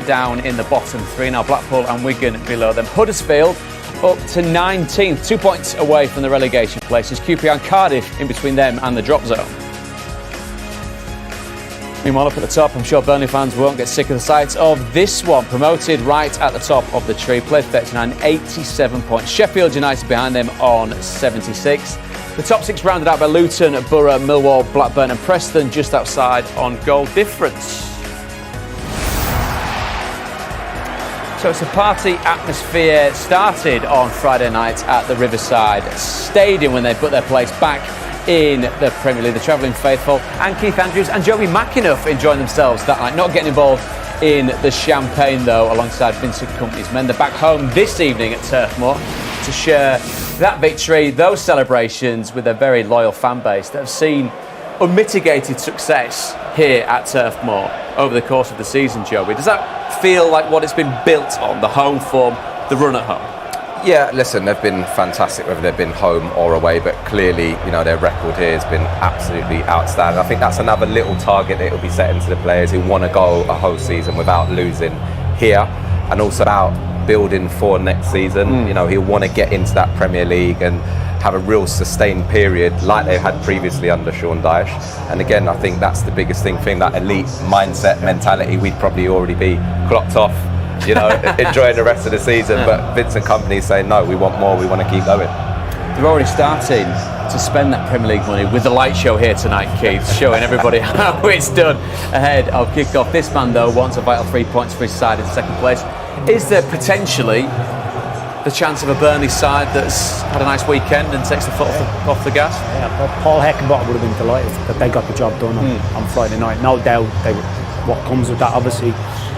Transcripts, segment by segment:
down in the bottom three. Now Blackpool and Wigan below them. Huddersfield up to 19th, 2 points away from the relegation places. QPR and Cardiff in between them and the drop zone. Meanwhile, up at the top, I'm sure Burnley fans won't get sick of the sight of this one. Promoted right at the top of the tree. Played 39, 87 points. Sheffield United behind them on 76. The top six rounded out by Luton, Borough, Millwall, Blackburn and Preston just outside on goal difference. So it's a party atmosphere started on Friday night at the Riverside Stadium when they put their place back in the Premier League. The travelling faithful and Keith Andrews and Joey McInniff enjoying themselves that night. Not getting involved in the champagne though, alongside Vincent Kompany's men. They're back home this evening at Turf Moor to share that victory, those celebrations with a very loyal fan base that have seen unmitigated success here at Turf Moor over the course of the season, Joey. Does that feel like what it's been built on, the home form, the run at home? Yeah, listen, they've been fantastic whether they've been home or away, but clearly, their record here has been absolutely outstanding. I think that's another little target that it'll be setting to the players who want to go a whole season without losing here, and also about building for next season. He'll want to get into that Premier League and have a real sustained period like they had previously under Sean Dyche. And again, I think that's the biggest thing, that elite mindset, mentality. We'd probably already be clocked off, enjoying the rest of the season. But Vincent Kompany saying, no, we want more, we want to keep going. They're already starting to spend that Premier League money with the light show here tonight, Keith, showing everybody how it's done ahead of kick-off. This man, though, wants a vital 3 points for his side in second place. Is there potentially the chance of a Burnley side that's had a nice weekend and takes the foot off the gas? Yeah, Paul Heckenbottom would have been delighted that they got the job done on Friday night. No doubt what comes with that, obviously,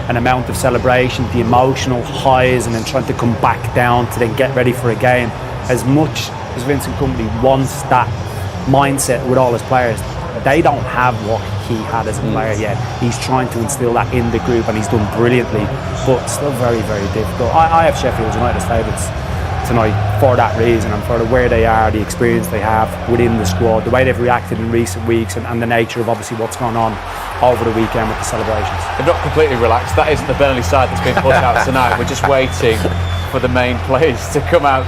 an amount of celebration, the emotional highs, and then trying to come back down to then get ready for a game. As much as Vincent Kompany wants that mindset with all his players, they don't have what he had as a player yet. He's trying to instill that in the group, and he's done brilliantly, but still very, very difficult. I have Sheffield United as favourites tonight for that reason, and for where they are, the experience they have within the squad, the way they've reacted in recent weeks, and the nature of obviously what's gone on over the weekend with the celebrations. They're not completely relaxed. That isn't the Burnley side that's been put out tonight. We're just waiting for the main players to come out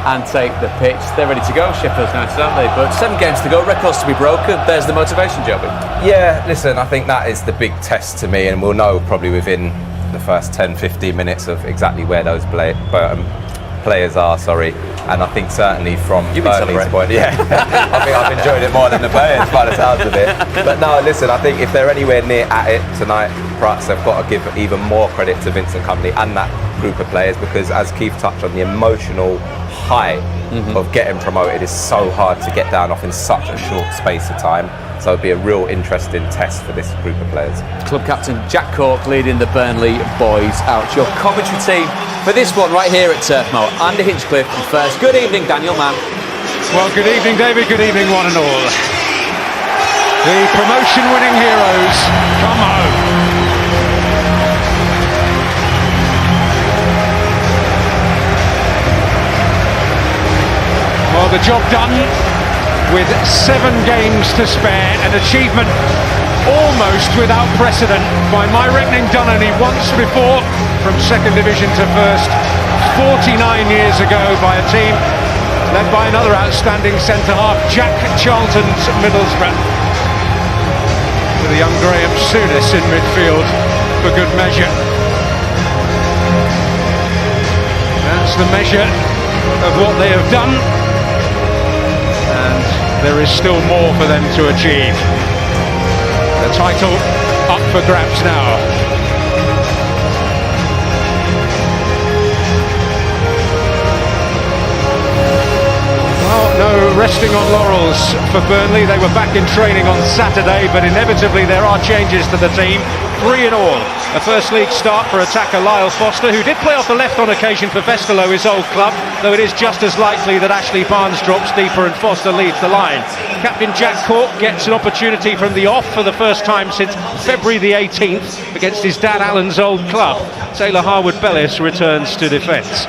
and take the pitch. They're ready to go, Sheffield United, aren't they? But 7 games to go, records to be broken. There's the motivation, Joby. Yeah, listen, I think that is the big test to me, and we'll know probably within the first 10-15 minutes of exactly where those players are, and I think certainly from Burnley's point, I think I've enjoyed it more than the players by the sounds of it. But no, listen, I think if they're anywhere near at it tonight, perhaps they've got to give even more credit to Vincent Kompany and that group of players, because as Keith touched on, the emotional high of getting promoted is so hard to get down off in such a short space of time. So it'll be a real interesting test for this group of players. Club captain Jack Cork leading the Burnley boys out. Your commentary team for this one right here at Turf Moor. Andy Hinchcliffe first. Good evening, Daniel Mann. Well, good evening, David. Good evening, one and all. The promotion-winning heroes come home. Well, the job done with 7 games to spare, an achievement almost without precedent, by my reckoning done only once before, from second division to first, 49 years ago, by a team led by another outstanding centre-half, Jack Charlton's Middlesbrough, with a young Graham Souness in midfield for good measure. That's the measure of what they have done, and there is still more for them to achieve. The title up for grabs now. Well, no resting on laurels for Burnley. They were back in training on Saturday, but inevitably there are changes to the team. 3 in all. A first league start for attacker Lyle Foster, who did play off the left on occasion for Westerlo, his old club, though it is just as likely that Ashley Barnes drops deeper and Foster leads the line. Captain Jack Cork gets an opportunity from the off for the first time since February the 18th against his dad Alan's old club. Taylor Harwood-Bellis returns to defence.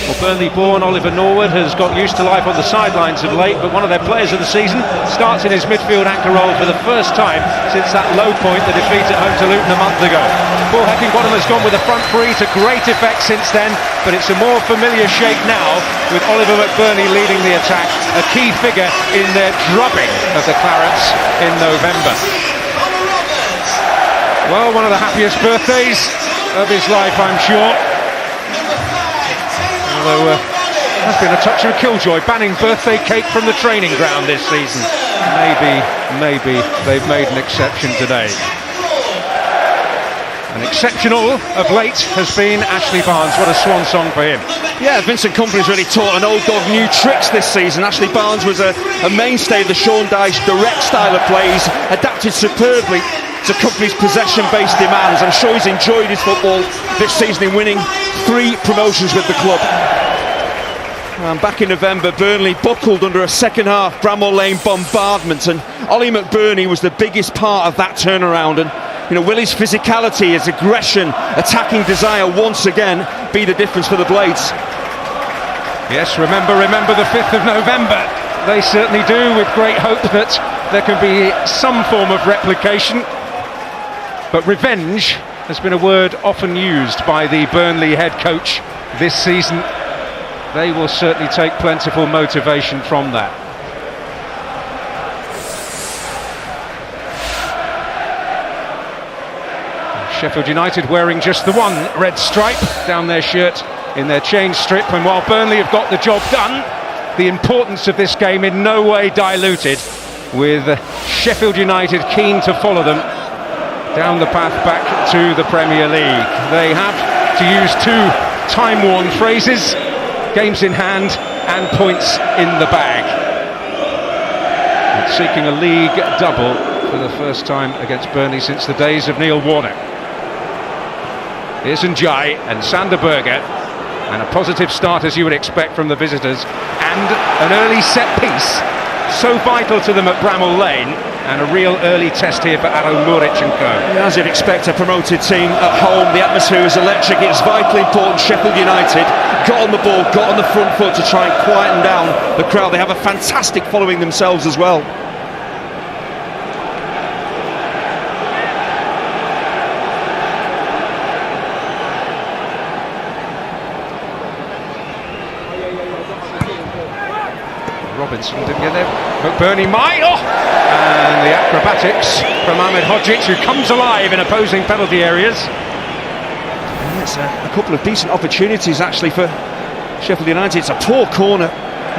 Well, Burnley-born Oliver Norwood has got used to life on the sidelines of late, but one of their players of the season starts in his midfield anchor role for the first time since that low point, the defeat at home to Luton a month ago. Paul Heckingbottom has gone with a front three to great effect since then, but it's a more familiar shape now with Oliver McBurney leading the attack, a key figure in their drubbing of the Clarets in November. Well, one of the happiest birthdays of his life, I'm sure. Although has been a touch of a killjoy, banning birthday cake from the training ground this season. Maybe they've made an exception today. And exceptional of late has been Ashley Barnes. What a swan song for him. Yeah, Vincent Kompany's really taught an old dog new tricks this season. Ashley Barnes was a mainstay of the Sean Dyche direct style of plays, adapted superbly to Kompany's possession-based demands. I'm sure he's enjoyed his football this season in winning 3 promotions with the club. Back in November, Burnley buckled under a second-half Bramall Lane bombardment, and Ollie McBurney was the biggest part of that turnaround. And Willie's physicality, his aggression, attacking desire once again be the difference for the Blades. Yes, remember the 5th of November. They certainly do, with great hope that there can be some form of replication. But revenge has been a word often used by the Burnley head coach this season. They will certainly take plentiful motivation from that. Sheffield United wearing just the one red stripe down their shirt in their change strip, and while Burnley have got the job done, the importance of this game in no way diluted, with Sheffield United keen to follow them down the path back to the Premier League. They have, to use 2 time-worn phrases, games in hand and points in the bag. And seeking a league double for the first time against Burnley since the days of Neil Warnock. Here's Njai and Sander Berger, and a positive start as you would expect from the visitors, and an early set piece so vital to them at Bramall Lane, and a real early test here for Ado Muric and co. Yeah, as you'd expect, a promoted team at home, the atmosphere is electric. It's vitally important Sheffield United got on the ball, got on the front foot to try and quieten down the crowd. They have a fantastic following themselves as well. Robinson didn't get there. McBurney might. And the acrobatics from Ahmed Hodzic, who comes alive in opposing penalty areas. And it's a couple of decent opportunities actually for Sheffield United. It's a poor corner.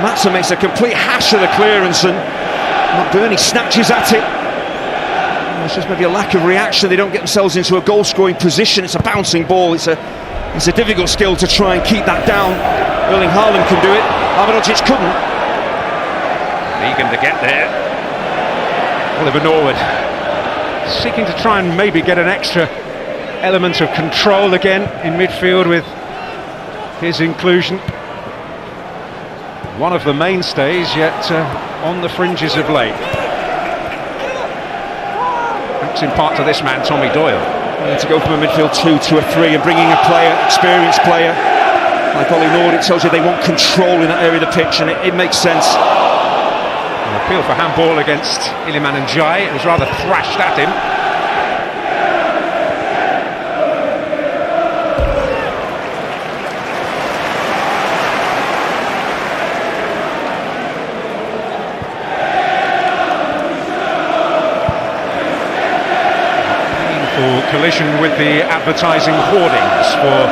Matson makes a complete hash of the clearance, and McBurney snatches at it. It's just maybe a lack of reaction. They don't get themselves into a goal-scoring position. It's a bouncing ball. It's a difficult skill to try and keep that down. Erling Haaland can do it. Ahmed Hodzic couldn't. Egan to get there. Oliver Norwood seeking to try and maybe get an extra element of control again in midfield with his inclusion. One of the mainstays, yet on the fringes of late. Thanks in part to this man, Tommy Doyle. To go from a midfield 2 to a 3 and bringing a player, experienced player like Ollie Norwood, it tells you they want control in that area of the pitch, and it makes sense. An appeal for handball against Iliman Njai. It was rather thrashed at him. Painful collision with the advertising hoardings for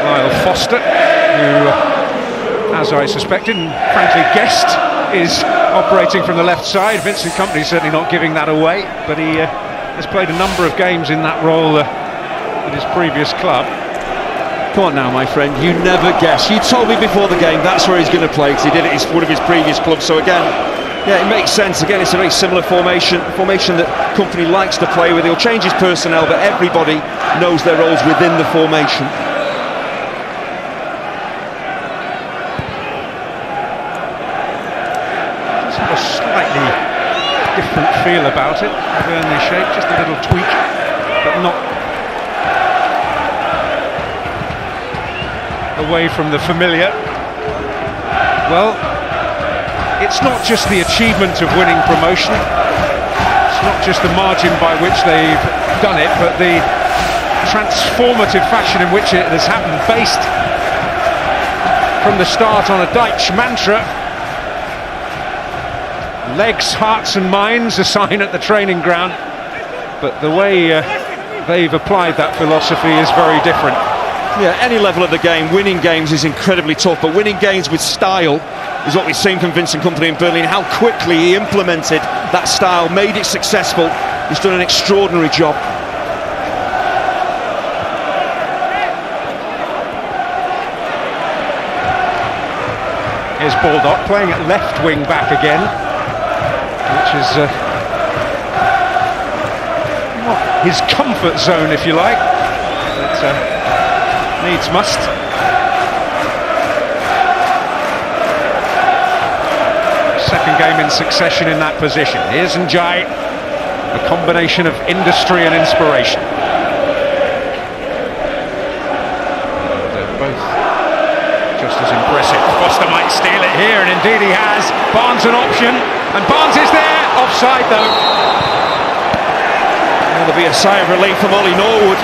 Lyle Foster, who, as I suspected and frankly guessed, is operating from the left side. Vincent Kompany certainly not giving that away, but he has played a number of games in that role at his previous club. Come on now, my friend, you never guess. You told me before the game that's where he's going to play, because he did it at one of his previous clubs. So again, yeah, it makes sense. Again, it's a very similar formation that Kompany likes to play with. He'll change his personnel, but everybody knows their roles within the formation. A slightly different feel about it, Burnley shape, just a little tweak, but not away from the familiar. Well, it's not just the achievement of winning promotion, it's not just the margin by which they've done it, but the transformative fashion in which it has happened, based from the start on a Dutch mantra. Legs, hearts and minds, a sign at the training ground, but the way they've applied that philosophy is very different. Yeah, any level of the game, winning games is incredibly tough, but winning games with style is what we've seen from Vincent Kompany in Burnley, and how quickly he implemented that style, made it successful. He's done an extraordinary job. Here's Baldock playing at left wing back again, which is not his comfort zone, if you like, but needs must. Second game in succession in that position. Here's Njai, a combination of industry and inspiration. They're both just as impressive. Foster might steal it here, and indeed he has. Barnes an option, and Barnes is there. Offside though. There'll be a sigh of relief from Ollie Norwood.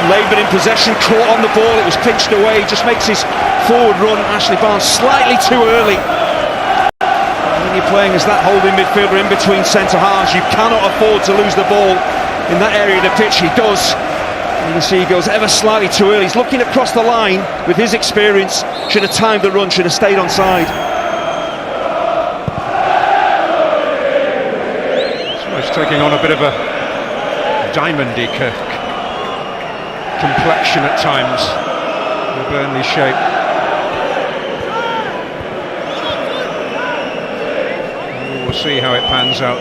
Laboured in possession, caught on the ball, it was pinched away, just makes his forward run. Ashley Barnes slightly too early. And when you're playing as that holding midfielder in between centre halves, you cannot afford to lose the ball in that area of the pitch. He does. You can see he goes ever slightly too early. He's looking across the line with his experience. Should have timed the run, should have stayed on side. So he's taking on a bit of a diamondy complexion at times, the Burnley shape. We'll see how it pans out.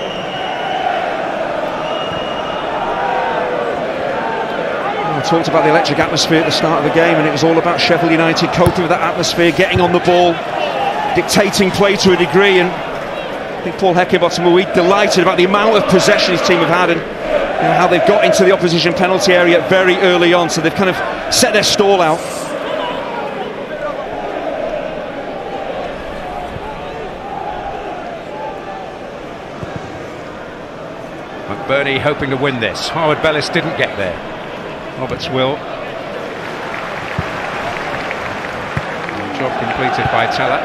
We talked about the electric atmosphere at the start of the game, and it was all about Sheffield United coping with that atmosphere, getting on the ball, dictating play to a degree, and I think Paul Heckingbottom will be delighted about the amount of possession his team have had, and how they've got into the opposition penalty area very early on, so they've kind of set their stall out. McBurney hoping to win this. Howard Bellis didn't get there. Roberts will. Job completed by Teller.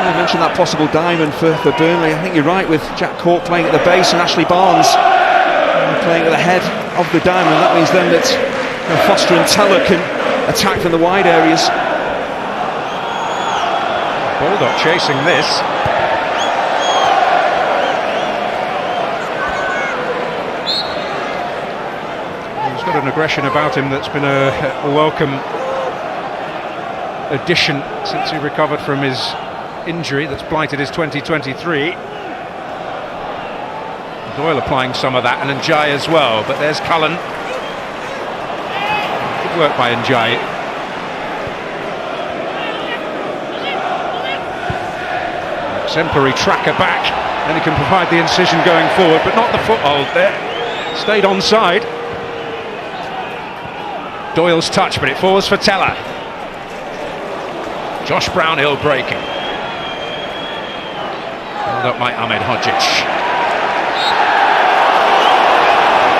I mentioned that possible diamond for Burnley. I think you're right, with Jack Cork playing at the base and Ashley Barnes playing at the head of the diamond. That means then that Foster and Teller can attack from the wide areas. Baldock chasing this. He's got an aggression about him that's been a welcome addition since he recovered from his injury that's blighted his 2023. Doyle applying some of that, and Njai as well, but there's Cullen. Good work by Njai. Exemplary tracker back, and he can provide the incision going forward, but not the foothold there. Stayed onside. Doyle's touch, but it falls for Teller. Josh Brownhill breaking. Held up by Ahmed Hodzic.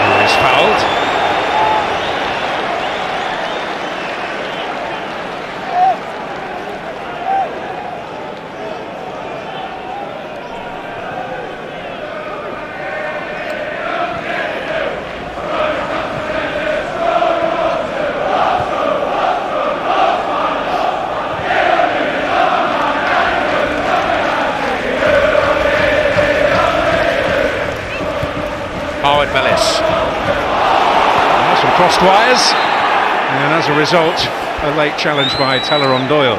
Who is fouled. Howard Bellis. Some crossed wires, and as a result, a late challenge by Teller on Doyle.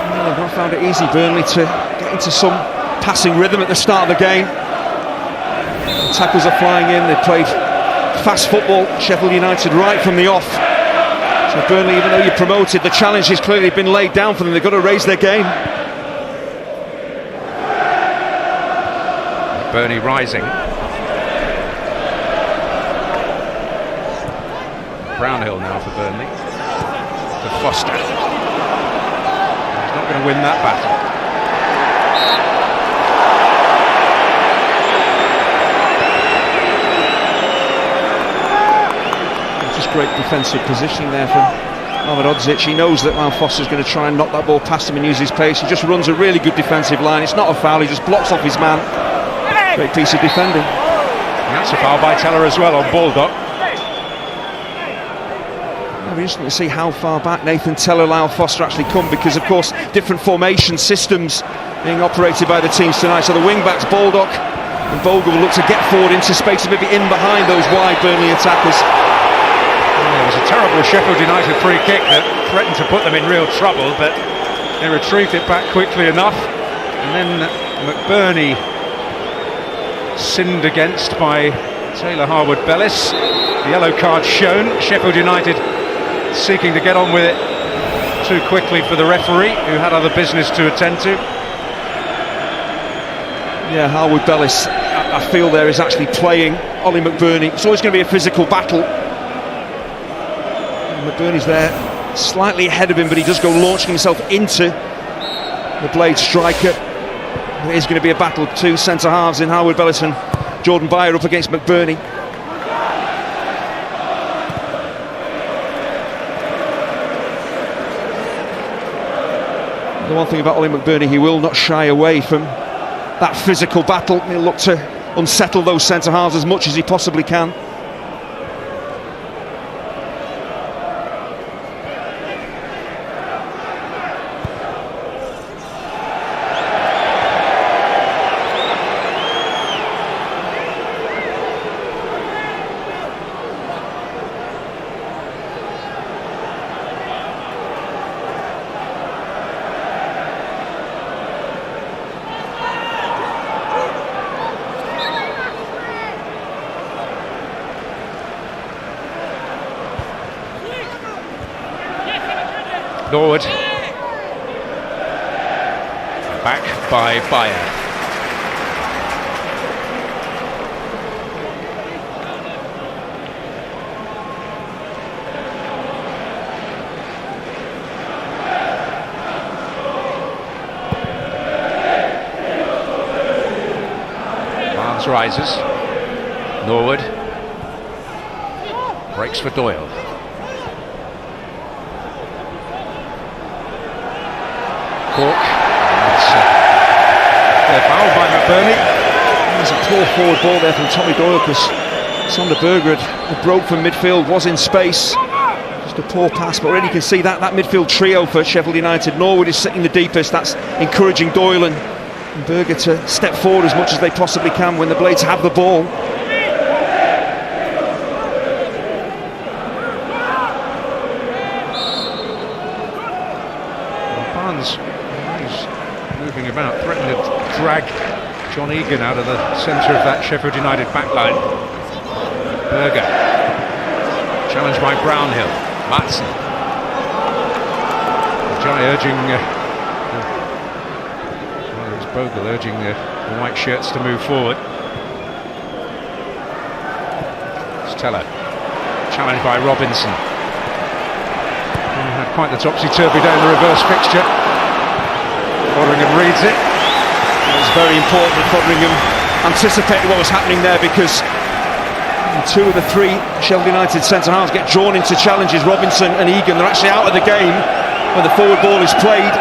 Well, they've not found it easy, Burnley, to get into some passing rhythm at the start of the game. The tackles are flying in, they've played fast football, Sheffield United, right from the off. So Burnley, even though you're promoted, the challenge has clearly been laid down for them. They've got to raise their game. Burnley rising. Brownhill now for Burnley. To Foster. He's not going to win that battle. great defensive positioning there from Ahmedhodzic. He knows that Mal Foster's going to try and knock that ball past him and use his pace. He just runs a really good defensive line. It's not a foul, he just blocks off his man. Great piece of defending. And that's a foul by Teller as well on Baldock. It'll be interesting to see how far back Nathan Teller, Lyle Foster actually come, because of course different formation systems being operated by the teams tonight. So the wing-backs, Baldock and Bogle, will look to get forward into space, maybe in behind those wide Burnley attackers. It was a terrible Sheffield United free kick that threatened to put them in real trouble, but they retrieved it back quickly enough. And then McBurney sinned against by Taylor Harwood-Bellis. The yellow card shown. Sheffield United seeking to get on with it too quickly for the referee, who had other business to attend to. Yeah, Harwood-Bellis, I feel there, is actually playing Ollie McBurney. It's always going to be a physical battle. McBurney's there, slightly ahead of him, but he does go launching himself into the Blade striker. It is going to be a battle. Two centre halves in Harwood-Bellis and Jordan Beyer up against McBurney. The one thing about Ollie McBurney, he will not shy away from that physical battle. He'll look to unsettle those centre halves as much as he possibly can. Norwood. Back by Beyer. Barnes rises. Norwood. Breaks for Doyle. Cork. They're fouled by McBurney. There's a poor forward ball there from Tommy Doyle, because Sander Berger had broke from midfield, was in space. Just a poor pass, but already you can see that midfield trio for Sheffield United. Norwood is sitting the deepest. That's encouraging Doyle and Berger to step forward as much as they possibly can when the Blades have the ball. Moving about, threatening to drag John Egan out of the centre of that Sheffield United backline. Berger, challenged by Brownhill. Maatsen. Jai urging, well, it was Bogle urging the white shirts to move forward. Stella, challenged by Robinson. Had quite the topsy-turvy down the reverse fixture. Foderingham reads it. It was very important that Foderingham anticipated what was happening there, because two of the three Sheffield United centre-halves get drawn into challenges. Robinson and Egan, they're actually out of the game when the forward ball is played.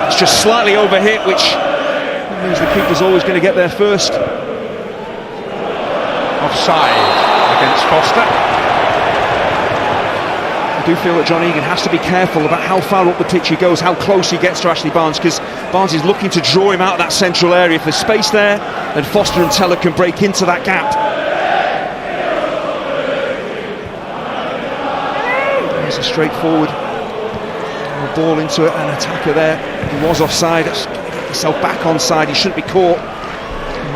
It's just slightly overhit, which means the keeper's always going to get there first. Offside against Foster. I do feel that John Egan has to be careful about how far up the pitch he goes, how close he gets to Ashley Barnes, because Barnes is looking to draw him out of that central area. If there's space there, then Foster and Teller can break into that gap. There's a straightforward ball into it, an attacker there. He was offside. Get yourself back onside. He shouldn't be caught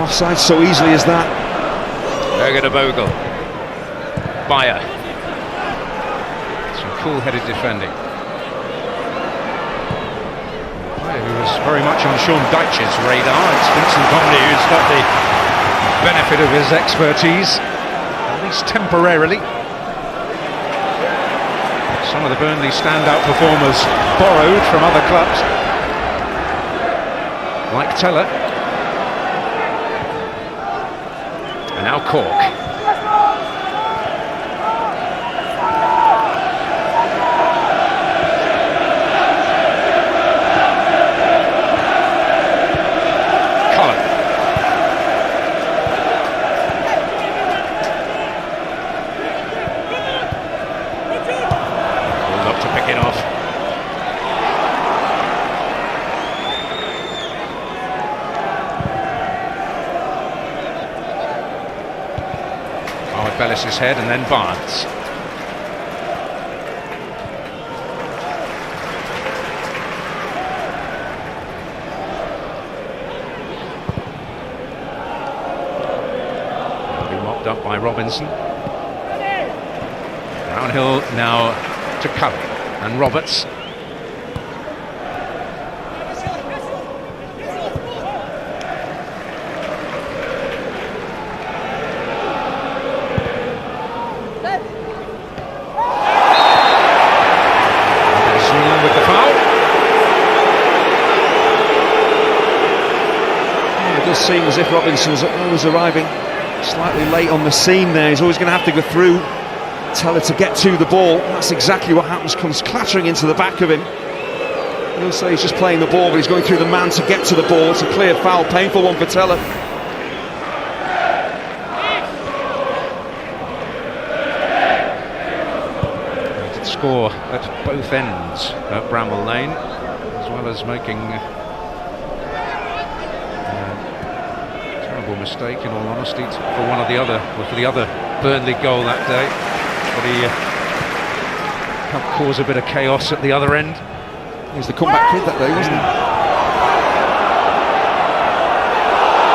offside so easily as that. Berger to Bogle. Beyer. Cool-headed defending. Who was very much on Sean Dyche's radar. It's Vincent Company who's got the benefit of his expertise, at least temporarily. Some of the Burnley standout performers borrowed from other clubs, like Teller. And now Cork. Bellis's head, and then Barnes. Mopped up by Robinson. Downhill now to Cully and Roberts. With the foul. It does seem as if Robinson's always arriving slightly late on the scene there. He's always going to have to go through Teller to get to the ball. That's exactly what happens, comes clattering into the back of him. He'll say he's just playing the ball, but he's going through the man to get to the ball. It's a clear foul, painful one for Teller. He did score at both ends at Bramall Lane, as well as making mistake, in all honesty, for one of the other, or for the other Burnley goal that day, but he helped cause a bit of chaos at the other end. He was the comeback kid that day, wasn't he?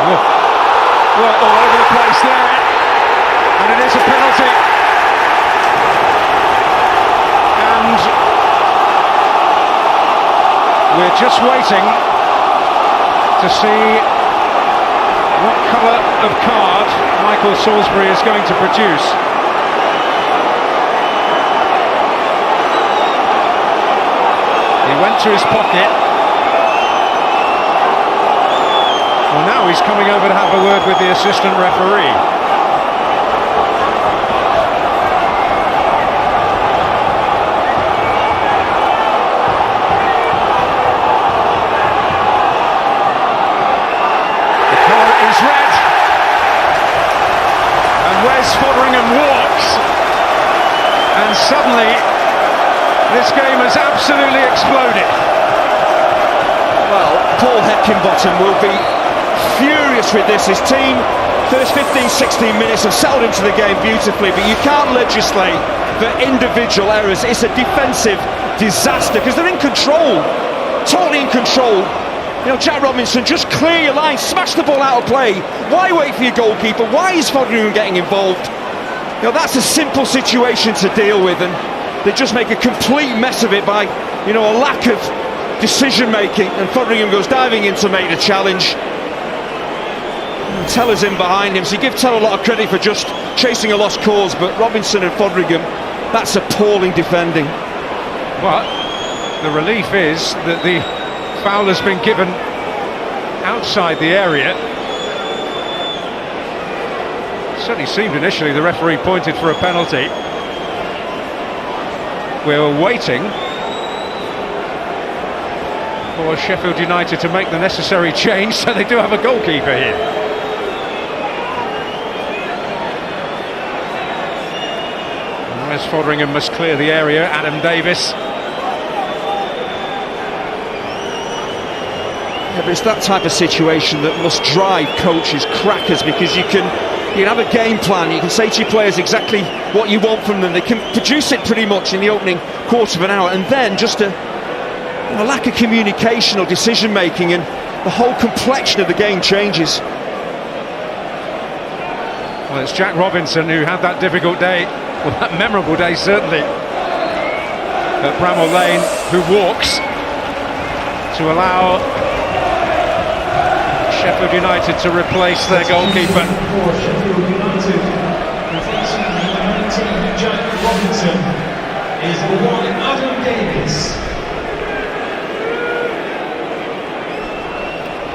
Well, all over the place there, and it is a penalty. And we're just waiting to see what colour of card Michael Salisbury is going to produce. He went to his pocket. Well, now he's coming over to have a word with the assistant referee. Red, and Wes Foderingham walks, and suddenly this game has absolutely exploded. Well, Paul Heckingbottom will be furious with this. His team, first 15-16 minutes have settled into the game beautifully, but you can't legislate for individual errors. It's a defensive disaster because they're in control, totally in control. You know, Jack Robinson, just clear your line, smash the ball out of play. Why wait for your goalkeeper? Why is Foderingham getting involved? You know, that's a simple situation to deal with, and they just make a complete mess of it by, you know, a lack of decision making, and Foderingham goes diving in to make the challenge. And Teller's in behind him, so you give Teller a lot of credit for just chasing a lost cause, but Robinson and Foderingham, that's appalling defending. But the relief is that the foul has been given outside the area. Certainly seemed initially the referee pointed for a penalty. We're waiting for Sheffield United to make the necessary change, so they do have a goalkeeper here. Wes Foderingham must clear the area. Adam Davis. Yeah, but it's that type of situation that must drive coaches crackers, because you can have a game plan, you can say to your players exactly what you want from them, they can produce it pretty much in the opening quarter of an hour, and then just a lack of communication or decision making, and the whole complexion of the game changes. Well, it's Jack Robinson who had that difficult day, well, that memorable day certainly, at Bramall Lane, who walks to allow Sheffield United to replace their goalkeeper. For Sheffield United, replacing number 19 Jack Robinson is the one Adam Davis.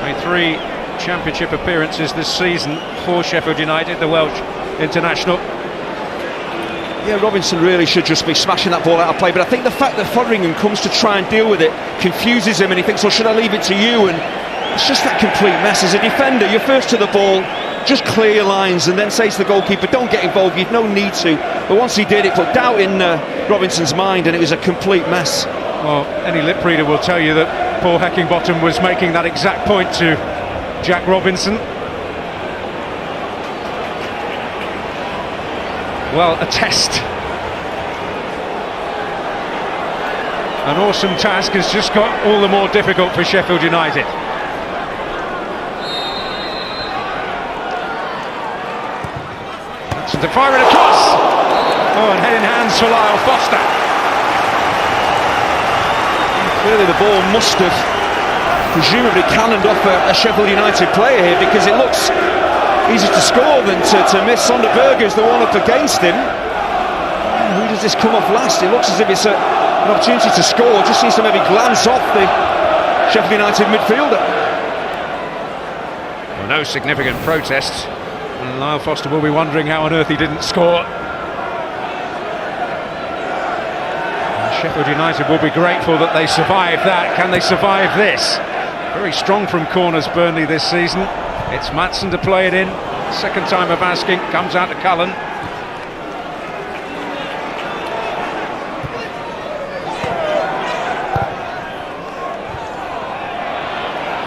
Made 3 championship appearances this season for Sheffield United, the Welsh international. Yeah, Robinson really should just be smashing that ball out of play, but I think the fact that Foderingham comes to try and deal with it confuses him, and he thinks, well, should I leave it to you? And it's just that complete mess. As a defender, you're first to the ball, just clear your lines, and then say to the goalkeeper, don't get involved, you've no need to. But once he did, it put doubt in Robinson's mind, and it was a complete mess. Well, any lip reader will tell you that Paul Heckingbottom was making that exact point to Jack Robinson. well, a test. An awesome task has just got all the more difficult for Sheffield United. That's to fire it across. Oh, and head in hands for Lyle Foster. Clearly the ball must have presumably cannoned off a Sheffield United player here, because it looks easier to score than to miss. Sonderberger's the one up against him. Who does this come off last? It looks as if it's an opportunity to score. Just seems to maybe glance off the Sheffield United midfielder. Well, no significant protests. And Lyle Foster will be wondering how on earth he didn't score. And Sheffield United will be grateful that they survived that. Can they survive this? Very strong from corners, Burnley, this season. It's Maatsen to play it in. Second time of asking, comes out to Cullen.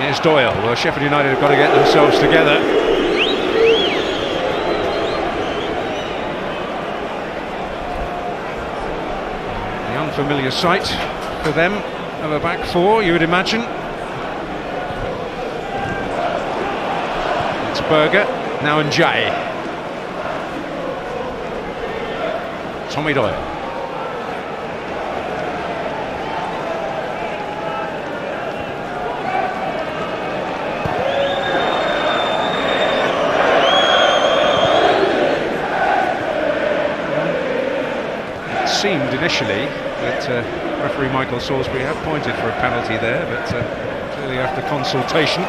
Here's Doyle. Well, Sheffield United have got to get themselves together. The unfamiliar sight for them of a back four, you would imagine. It's Berger, now Njay. Tommy Doyle. Seemed initially that referee Michael Salisbury had pointed for a penalty there, but clearly after consultation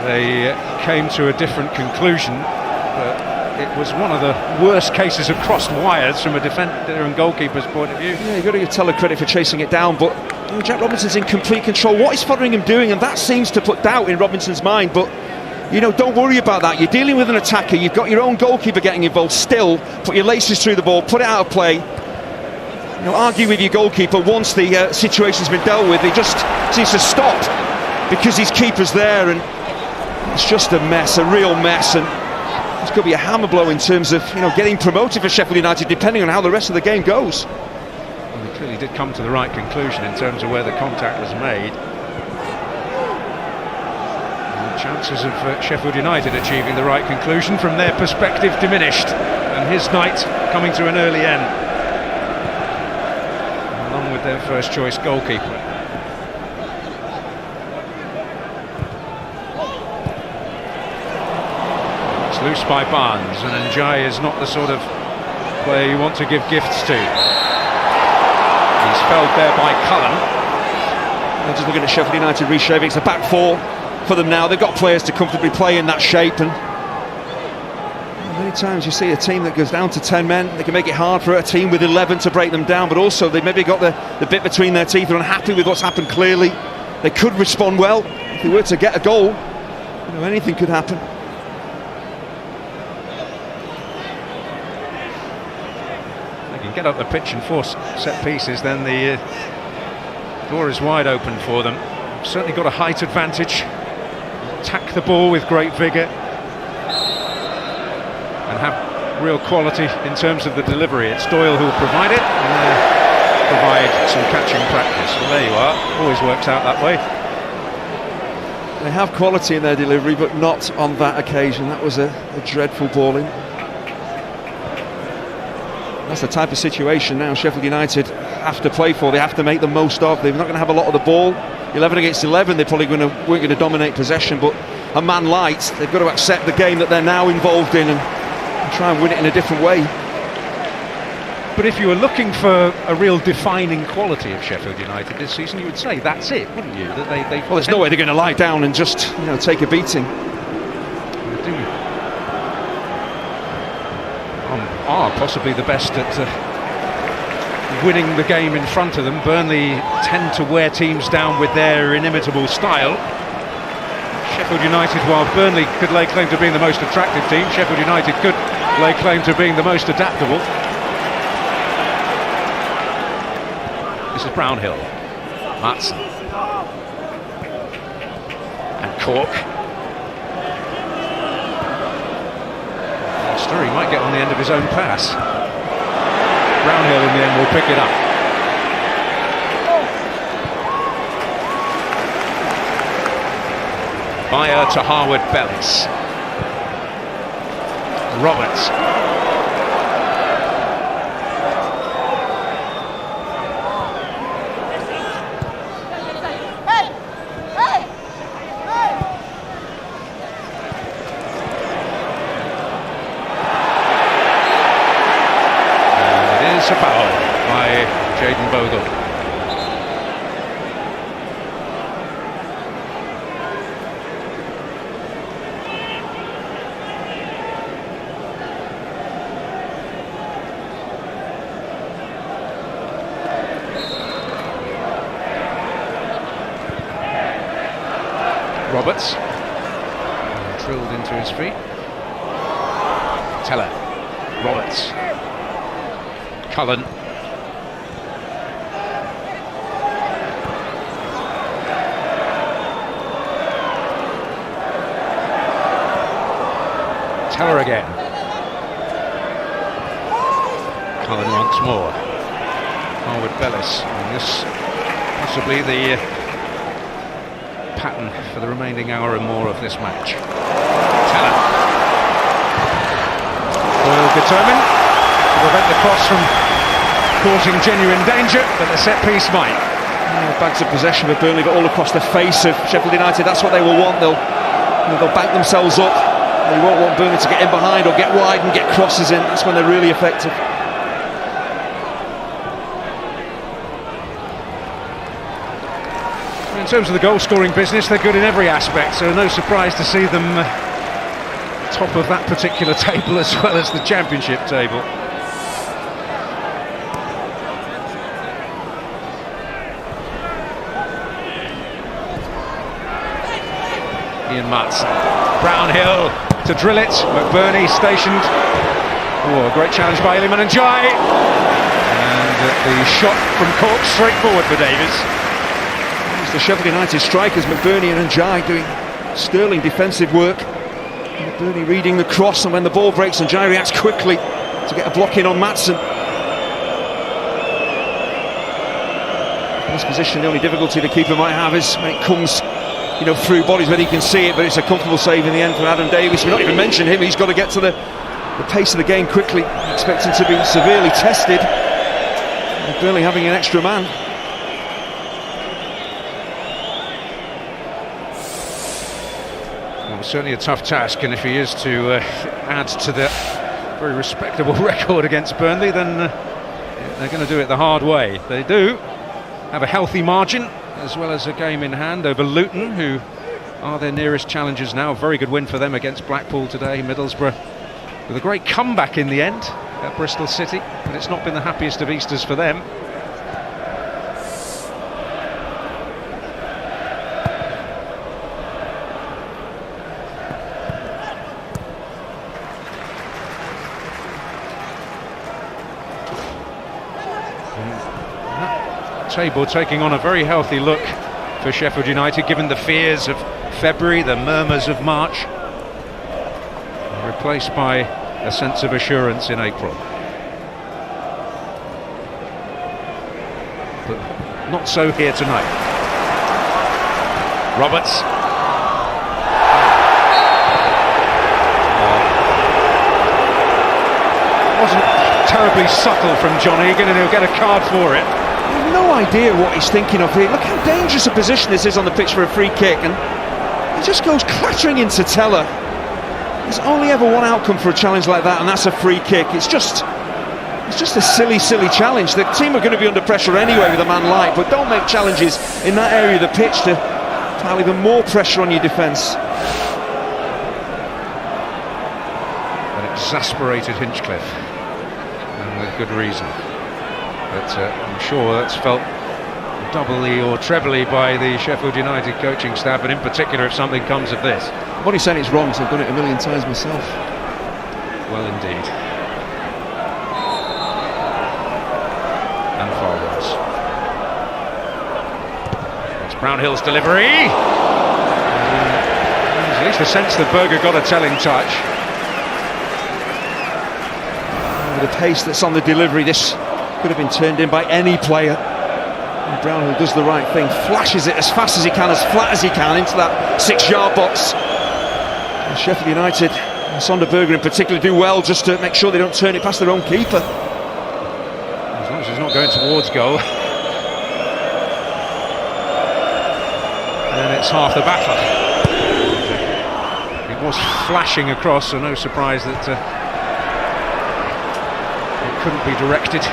they came to a different conclusion. But it was one of the worst cases of crossed wires from a defender and goalkeeper's point of view. Yeah, you've got to give Teller credit for chasing it down, but Jack Robinson's in complete control. What is Fotheringham doing? And that seems to put doubt in Robinson's mind, but you know, don't worry about that. You're dealing with an attacker. You've got your own goalkeeper getting involved. Still, put your laces through the ball, put it out of play. You know, argue with your goalkeeper once the situation's been dealt with. He just seems to stop because his keeper's there, and it's just a mess, a real mess. And it's going to be a hammer blow in terms of, you know, getting promoted for Sheffield United, depending on how the rest of the game goes. Well, they clearly did come to the right conclusion in terms of where the contact was made. Chances of Sheffield United achieving the right conclusion from their perspective diminished, and his night coming to an early end, along with their first choice goalkeeper. It's loose by Barnes, and Njay is not the sort of player you want to give gifts to. He's felled there by Cullen. They're just looking at Sheffield United reshaping. It's a back four for them now. They've got players to comfortably play in that shape, and many times you see a team that goes down to 10 men, they can make it hard for a team with 11 to break them down, but also they've maybe got the bit between their teeth. They're unhappy with what's happened. Clearly they could respond well if they were to get a goal. You know, anything could happen. They can get up the pitch and force set pieces, then the door is wide open for them. Certainly got a height advantage. Attack the ball with great vigour and have real quality in terms of the delivery. It's Doyle who will provide it, and provide some catching practice. Well, there you are. Always works out that way. They have quality in their delivery, but not on that occasion. That was a dreadful ball in. That's the type of situation now Sheffield United have to play for. They have to make the most of. They're not going to have a lot of the ball. 11 against 11, they're probably weren't going to dominate possession, but a man light, they've got to accept the game that they're now involved in and try and win it in a different way. But if you were looking for a real defining quality of Sheffield United this season, you would say that's it, wouldn't you? That they well, there's no way they're going to lie down and just, you know, take a beating. They are possibly the best at winning the game in front of them. Burnley tend to wear teams down with their inimitable style. Sheffield United, while Burnley could lay claim to being the most attractive team, Sheffield United could lay claim to being the most adaptable. This is Brownhill, Maatsen, and Cork. Sure, he might get on the end of his own pass. Brownhill in the end will pick it up. Bayer to Harwood-Bellis. Roberts. It's a foul by Jayden Bogle. Roberts drilled into his feet. Teller. Roberts. Cullen. Teller again. Cullen once more. Harwood-Bellis. And this possibly the pattern for the remaining hour and more of this match. Teller. Well determined to prevent the cross from causing genuine danger, but the set piece might. Bags of possession for Burnley, but all across the face of Sheffield United. That's what they will want. They'll bank themselves up. They won't want Burnley to get in behind or get wide and get crosses in. That's when they're really effective. In terms of the goal-scoring business, they're good in every aspect, so no surprise to see them top of that particular table as well as the championship table. Ian Matson. Brownhill to drill it. McBurney stationed. Oh, a great challenge by Iliman and Jai. And the shot from Cork straight forward for Davies. The Sheffield United strikers, McBurney and Njai, doing sterling defensive work. McBurney reading the cross, and when the ball breaks, Njai reacts quickly to get a block in on Matson. In this position, the only difficulty the keeper might have is when it comes, through bodies where he can see it, but it's a comfortable save in the end for Adam Davies. We've not even mentioned him. He's got to get to the pace of the game quickly, expecting to be severely tested. Burnley having an extra man. Certainly a tough task, and if he is to add to the very respectable record against Burnley, then they're going to do it the hard way. They do have a healthy margin, as well as a game in hand over Luton, who are their nearest challengers now. A very good win for them against Blackpool today. Middlesbrough with a great comeback in the end at Bristol City, but it's not been the happiest of Easters for them. Table taking on a very healthy look for Sheffield United, given the fears of February, the murmurs of March, replaced by a sense of assurance in April. But not so here tonight. Roberts. Wasn't terribly subtle from John Egan, and he'll get a card for it. No idea what he's thinking of here. Look how dangerous a position this is on the pitch for a free kick, and he just goes clattering into Teller. There's only ever one outcome for a challenge like that, and that's a free kick. It's just a silly challenge. The team are going to be under pressure anyway with a man light, but don't make challenges in that area of the pitch to pile even more pressure on your defence. An exasperated Hinchcliffe, and with good reason. But I'm sure that's felt doubly or trebly by the Sheffield United coaching staff, and in particular if something comes of this. I'm only saying it's wrong, because I've done it a million times myself. Well, indeed. And far worse. It's Brownhill's delivery. There's at least a sense that Berger got a telling touch. With the pace that's on the delivery, this could have been turned in by any player. And Brownhill does the right thing, flashes it as fast as he can, as flat as he can, into that 6-yard box. And Sheffield United, and Sonderberger in particular, do well just to make sure they don't turn it past their own keeper. As long as he's not going towards goal. And it's half the battle. It was flashing across, so no surprise that it couldn't be directed.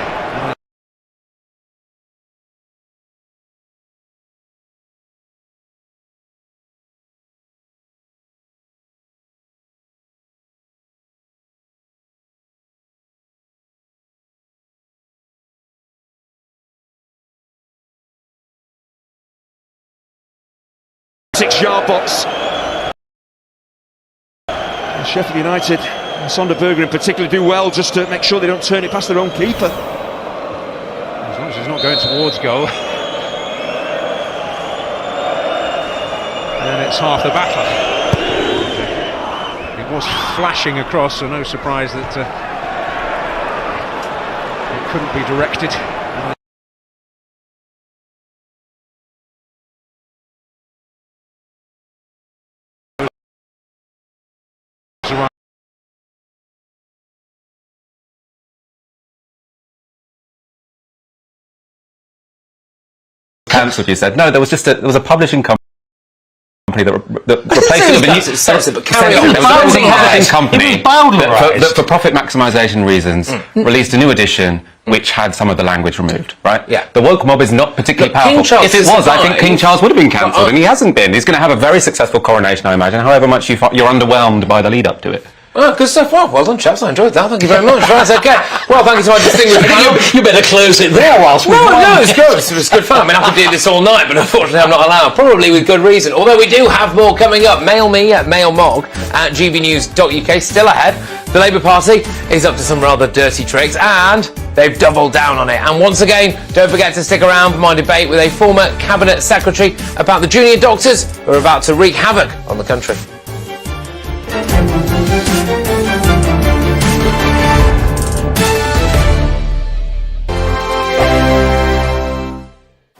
Six-yard box. And Sheffield United, and Sonderberger in particular, do well just to make sure they don't turn it past their own keeper. As long as he's not going towards goal. And it's half the battle. It was flashing across, so no surprise that it couldn't be directed. Cancelled, you said. No, there was just there was a publishing company that replaced it with a new... But carry on. There was a publishing company bowdlerised. that for profit maximisation reasons released a new edition which had some of the language removed, right? Yeah. The woke mob is not particularly But King powerful. Charles If it was, I think survived. King Charles would have been cancelled, and he hasn't been. He's going to have a very successful coronation, I imagine, however much you're underwhelmed by the lead-up to it. Oh, good stuff. Well done, chaps. I enjoyed that. Thank you very much. Right, okay. Well, thank you to my distinguished panel. You better close it there whilst we... No, it's good. It was good fun. I mean, I could do this all night, but unfortunately I'm not allowed. Probably with good reason. Although we do have more coming up. Mail me at mailmog@gbnews.uk. Still ahead. The Labour Party is up to some rather dirty tricks, and they've doubled down on it. And once again, don't forget to stick around for my debate with a former Cabinet Secretary about the junior doctors who are about to wreak havoc on the country.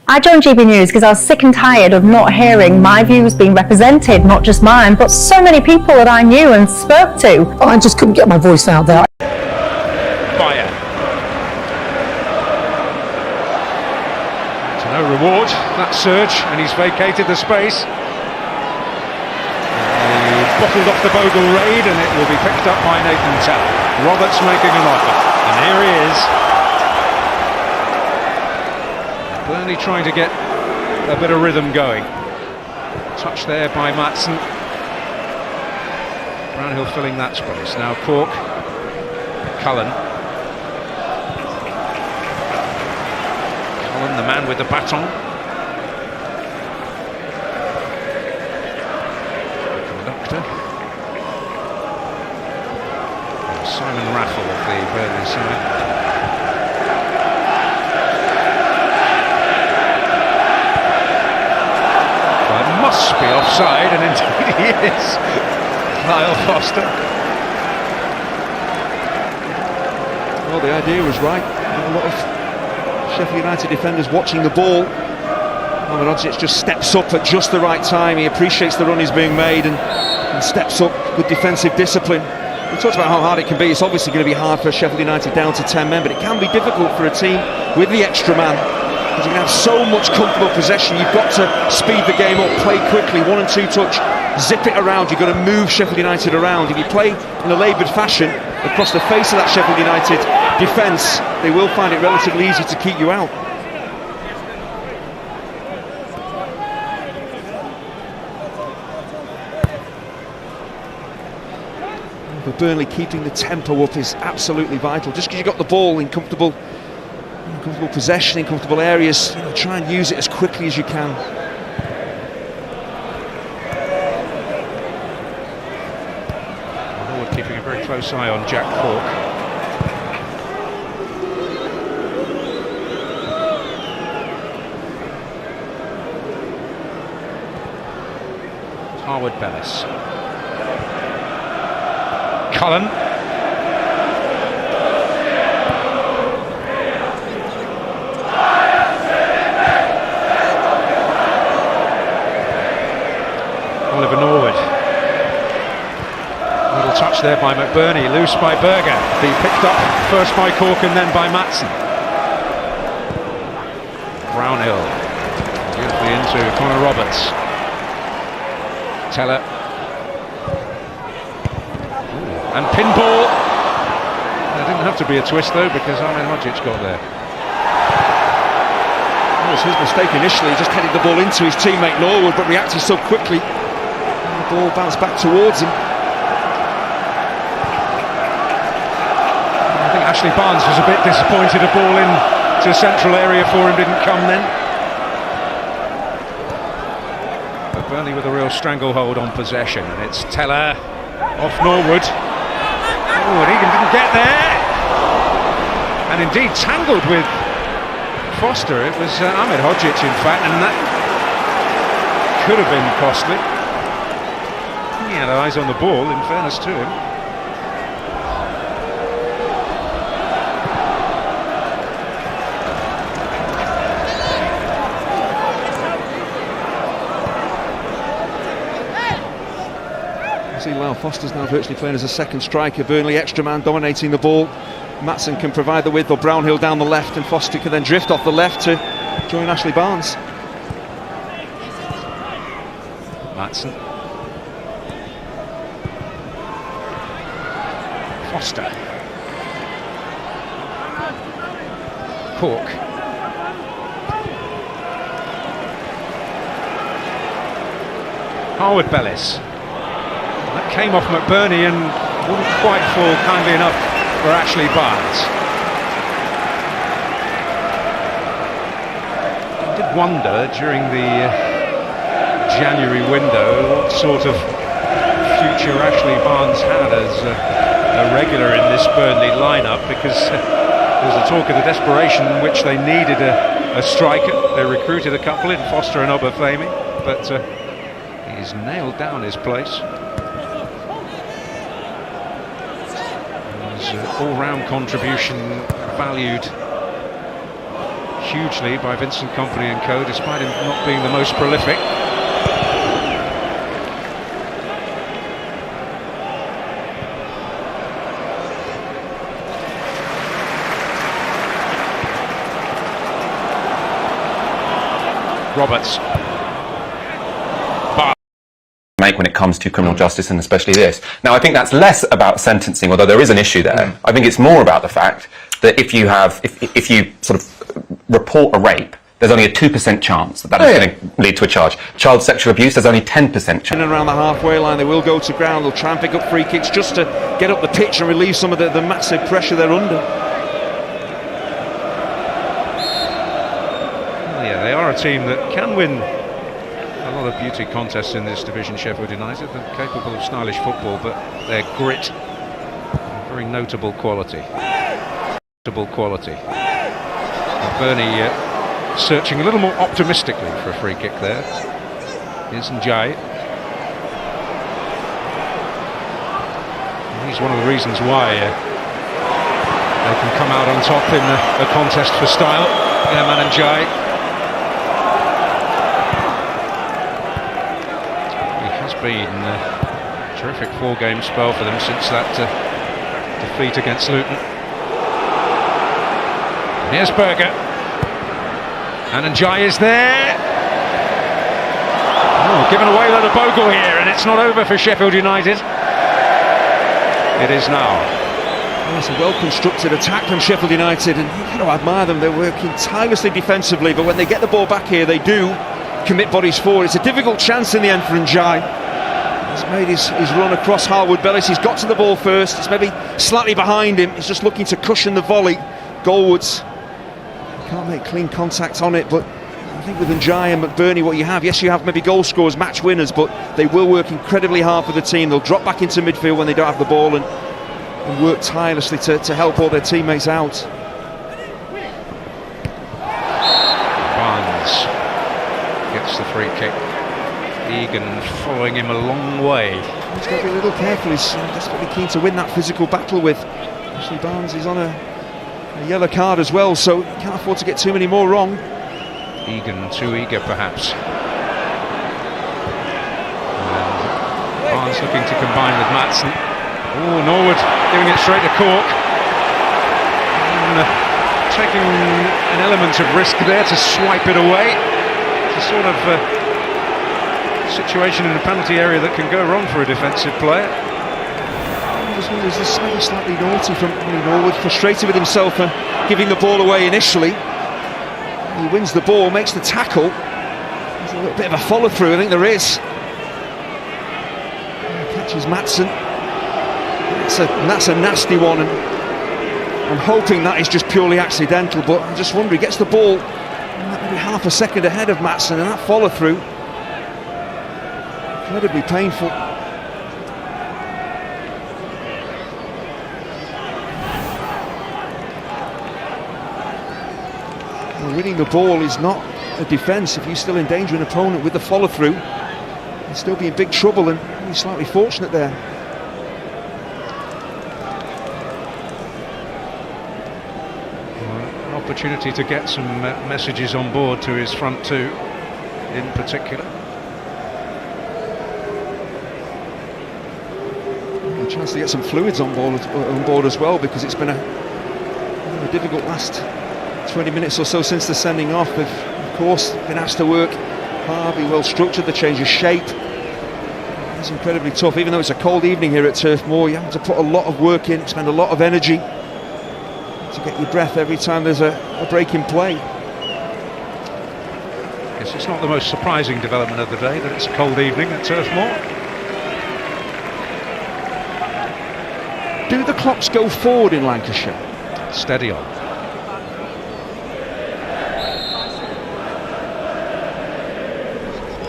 I joined GB News because I was sick and tired of not hearing my views being represented, not just mine, but so many people that I knew and spoke to. I just couldn't get my voice out there. Fire. To no reward, that surge, and he's vacated the space. He bottled off the Bogle raid, and it will be picked up by Nathan Tell. Roberts making an offer, and here he is. Burnley trying to get a bit of rhythm going. Touch there by Maatsen. Brownhill filling that space. Now Cork. Cullen. Cullen, the man with the baton. The conductor. Simon Raffle of the Burnley side. Must be offside, and indeed he is. Niall Foster. Well, the idea was right. A lot of Sheffield United defenders watching the ball. Mohamed just steps up at just the right time. He appreciates the run he's being made and steps up. Good defensive discipline. We talked about how hard it can be. It's obviously going to be hard for Sheffield United down to 10 men, but it can be difficult for a team with the extra man. Because you can have so much comfortable possession, you've got to speed the game up, play quickly, 1 and 2 touch, zip it around. You've got to move Sheffield United around. If you play in a laboured fashion across the face of that Sheffield United defence, they will find it relatively easy to keep you out. For Burnley, keeping the tempo up is absolutely vital. Just because you've got the ball in comfortable possession, in comfortable areas, try and use it as quickly as you can. Howard keeping a very close eye on Jack Cork. Harwood Bellis. Cullen. touch there by McBurney, loose by Berger. Be picked up first by Cork and then by Maatsen. Brownhill, beautifully into Connor Roberts. Teller. And pinball. There didn't have to be a twist though, because Ahmed Hodzic got there. It was his mistake initially, he just headed the ball into his teammate Norwood, but reacted so quickly. And the ball bounced back towards him. I think Ashley Barnes was a bit disappointed a ball in to a central area for him didn't come then. But Burnley with a real stranglehold on possession, and it's Teller off Norwood. Oh, and Egan didn't get there. And indeed tangled with Foster. It was Ahmed Hodzic in fact, and that could have been costly. He had eyes on the ball, in fairness to him. See, Lyle Foster's now virtually playing as a second striker. Burnley extra man dominating the ball. Maatsen can provide the width, or Brownhill down the left, and Foster can then drift off the left to join Ashley Barnes. Maatsen. Foster. Cork. Harwood Bellis. That came off McBurney and wouldn't quite fall kindly enough for Ashley Barnes. I did wonder during the January window what sort of future Ashley Barnes had as a regular in this Burnley lineup, because there was a talk of the desperation in which they needed a striker. They recruited a couple in Foster and Obafemi, but he's nailed down his place. All-round contribution valued hugely by Vincent Kompany and co, despite him not being the most prolific. Roberts. Make when it comes to criminal justice, and especially this. Now, I think that's less about sentencing, although there is an issue there. I think it's more about the fact that if you sort of report a rape, there's only a 2% chance that is going to lead to a charge. Child sexual abuse, there's only 10% chance. In and around the halfway line, they will go to ground. They'll try and pick up free kicks just to get up the pitch and relieve some of the massive pressure they're under. Well, yeah, they are a team that can win a lot of beauty contests in this division, Sheffield United. They're capable of stylish football, but their grit, very notable quality. Burnley searching a little more optimistically for a free kick there. Here's Njai. He's one of the reasons why they can come out on top in a contest for style. Iliman Njai. Been a terrific four-game spell for them since that defeat against Luton. Here's Berger, and Njai is there. Oh, given away a lot of bogle here, and it's not over for Sheffield United. It is now. Well, it's a well-constructed attack from Sheffield United, and you've got to admire them. They're working tirelessly defensively, but when they get the ball back here, they do commit bodies forward. It's a difficult chance in the end for Njai. He's made his run across Harwood Bellis. He's got to the ball first. It's maybe slightly behind him. He's just looking to cushion the volley. Goalwards can't make clean contact on it, but I think with Njai and McBurney, what you have, yes, you have maybe goal scorers, match winners, but they will work incredibly hard for the team. They'll drop back into midfield when they don't have the ball and work tirelessly to help all their teammates out. Barnes gets the free kick. Egan following him a long way. He's got to be a little careful. He's desperately keen to win that physical battle with. Ashley Barnes is on a yellow card as well, so he can't afford to get too many more wrong. Egan too eager, perhaps. And Barnes looking to combine with Maatsen. Oh, Norwood giving it straight to Cork. And, taking an element of risk there to swipe it away. It's a sort of situation in the penalty area that can go wrong for a defensive player. There's a slightly naughty from Norwood, frustrated with himself and giving the ball away initially. He wins the ball, makes the tackle. There's a little bit of a follow through, I think there is. Catches Maatsen. That's a nasty one, and I'm hoping that is just purely accidental, but I just wonder, he gets the ball maybe half a second ahead of Maatsen, and that follow through, incredibly painful. Well, winning the ball is not a defence. If you still endanger an opponent with the follow through, you'll still be in big trouble, and he's slightly fortunate there. Opportunity to get some messages on board to his front two in particular. A chance to get some fluids on board as well, because it's been a difficult last 20 minutes or so since the sending off. They've of course been asked to work hard, be well structured, the change of shape. It's incredibly tough, even though it's a cold evening here at Turf Moor. You have to put a lot of work in, spend a lot of energy to get your breath every time there's a break in play. Yes, it's not the most surprising development of the day that it's a cold evening at Turf Moor. Do the clocks go forward in Lancashire? Steady on.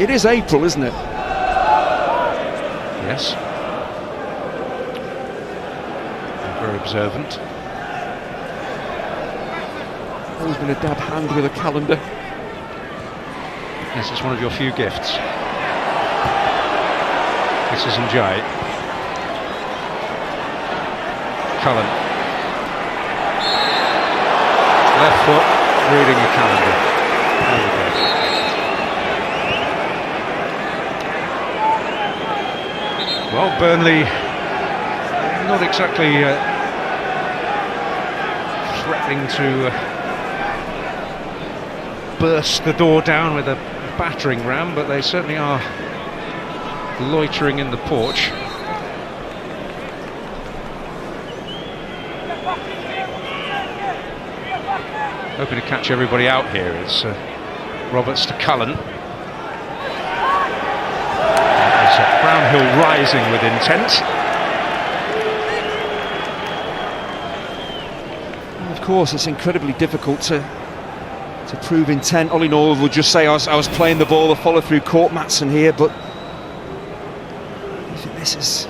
It is April, isn't it? Yes. I'm very observant. Always been a dab hand with a calendar. Yes, it's one of your few gifts. This isn't Jay. Cullen. Left foot, reading a calendar. There we go. Well, Burnley not exactly threatening to burst the door down with a battering ram, but they certainly are loitering in the porch. Hoping to catch everybody out here. It's Roberts to Cullen. Brownhill rising with intent. And of course, it's incredibly difficult to prove intent. Ollie Norwood would just say, I was playing the ball, the follow through caught Maatsen here, but I think this is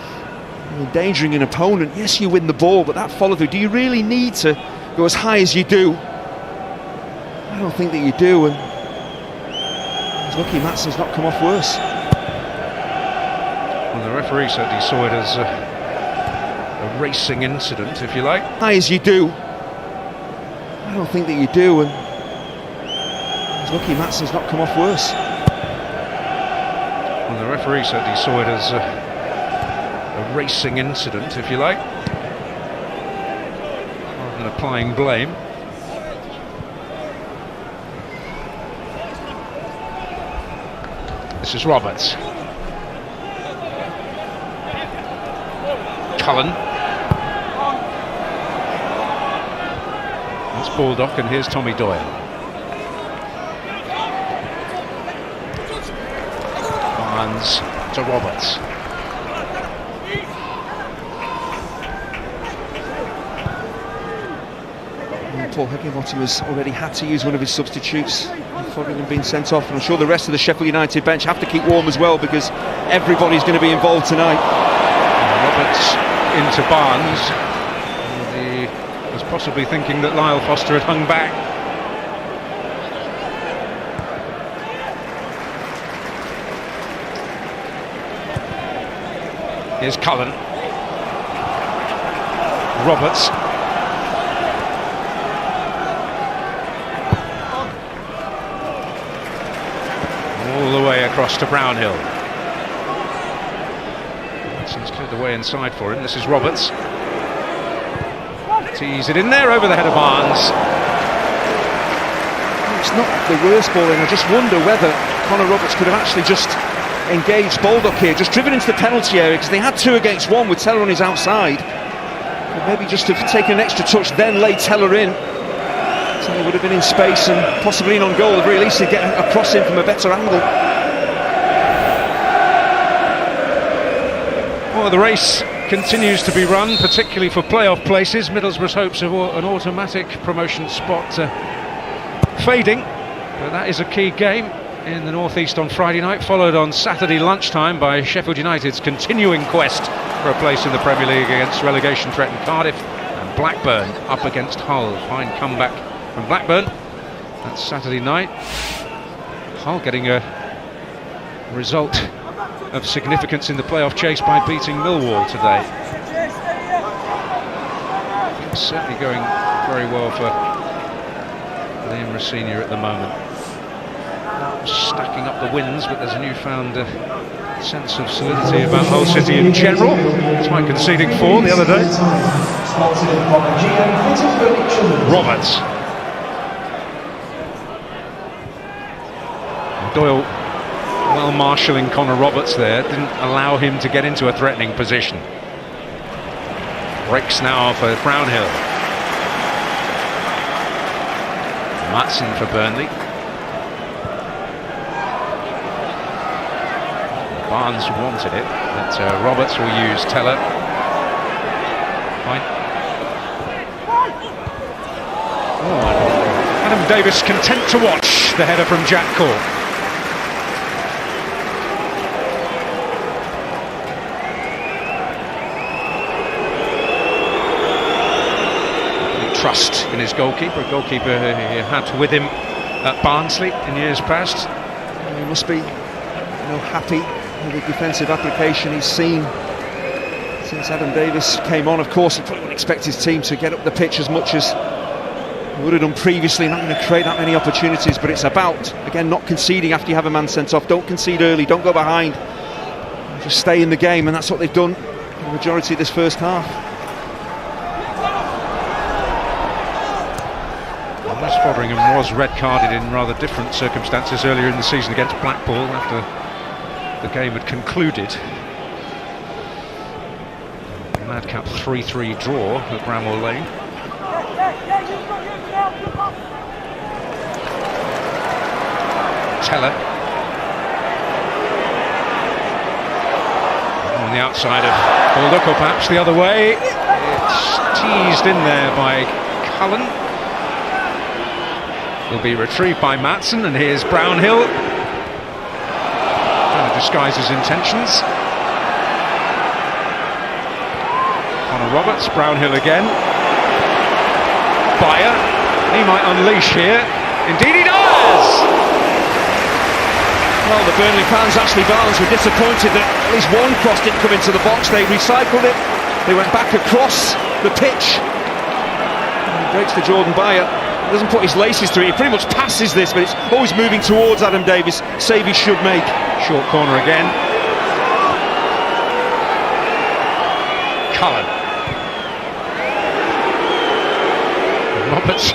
endangering an opponent. Yes, you win the ball, but that follow through, do you really need to go as high as you do? I don't think that you do, and he's lucky Maatsen's not come off worse. Well, the referee certainly saw it as a racing incident, if you like. High as you do. I don't think that you do, and he's lucky Maatsen's not come off worse. Well, the referee certainly saw it as a racing incident, if you like, rather than applying blame. This is Roberts. Cullen. That's Baldock, and here's Tommy Doyle. Barnes to Roberts. Paul Higginbottom has already had to use one of his substitutes following him being sent off, and I'm sure the rest of the Sheffield United bench have to keep warm as well, because everybody's going to be involved tonight. Roberts into Barnes. He was possibly thinking that Lyle Foster had hung back. Here's Cullen. Roberts. All the way across to Brownhill. Since the way inside for him. This is Roberts. Tease it in there over the head of Barnes. It's not the worst ball, and I just wonder whether Connor Roberts could have actually just engaged Baldock here, just driven into the penalty area, because they had 2 against 1 with Teller on his outside. But maybe just have taken an extra touch, then lay Teller in. Teller would have been in space and possibly in on goal. At the very least, he'd get a cross in from a better angle. Well, the race continues to be run, particularly for playoff places. Middlesbrough's hopes of an automatic promotion spot fading, but that is a key game in the North East on Friday night, followed on Saturday lunchtime by Sheffield United's continuing quest for a place in the Premier League against relegation-threatened Cardiff, and Blackburn up against Hull. Fine comeback from Blackburn. That's Saturday night. Hull getting a result of significance in the playoff chase by beating Millwall today. It's certainly going very well for Liam Rossini at the moment. Stacking up the wins, but there's a newfound sense of solidity about Hull City in general. Despite conceding 4 the other day. Roberts. Doyle well marshalling Connor Roberts there, didn't allow him to get into a threatening position. Breaks now for Brownhill. Maatsen for Burnley. Barnes wanted it, but Roberts will use Teller. Fine. Oh, Adam Davis content to watch the header from Jack Cork. Trust in his goalkeeper, a goalkeeper he had with him at Barnsley in years past. He must be happy with the defensive application he's seen since Adam Davis came on. Of course, he probably wouldn't expect his team to get up the pitch as much as he would have done previously, not going to create that many opportunities, but it's about, again, not conceding after you have a man sent off. Don't concede early, don't go behind, just stay in the game, and that's what they've done for the majority of this first half. Wes Foderingham was red-carded in rather different circumstances earlier in the season against Blackpool after the game had concluded. A madcap 3-3 draw at Bramall Lane. Teller on the outside of Baldock, or perhaps the other way. It's teased in there by Cullen. Will be retrieved by Maatsen, and here's Brownhill trying to disguise his intentions. Connor Roberts, Brownhill again. Bayer, he might unleash here. Indeed he does! Well, the Burnley fans, Ashley Barnes, were disappointed that at least one cross didn't come into the box. They recycled it, they went back across the pitch. And he breaks to Jordan Bayer. Doesn't put his laces through it, he pretty much passes this, but it's always moving towards Adam Davis. Save he should make. Short corner again. Cullen. Roberts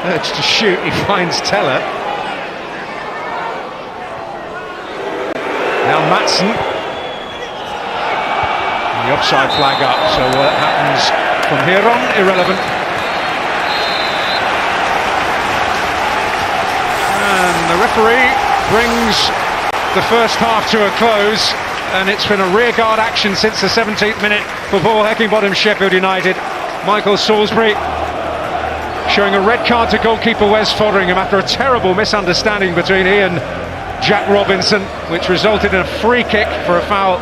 urged to shoot, he finds Teller. Now Maatsen. And the offside flag up, so what happens from here on, irrelevant. The referee brings the first half to a close, and it's been a rearguard action since the 17th minute for Paul Heckingbottom, Sheffield United. Michael Salisbury showing a red card to goalkeeper Wes Foderingham after a terrible misunderstanding between he and Jack Robinson, which resulted in a free kick for a foul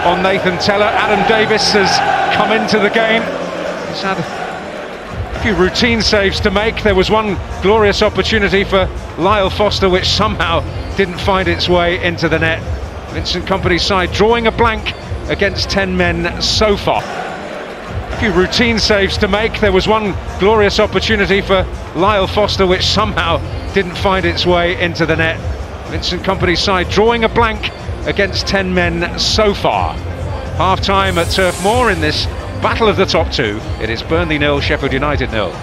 on Nathan Teller. Adam Davis has come into the game. He's had a few routine saves to make. There was one glorious opportunity for Lyle Foster which somehow didn't find its way into the net. Vincent Kompany's side drawing a blank against 10 men so far. A few routine saves to make. There was one glorious opportunity for Lyle Foster which somehow didn't find its way into the net. Vincent Kompany's side drawing a blank against 10 men so far. Half-time at Turf Moor in this battle of the top two. It is Burnley 0, Sheffield United 0.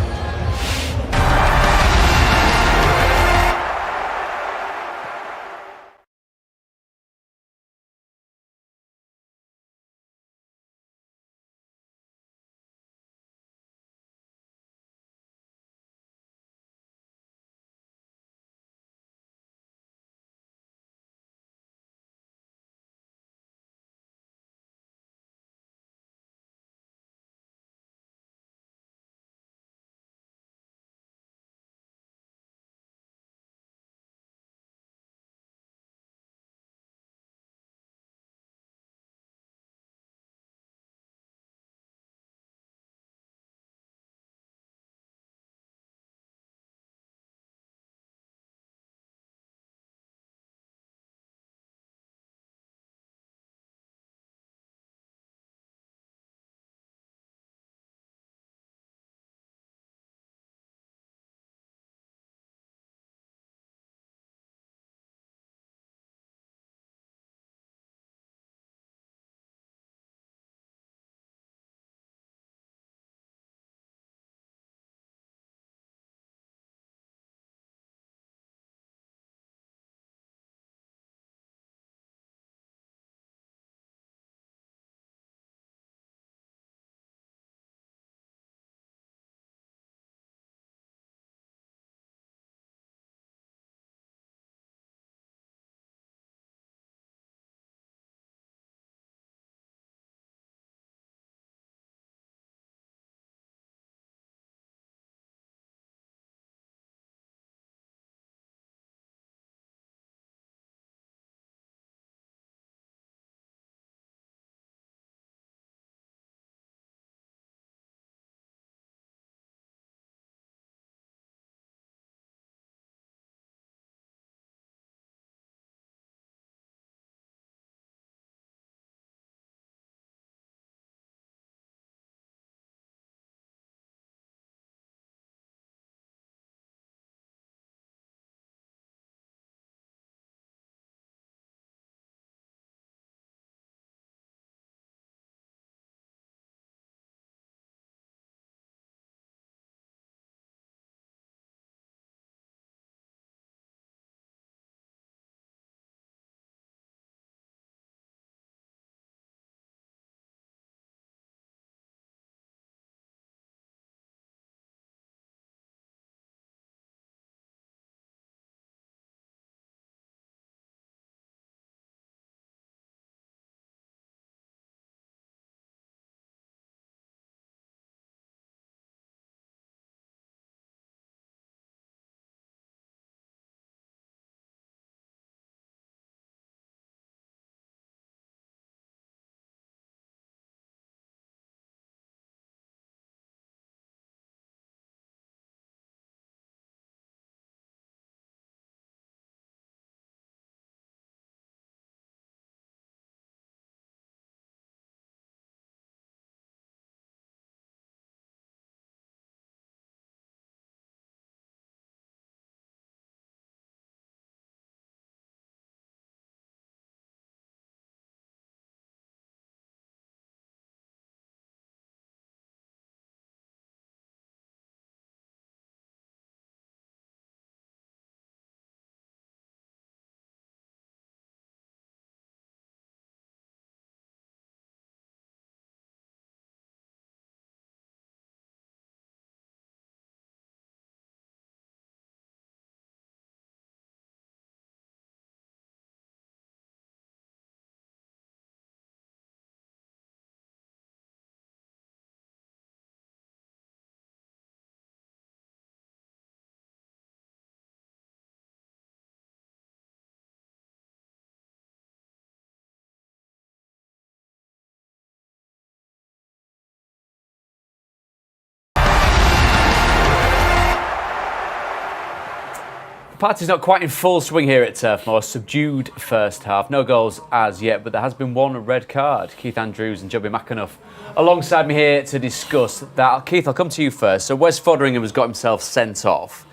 The party's not quite in full swing here at Turf Moor. Subdued first half. No goals as yet, but there has been one red card. Keith Andrews and Joby McAnuff alongside me here to discuss that. Keith, I'll come to you first. So Wes Foderingham has got himself sent off.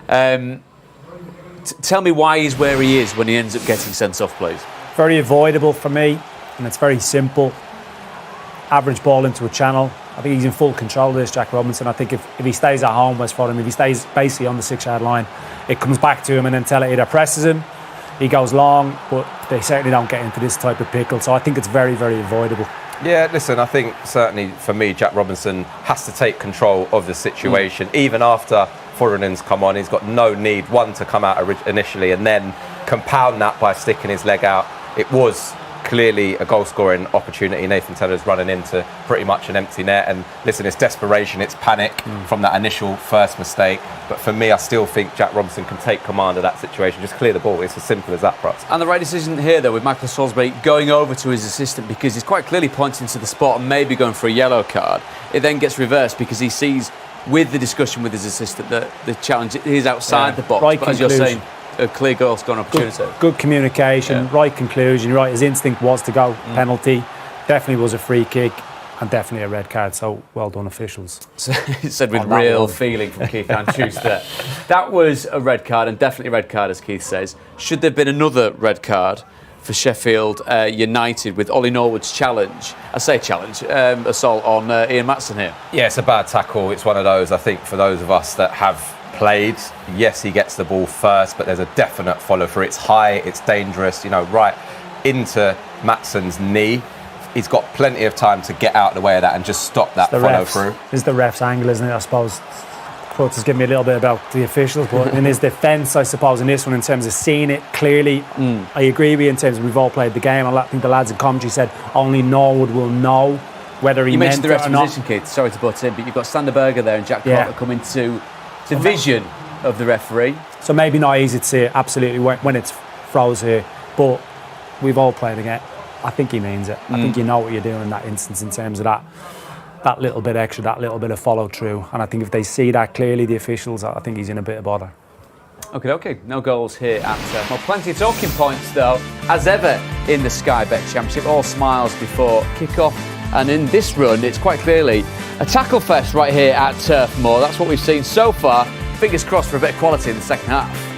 Tell me why he's where he is when he ends up getting sent off, please. Very avoidable for me, and it's very simple. average ball into a channel. I think he's in full control of this, Jack Robinson. I think if he stays at home, West Brom, if he stays basically on the 6-yard line, it comes back to him, and then Tella either presses him, he goes long, but they certainly don't get into this type of pickle. So I think it's very, very avoidable. Yeah, listen, I think certainly for me, Jack Robinson has to take control of the situation. Even after Foreignen's come on, he's got no need, one, to come out initially and then compound that by sticking his leg out. It was clearly a goal-scoring opportunity. Nathan Teller's running into pretty much an empty net. And listen, it's desperation, it's panic from that initial first mistake. But for me, I still think Jack Robinson can take command of that situation. Just clear the ball. It's as simple as that, Brooks. And the right decision here, though, with Michael Salisbury going over to his assistant, because he's quite clearly pointing to the spot and maybe going for a yellow card. It then gets reversed because he sees, with the discussion with his assistant, that the challenge is outside the box. Right, but as you're saying, a clear goal-scoring opportunity. Good communication, right conclusion, right. His instinct was to go penalty. Definitely was a free kick and definitely a red card. So well done, officials. He said with real feeling from Keith Andrews there. That was a red card, and definitely a red card, as Keith says. Should there have been another red card for Sheffield United with Ollie Norwood's challenge? I say challenge, assault on Ian Maatson here. Yeah, it's a bad tackle. It's one of those, I think, for those of us that have played, yes, he gets the ball first, but there's a definite follow through. It's high, it's dangerous, right into Matsson's knee. He's got plenty of time to get out of the way of that and just stop that follow through. It's the ref's angle, isn't it? I suppose Quotes has given me a little bit about the officials, but in his defence, I suppose, in this one, in terms of seeing it clearly, I agree with you in terms of we've all played the game. I think the lads in commentary said only Norwood will know whether he meant it or not. You mentioned the ref's position, Keith. Sorry to butt in, but you've got Sander Berger there and Jack Carter coming to the vision of the referee. So maybe not easy to see absolutely when it's froze here, but we've all played again. I think he means it. I think you know what you're doing in that instance in terms of that little bit extra, that little bit of follow through. And I think if they see that clearly, the officials, I think he's in a bit of bother. Okay. No goals here at well, plenty of talking points though, as ever in the Sky Bet Championship. All smiles before kick-off. And in this run, it's quite clearly a tackle fest right here at Turf Moor. That's what we've seen so far. Fingers crossed for a bit of quality in the second half.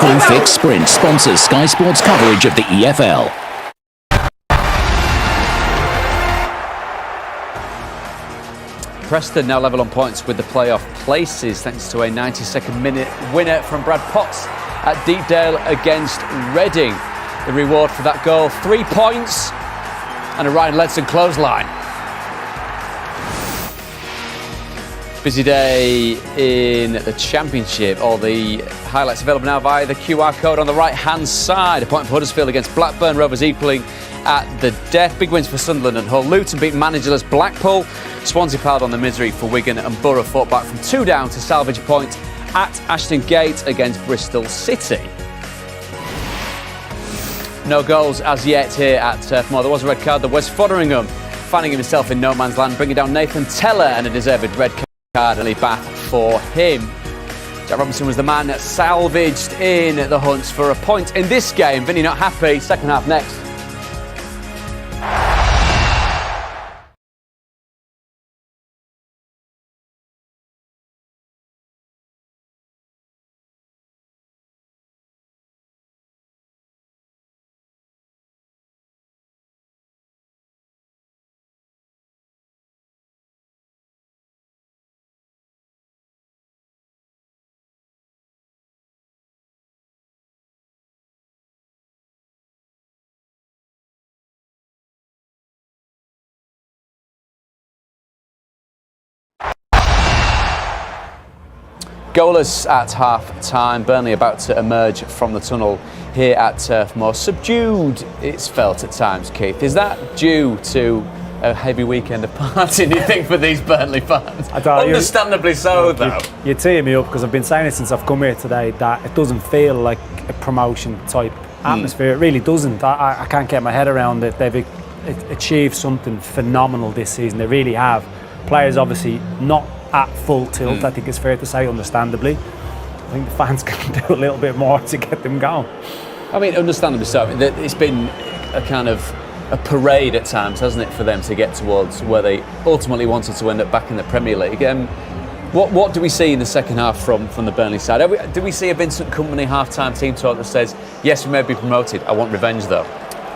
Screwfix Sprint sponsors Sky Sports coverage of the EFL. Preston now level on points with the playoff places thanks to a 92nd minute winner from Brad Potts at Deepdale against Reading. The reward for that goal, 3 points and a Ryan Ledson clothesline. Busy day in the Championship. All the highlights available now via the QR code on the right-hand side. A point for Huddersfield against Blackburn. Rovers equaling at the death. Big wins for Sunderland and Hull. Luton beat managerless Blackpool. Swansea piled on the misery for Wigan, and Borough fought back from 2 down to salvage a point at Ashton Gate against Bristol City. No goals as yet here at Turf Moor. There was a red card. The West Fotheringham finding himself in no man's land, bringing down Nathan Teller, and a deserved red card early bath for him. Jack Robinson was the man that salvaged in the hunt for a point in this game. Vinny not happy. Second half next. Goalless at half-time. Burnley about to emerge from the tunnel here at Turf Moor. Subdued, it's felt at times, Keith. Is that due to a heavy weekend of partying, do you think, for these Burnley fans? Understandably so, though. You're teeing me up, because I've been saying it since I've come here today, that it doesn't feel like a promotion-type atmosphere. It really doesn't. I can't get my head around it. They've achieved something phenomenal this season. They really have. Players obviously not at full tilt, I think it's fair to say, understandably. I think the fans can do a little bit more to get them going. I mean, understandably so. It's been a kind of a parade at times, hasn't it, for them to get towards where they ultimately wanted to end up back in the Premier League. What do we see in the second half from the Burnley side? Do we see a Vincent Kompany half-time team talk that says, yes, we may be promoted, I want revenge though?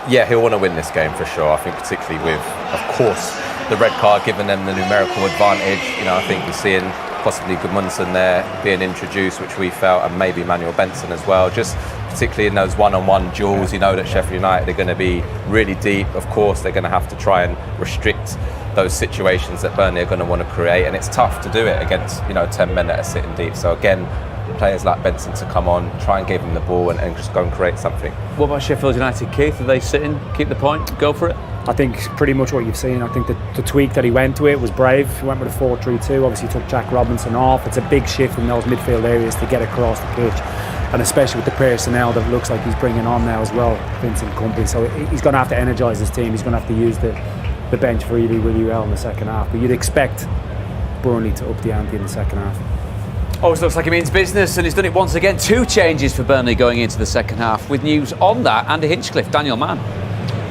Yeah, he'll want to win this game for sure. I think particularly with, of course, the red card giving them the numerical advantage. You know, I think you're seeing possibly Gudmundsson there being introduced, which we felt, and maybe Manuel Benson as well. Just particularly in those one-on-one duels, you know that Sheffield United are going to be really deep. Of course, they're going to have to try and restrict those situations that Burnley are going to want to create, and it's tough to do it against 10 men that are sitting deep. So again, players like Benson to come on, try and give him the ball and just go and create something. What about Sheffield United, Keith? Are they sitting, keep the point, go for it? I think pretty much what you've seen. I think that the tweak that he went to it was brave. He went with a 4-3-2. Obviously took Jack Robinson off. It's a big shift in those midfield areas to get across the pitch, and especially with the personnel that looks like he's bringing on now as well, Vincent Kompany. So he's going to have to energise his team. He's going to have to use the bench really, really well in the second half. But you'd expect Burnley to up the ante in the second half. Always looks like he means business, and he's done it once again. 2 changes for Burnley going into the second half. With news on that, Andy Hinchcliffe, Daniel Mann.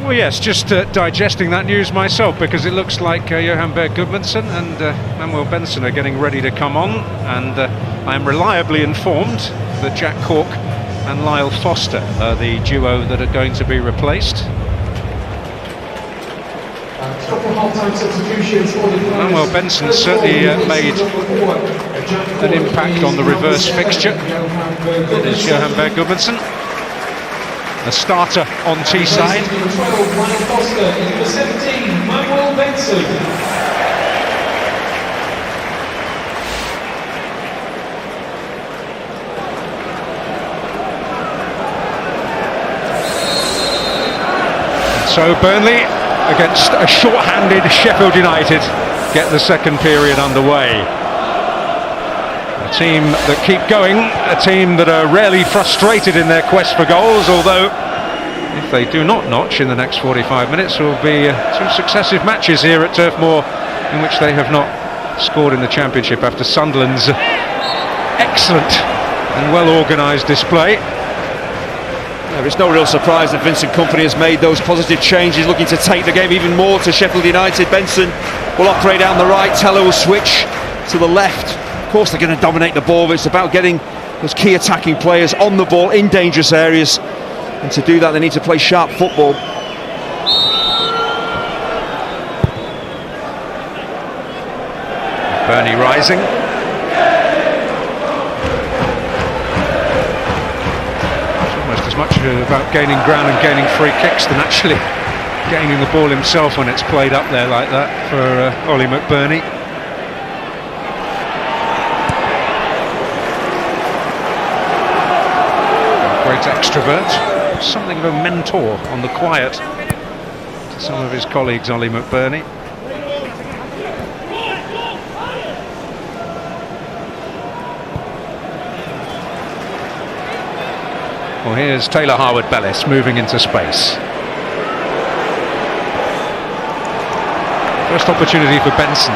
Well, yes, just digesting that news myself, because it looks like Johan Berg Gudmundsson and Manuel Benson are getting ready to come on, and I am reliably informed that Jack Cork and Lyle Foster are the duo that are going to be replaced. Manuel Benson certainly made an impact on the reverse fixture. It is Johan Berg Gudmundsson, a starter on Teesside. Number 12, Lyle Foster, and number 17, Manuel Benson. So Burnley, against a short-handed Sheffield United, get the second period underway. A team that keep going, a team that are rarely frustrated in their quest for goals, although if they do not notch in the next 45 minutes, there will be 2 successive matches here at Turf Moor in which they have not scored in the Championship after Sunderland's excellent and well-organised display. It's no real surprise that Vincent Kompany has made those positive changes, looking to take the game even more to Sheffield United. Benson will operate down the right, Teller will switch to the left. Of course they're going to dominate the ball, but it's about getting those key attacking players on the ball in dangerous areas, and to do that they need to play sharp football. Burnley rising. It's almost as much about gaining ground and gaining free kicks than actually gaining the ball himself when it's played up there like that for Ollie McBurney. Great extrovert, something of a mentor on the quiet to some of his colleagues, Ollie McBurney. Well, here's Taylor Harwood-Bellis moving into space. First opportunity for Benson.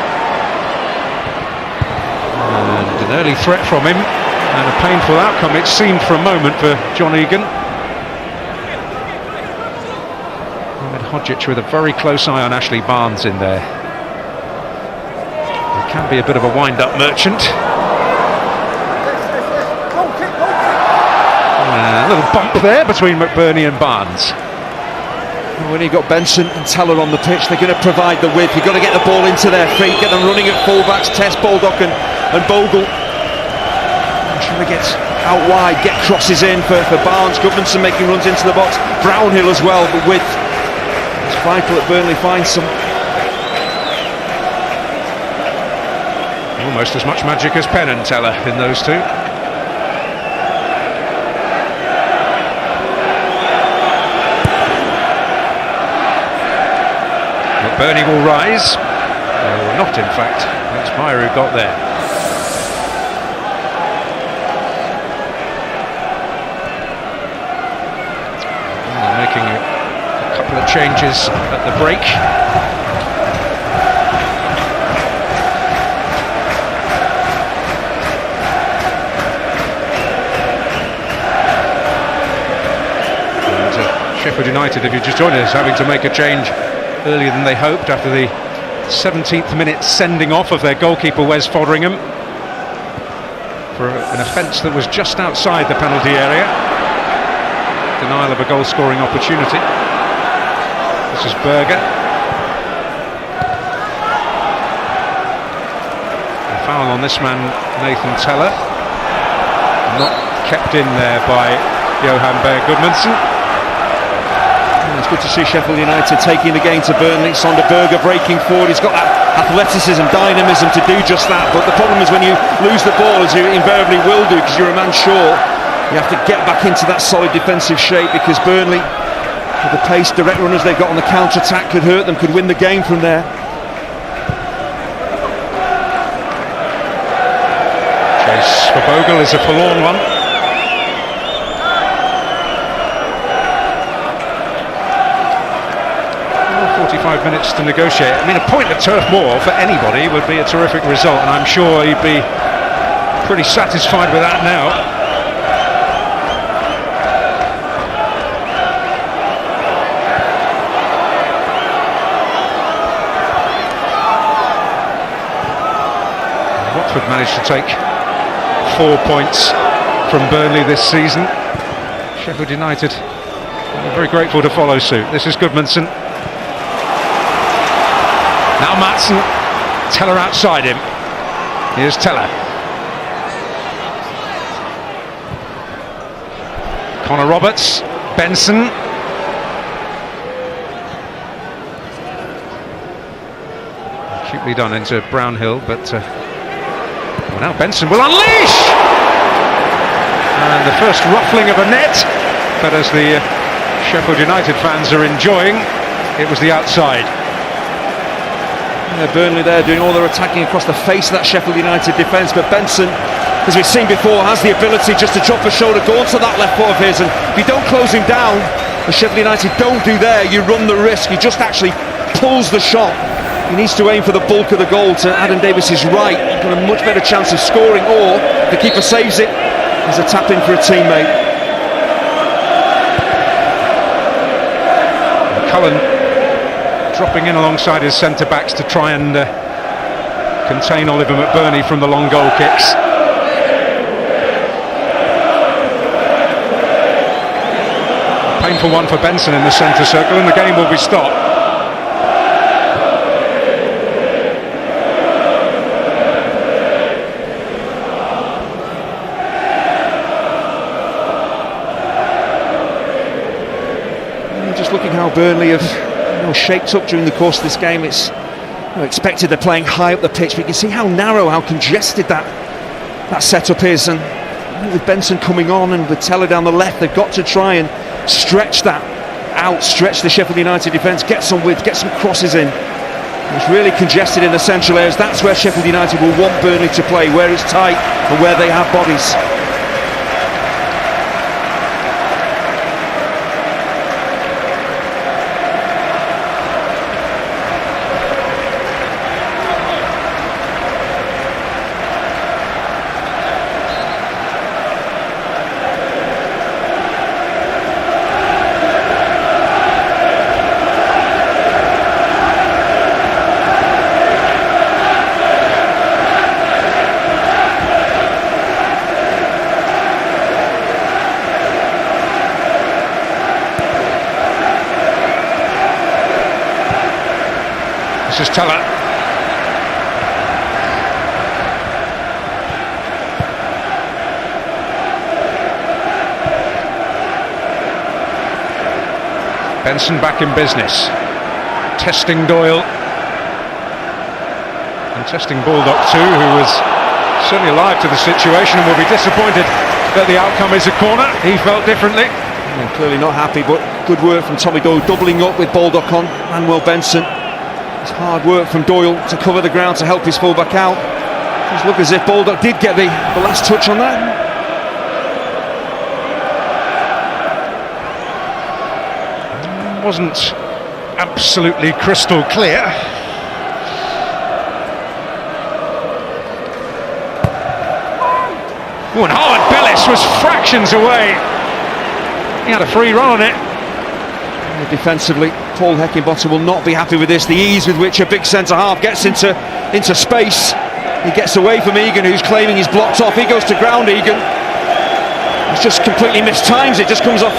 And an early threat from him, and a painful outcome it seemed for a moment for John Egan. Ahmed Hodgic with a very close eye on Ashley Barnes in there. He can be a bit of a wind-up merchant. A little bump there between McBurney and Barnes. When you've got Benson and Teller on the pitch, they're going to provide the width. You've got to get the ball into their feet, get them running at fullbacks. Tess, Baldock and Bogle. Trying to get out wide, get crosses in for Barnes. Goodmanson making runs into the box. Brownhill as well, but width. It's vital that Burnley finds some. Almost as much magic as Penn and Teller in those two. Burnley will rise. Not in fact. That's Meyer who got there. They're making a couple of changes at the break. And Sheffield United, if you just joined us, having to make a change earlier than they hoped after the 17th minute sending off of their goalkeeper Wes Fotheringham for an offence that was just outside the penalty area. Denial of a goal scoring opportunity. This is Berger. A foul on this man, Nathan Teller. Not kept in there by Johan Berg Goodmanson. It's good to see Sheffield United taking the game to Burnley. Sander Berger breaking forward. He's got that athleticism, dynamism to do just that. But the problem is when you lose the ball, as you invariably will do because you're a man short, you have to get back into that solid defensive shape, because Burnley, with the pace, direct runners they've got on the counter-attack, could hurt them, could win the game from there. Chase for Bogle is a forlorn one. 45 minutes to negotiate. I mean, a point at Turf Moor for anybody would be a terrific result, and I'm sure he'd be pretty satisfied with that now. Watford managed to take 4 points from Burnley this season. Sheffield United are very grateful to follow suit. This is Goodmanson. Now Maatsen, Teller outside him. Here's Teller. Connor Roberts, Benson. Cutely done into Brownhill, but well, now Benson will unleash! And the first ruffling of a net, but as the Sheffield United fans are enjoying, it was the outside. Burnley there doing all their attacking across the face of that Sheffield United defence, but Benson, as we've seen before, has the ability just to drop a shoulder, go onto that left foot of his, and if you don't close him down, as Sheffield United don't do there, you run the risk. He just actually pulls the shot. He needs to aim for the bulk of the goal to Adam Davies's right. He's got a much better chance of scoring, or if the keeper saves it, there's a tap in for a teammate. And Cullen dropping in alongside his centre-backs to try and contain Oliver McBurney from the long goal kicks. Painful one for Benson in the centre circle, and the game will be stopped. Just looking how Burnley have shaped up during the course of this game. It's expected they're playing high up the pitch, but you can see how narrow, how congested that setup is. And with Benson coming on and with Teller down the left, they've got to try and stretch that out, stretch the Sheffield United defence, get some width, get some crosses in. It's really congested in the central areas. That's where Sheffield United will want Burnley to play, where it's tight and where they have bodies. This is Teller. Benson back in business. Testing Doyle. And testing Baldock too, who was certainly alive to the situation and will be disappointed that the outcome is a corner. He felt differently. And clearly not happy, but good work from Tommy Doyle, doubling up with Baldock on Manuel Benson. It's hard work from Doyle to cover the ground to help his fullback out. Just look as if Baldock did get the last touch on that. Wasn't absolutely crystal clear. Oh, and Howard Bellis was fractions away. He had a free run on it. Defensively, Paul Heckingbottom will not be happy with this. The ease with which a big centre-half gets into space. He gets away from Egan, who's claiming he's blocked off. He goes to ground Egan. He's just completely mistimes it. Just comes off,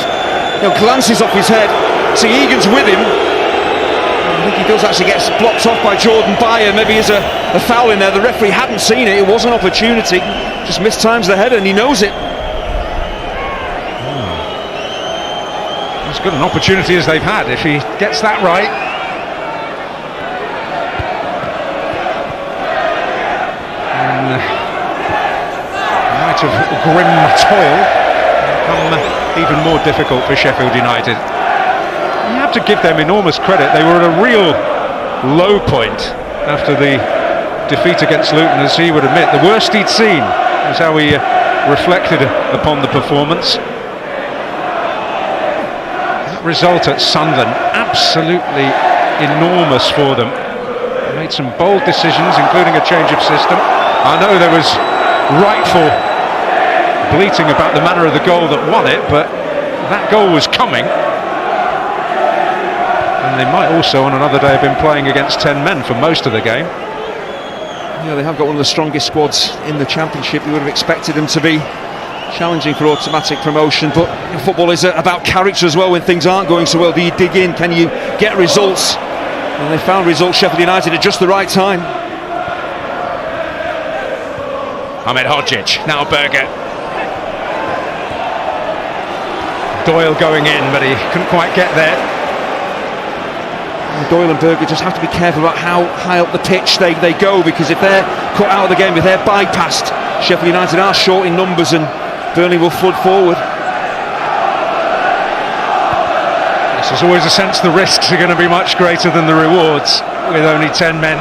glances off his head. See, Egan's with him. I think he does actually get blocked off by Jordan Beyer. Maybe there's a foul in there. The referee hadn't seen it. It was an opportunity. Just mistimes the header, and he knows it. As good an opportunity as they've had if he gets that right. And the night of grim toil become even more difficult for Sheffield United. You have to give them enormous credit. They were at a real low point after the defeat against Luton, as he would admit. The worst he'd seen was how he reflected upon the performance. Result at Sunderland, absolutely enormous for them. They made some bold decisions, including a change of system. I know there was rightful bleating about the manner of the goal that won it, but that goal was coming. And they might also on another day have been playing against 10 men for most of the game. Yeah, they have got one of the strongest squads in the Championship. You would have expected them to be challenging for automatic promotion, but football is about character as well. When things aren't going so well, do you dig in? Can you get results? And they found results, Sheffield United, at just the right time. Ahmed Hodgic, now Berger. Doyle going in, but he couldn't quite get there. And Doyle and Berger just have to be careful about how high up the pitch they go, because if they're cut out of the game, if they're bypassed, Sheffield United are short in numbers and Burnley will flood forward. Yes, there's always a sense the risks are going to be much greater than the rewards with only 10 men.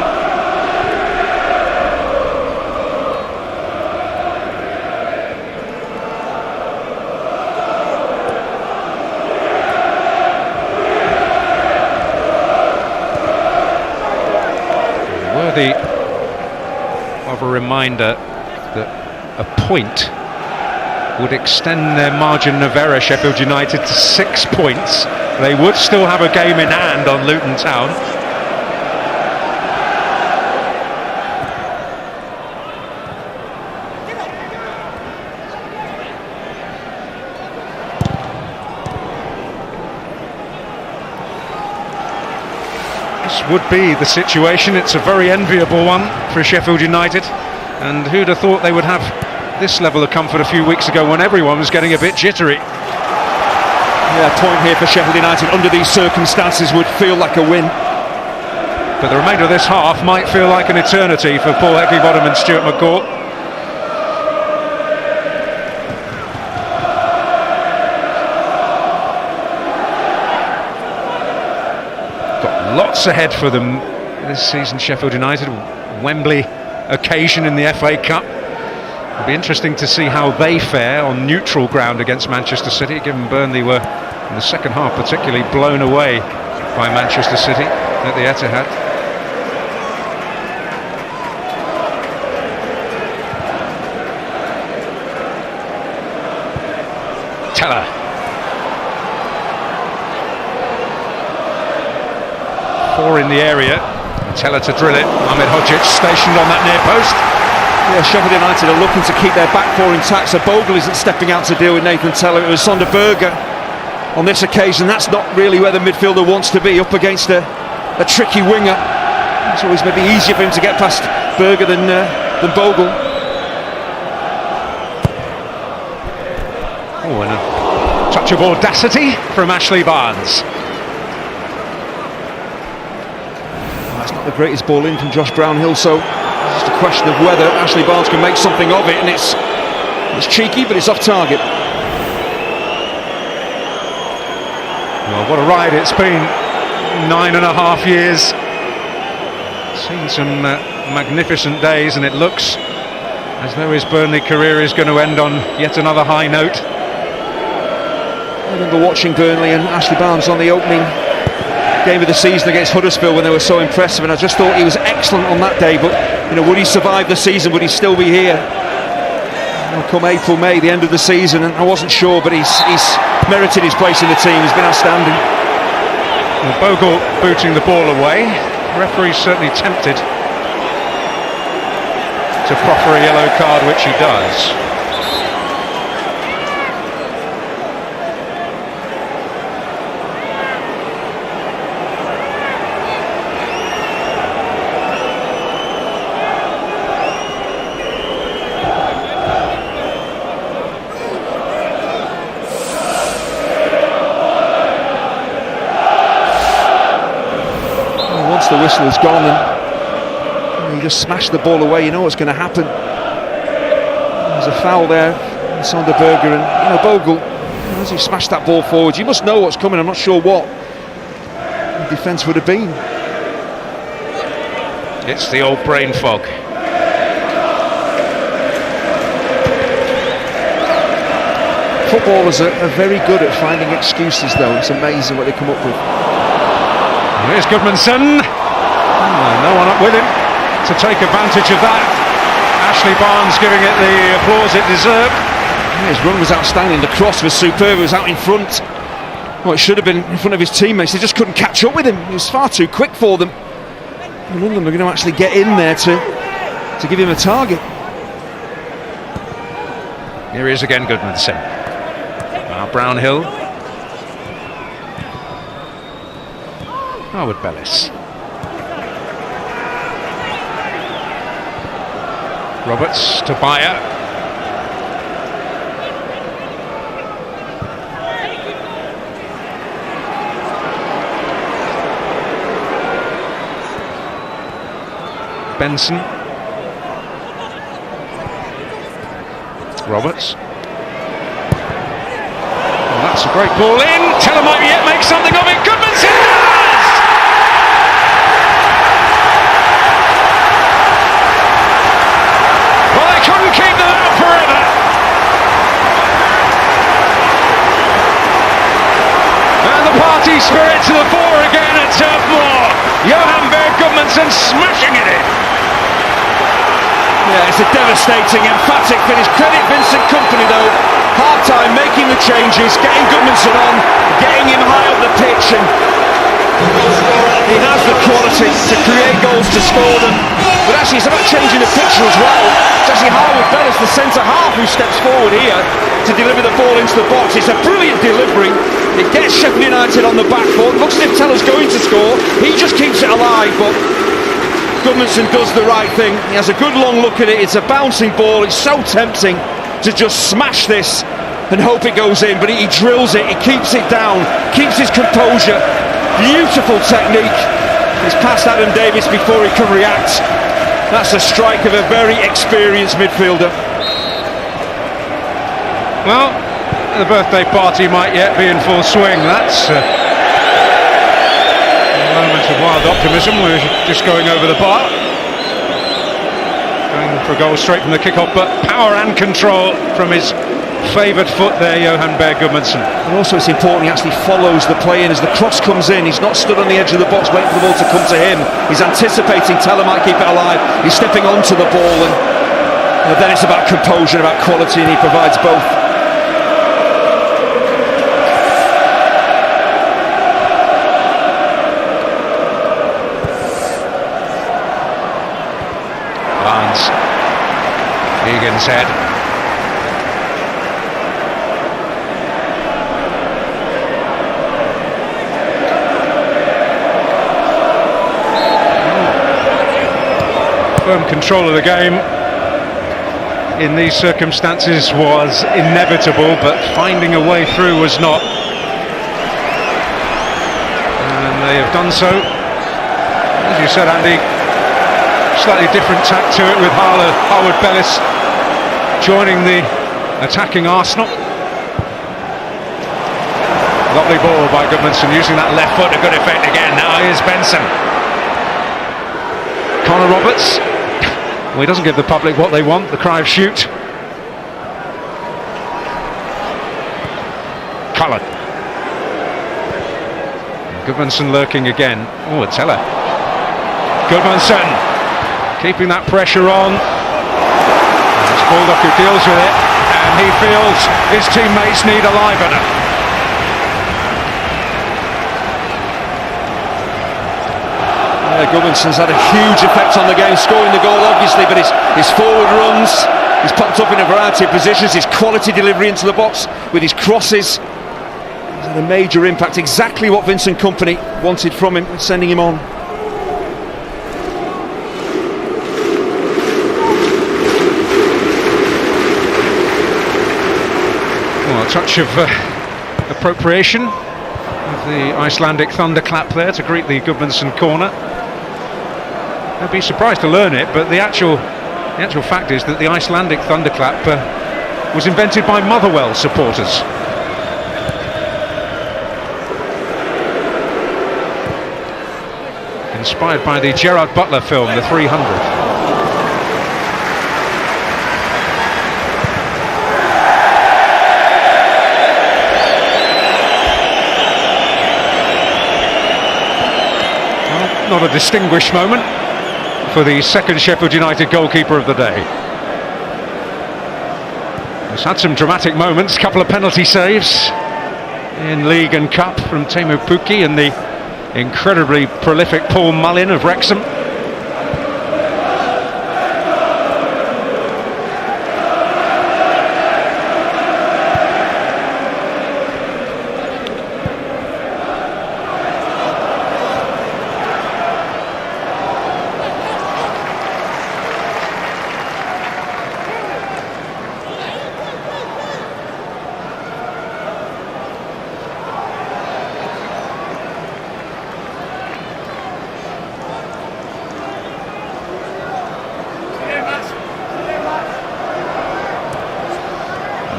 Worthy of a reminder that a point would extend their margin of error, Sheffield United, to 6 points. They would still have a game in hand on Luton Town. would be the situation. It's a very enviable one for Sheffield United, and who'd have thought they would have this level of comfort a few weeks ago when everyone was getting a bit jittery. Yeah, a point here for Sheffield United under these circumstances would feel like a win. But the remainder of this half might feel like an eternity for Paul Heckingbottom and Stuart McCourt. Got lots ahead for them this season, Sheffield United. Wembley occasion in the FA Cup. It'll be interesting to see how they fare on neutral ground against Manchester City, given Burnley were, in the second half, particularly blown away by Manchester City at the Etihad. Teller. Four in the area. Teller to drill it. Ahmed Hodzic stationed on that near post. Yeah, Sheffield United are looking to keep their back four intact, so Bogle isn't stepping out to deal with Nathan Teller. It was Sonderberger on this occasion. That's not really where the midfielder wants to be, up against a tricky winger. It's always maybe easier for him to get past Berger than Bogle. Oh, and a touch of audacity from Ashley Barnes. That's not the greatest ball in from Josh Brownhill, so it's just a question of whether Ashley Barnes can make something of it, and it's cheeky, but it's off target. Well, what a ride it's been. 9.5 years. Seen some magnificent days, and it looks as though his Burnley career is going to end on yet another high note. I remember watching Burnley and Ashley Barnes on the opening game of the season against Huddersfield when they were so impressive, and I just thought he was excellent on that day, but you know, would he survive the season? Would he still be here? Come April, May, the end of the season, and I wasn't sure, but he's merited his place in the team. He's been outstanding. Well, Bogle booting the ball away. The referee's certainly tempted to proffer a yellow card, which he does. The whistle has gone and you just smash the ball away, you know what's going to happen. There's a foul there, Sonderberger, and Bogle, as he smashed that ball forward, you must know what's coming. I'm not sure what the defence would have been. It's the old brain fog. Footballers are very good at finding excuses, though. It's amazing what they come up with. Here's Goodmanson. No one up with him to take advantage of that. Ashley Barnes giving it the applause it deserved. Yeah, his run was outstanding. The cross was superb. It was out in front. Well, it should have been in front of his teammates. They just couldn't catch up with him. He was far too quick for them. And none of them are going to actually get in there to give him a target. Here he is again, Goodmanson. Now Brownhill. Howard Bellis. Roberts to Bayer. Benson. Roberts. Well, that's a great ball in. Teller might yet make something of it. Goodmanson does! Well, they couldn't keep them out forever. And the party spirit to the fore again at Turf Moor. Johan Berg Goodmanson smashing it in. Yeah, it's a devastating, emphatic finish. Credit Vincent Kompany though. Hard time making the changes, getting Goodmanson on, getting him high up the pitch, and he has the quality to create goals, to score them. But actually it's about changing the picture as well. It's actually Howard Bellis, the centre half, half who steps forward here to deliver the ball into the box. It's a brilliant delivery. It gets Sheffield United on the back foot. Looks as if Teller's going to score. He just keeps it alive, but Gudmundsson does the right thing. He has a good long look at it. It's a bouncing ball. It's so tempting to just smash this and hope it goes in, but he drills it. He keeps it down, keeps his composure. Beautiful technique. It's past Adam Davis before he can react. That's a strike of a very experienced midfielder. Well, the birthday party might yet be in full swing. That's a moment of wild optimism. We're just going over the bar. Going for a goal straight from the kick-off, but power and control from his favoured foot there, Johan Berg Gudmundsson. And also it's important he actually follows the play in as the cross comes in. He's not stood on the edge of the box waiting for the ball to come to him. He's anticipating Teller might keep it alive. He's stepping onto the ball, and then it's about composure, about quality, and he provides both. Barnes. Egan's head. Firm control of the game in these circumstances was inevitable, but finding a way through was not. And they have done so. As you said, Andy, slightly different tack to it with Harwood Bellis joining the attacking Arsenal. Lovely ball by Gudmundsson, using that left foot to good effect again. Now here's Benson. Connor Roberts. Well, he doesn't give the public what they want, the cry of shoot. Cullen. Gudmundsson lurking again. Oh, a Teller. Gudmundsson keeping that pressure on. It's Baldock who deals with it, and he feels his teammates need a livener. Gudmundsson's had a huge effect on the game, scoring the goal obviously, but his forward runs, he's popped up in a variety of positions, his quality delivery into the box with his crosses, he's had a major impact, exactly what Vincent Kompany wanted from him, sending him on. Well, a touch of appropriation of the Icelandic thunderclap there to greet the Gudmundsson corner. I'd be surprised to learn it, but the actual fact is that the Icelandic thunderclap was invented by Motherwell supporters. Inspired by the Gerard Butler film, The 300. Not a distinguished moment for the second Sheffield United goalkeeper of the day. He's had some dramatic moments, couple of penalty saves in League and Cup from Teemu Pukki and the incredibly prolific Paul Mullin of Wrexham.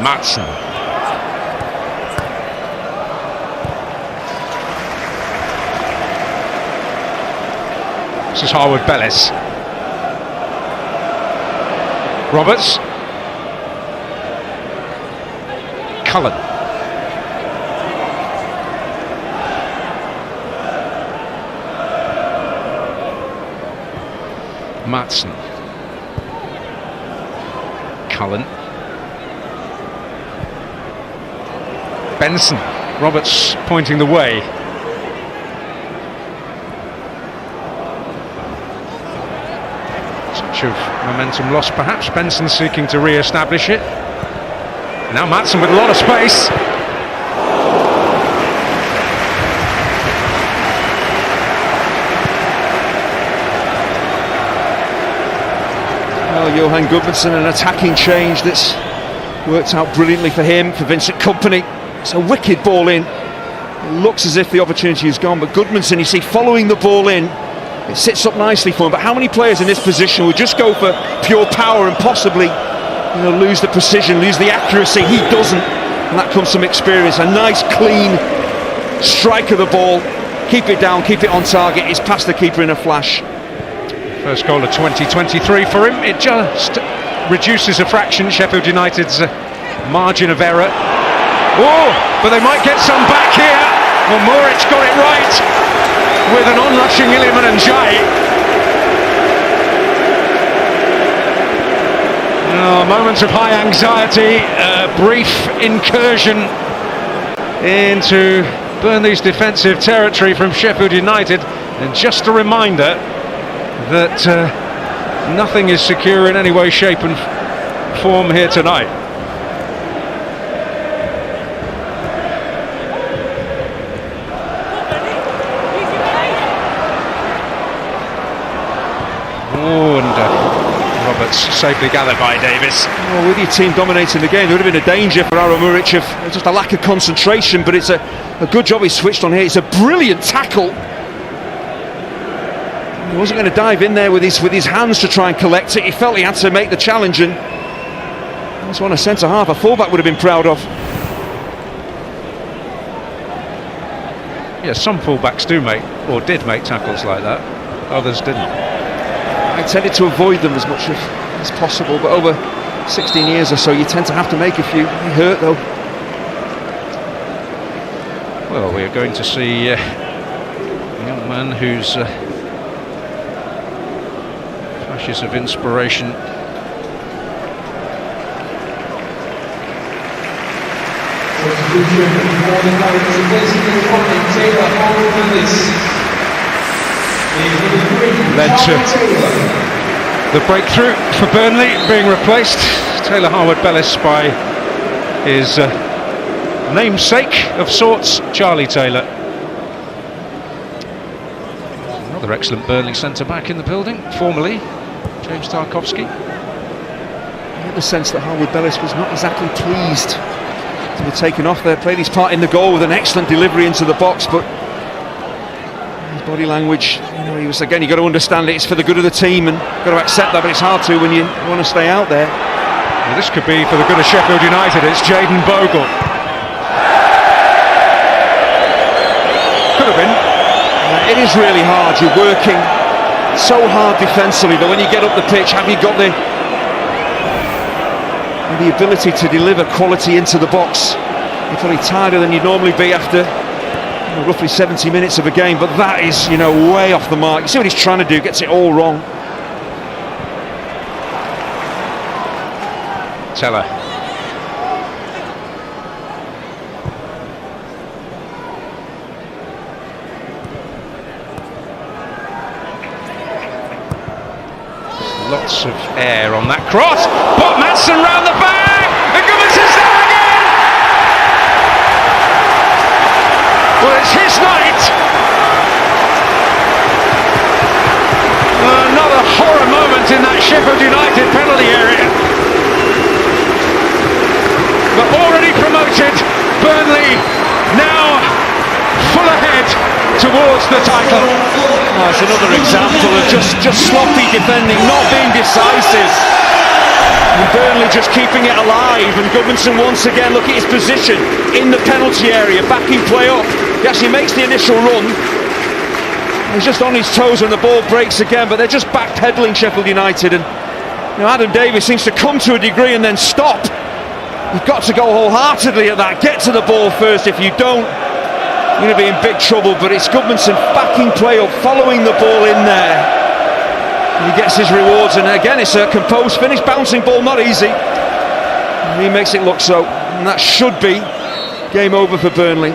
Matson. This is Harwood Bellis. Roberts. Cullen. Matson. Cullen. Benson. Roberts pointing the way. Touch of momentum lost perhaps. Benson seeking to re-establish it. Now Maatsen with a lot of space. Well, Johan Gudmundsson, an attacking change that's worked out brilliantly for him, for Vincent Kompany. It's a wicked ball in. It looks as if the opportunity is gone, but Gudmundsson, you see, following the ball in, it sits up nicely for him. But how many players in this position would just go for pure power and possibly, lose the precision, lose the accuracy? He doesn't, and that comes from experience. A nice, clean strike of the ball. Keep it down, keep it on target. It's past the keeper in a flash. First goal of 2023 for him. It just reduces a fraction Sheffield United's margin of error. Oh, but they might get some back here. Well, Moric got it right with an onrushing Iliman Ndiaye. Oh, moment of high anxiety, a brief incursion into Burnley's defensive territory from Sheffield United, and just a reminder that nothing is secure in any way, shape and form here tonight. Oh, and Roberts safely gathered by Davis. Well, with your team dominating the game, there would have been a danger for Aaron Muric of just a lack of concentration, but it's a good job he switched on here. It's a brilliant tackle. He wasn't going to dive in there with his hands to try and collect it. He felt he had to make the challenge, and that's one a centre-half, a fullback would have been proud of. Yeah, some fullbacks do make, or did make tackles like that. Others didn't. I tended to avoid them as much as possible, but over 16 years or so, you tend to have to make a few. They hurt, though. Well, we are going to see a young man whose flashes of inspiration. Led to the breakthrough for Burnley, being replaced, Taylor Harwood-Bellis, by his namesake of sorts, Charlie Taylor. Another excellent Burnley centre-back in the building, formerly James Tarkowski. I get the sense that Harwood-Bellis was not exactly pleased to be taken off there. Played his part in the goal with an excellent delivery into the box, but his body language, he was, again, you've got to understand it, it's for the good of the team, and you've got to accept that, but it's hard to when you want to stay out there. Well, this could be for the good of Sheffield United. It's Jayden Bogle. Could have been. It is really hard. You're working so hard defensively that when you get up the pitch, have you got the ability to deliver quality into the box? You're probably tighter than you'd normally be after roughly 70 minutes of a game, but that is, way off the mark. You see what he's trying to do, gets it all wrong. Teller. Lots of air on that cross, but Maatsen round the back, and Gudmundsson's there again! Well, it's his night! Another horror moment in that Sheffield United penalty area. But already promoted, Burnley now full ahead towards the title. Oh, it's another example of just sloppy defending, not being decisive. And Burnley just keeping it alive, and Gudmundsson once again, look at his position in the penalty area, backing play up. He actually makes the initial run. He's just on his toes when the ball breaks again, but they're just backpedaling, Sheffield United, and Adam Davies seems to come to a degree and then stop. You've got to go wholeheartedly at that, get to the ball first. If you don't, you're going to be in big trouble. But it's Gudmundsson backing play up, following the ball in there, and he gets his rewards. And again, it's a composed finish, bouncing ball, not easy, and he makes it look so, and that should be game over for Burnley.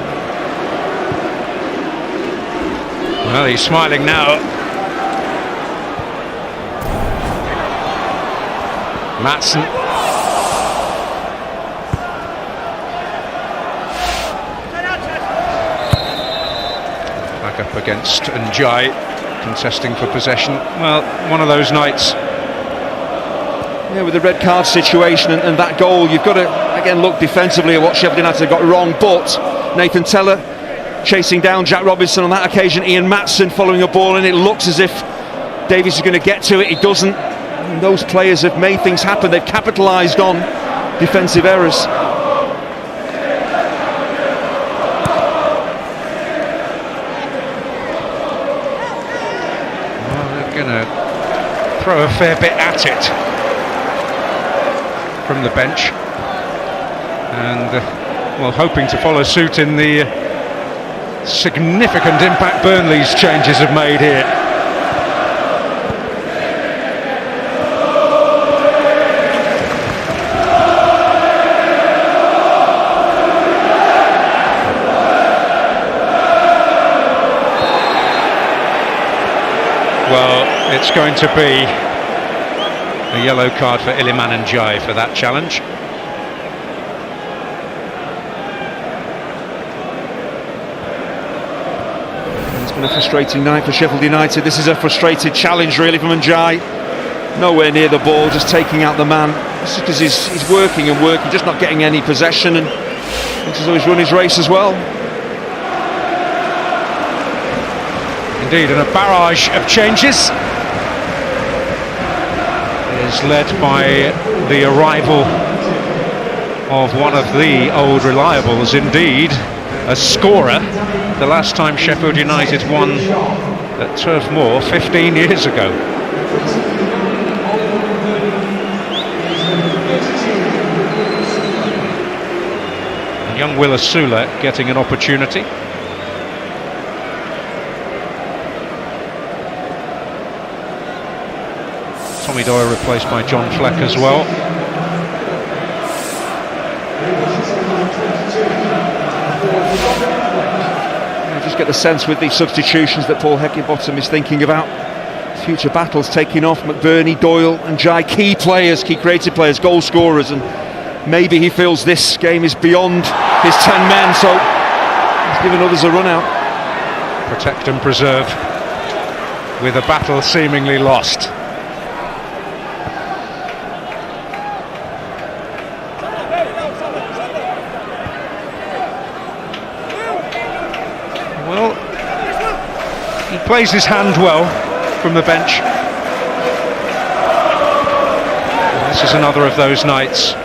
Well, he's smiling now. Maatsen. up against Njai, contesting for possession. Well, one of those nights. Yeah, with the red card situation and that goal, you've got to again look defensively at what Sheffield United got wrong. But Nathan Teller chasing down Jack Robinson on that occasion. Ian Matson following a ball, and it looks as if Davies is going to get to it. He doesn't. And those players have made things happen. They've capitalised on defensive errors. Well, they're going to throw a fair bit at it from the bench, and well, hoping to follow suit in the significant impact Burnley's changes have made here. Well, it's going to be a yellow card for Iliman Njai for that challenge. It's been a frustrating night for Sheffield United. This is a frustrated challenge really from Njai. Nowhere near the ball, just taking out the man. It's just because he's working and working, just not getting any possession, and looks as though he's run his race as well. Indeed, and a barrage of changes is led by the arrival of one of the old reliables, indeed a scorer. The last time Sheffield United won at Turf Moor 15 years ago. And young Will Asula getting an opportunity. Tommy Doyle replaced by John Fleck as well. I just get the sense with these substitutions that Paul Heckingbottom is thinking about future battles taking off. McBurney, Doyle and Njai, key players, key creative players, goal scorers, and maybe he feels this game is beyond his 10 men, so he's given others a run out. Protect and preserve with a battle seemingly lost. Well, he plays his hand well from the bench. This is another of those nights.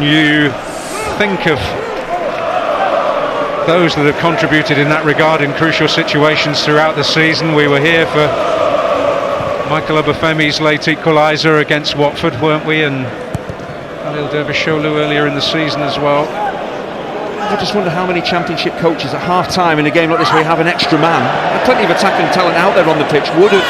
You think of those that have contributed in that regard in crucial situations throughout the season. We were here for Michael Obafemi's late equaliser against Watford, weren't we? And Khalil Dervishoglu earlier in the season as well. I just wonder how many championship coaches at half-time in a game like this where you have an extra man, and plenty of attacking talent out there on the pitch, would have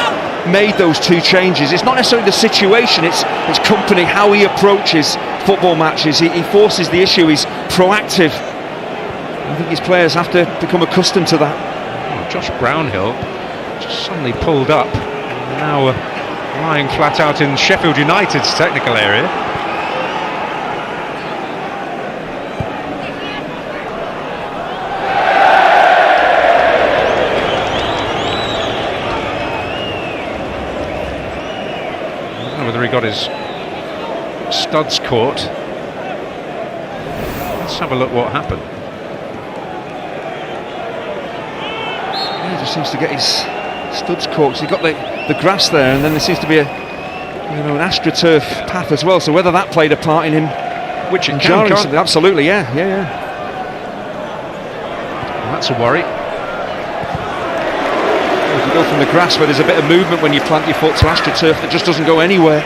made those two changes. It's not necessarily the situation, it's company, how he approaches football matches. He forces the issue, he's proactive. I think his players have to become accustomed to that. Oh, Josh Brownhill just suddenly pulled up, now lying flat out in Sheffield United's technical area. Whether he got his studs caught. Let's have a look what happened. Yeah, he just seems to get his studs caught. So he got the grass there, and then there seems to be an AstroTurf path as well. So whether that played a part in him, which it jarring can, something, absolutely, yeah. Well, that's a worry. You go from the grass where there's a bit of movement when you plant your foot to AstroTurf that just doesn't go anywhere.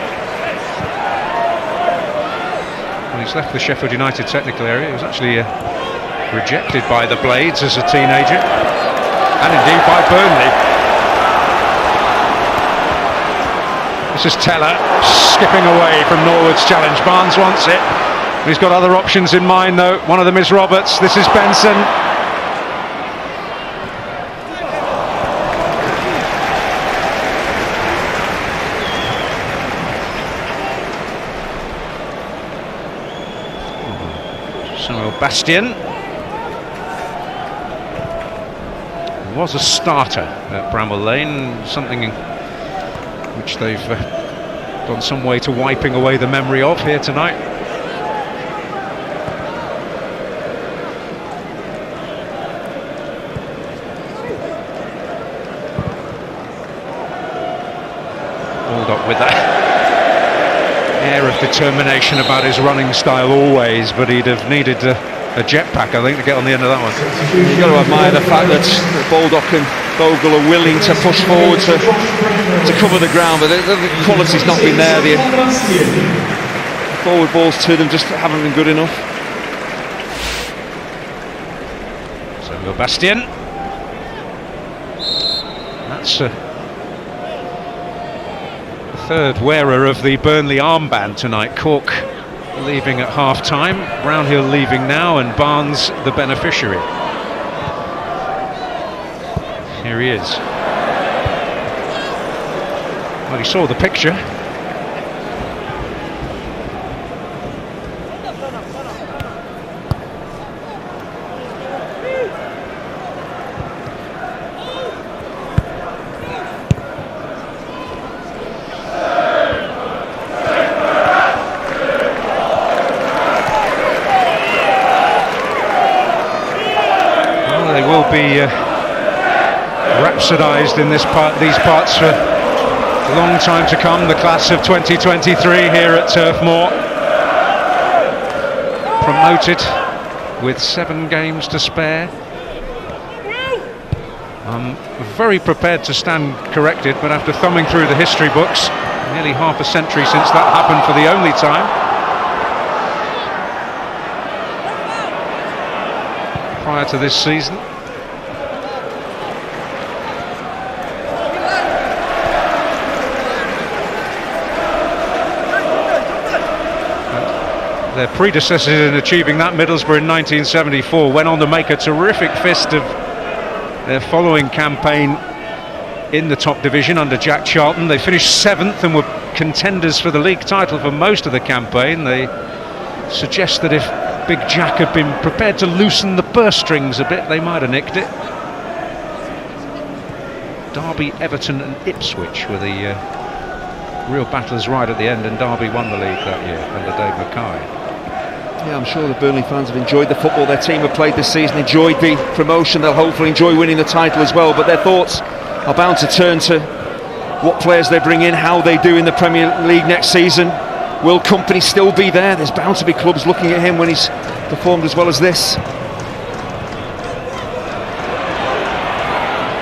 Well, he's left the Sheffield United technical area. He was actually rejected by the Blades as a teenager, and indeed by Burnley. This is Teller skipping away from Norwood's challenge. Barnes wants it. He's got other options in mind though. One of them is Roberts. This is Benson. Bastian. was a starter at Bramall Lane, something which they've gone some way to wiping away the memory of here tonight. Baldock with that air of determination about his running style always, but he'd have needed a jetpack, I think, to get on the end of that one. You've got to admire the fact that Baldock and Bogle are willing to push forward to cover the ground, but the quality's not been there. The forward balls to them just haven't been good enough. So Bastian. That's the third wearer of the Burnley armband tonight. Cork leaving at half-time, Brownhill leaving now, and Barnes the beneficiary. Here he is. Well, he saw the picture. Well, they will be rhapsodised in these parts for a long time to come. The class of 2023 here at Turf Moor, promoted with 7 games to spare. I'm very prepared to stand corrected, but after thumbing through the history books, nearly half a century since that happened for the only time. Prior to this season. Their predecessors in achieving that, Middlesbrough in 1974, went on to make a terrific fist of their following campaign in the top division under Jack Charlton. They finished 7th and were contenders for the league title for most of the campaign. They suggest that if Big Jack had been prepared to loosen the purse strings a bit, they might have nicked it. Derby, Everton and Ipswich were the real battlers right at the end, and Derby won the league that year under Dave Mackay. Yeah, I'm sure the Burnley fans have enjoyed the football their team have played this season, enjoyed the promotion. They'll hopefully enjoy winning the title as well, but their thoughts are bound to turn to what players they bring in, how they do in the Premier League next season. Will Company still be there? There's bound to be clubs looking at him when he's performed as well as this.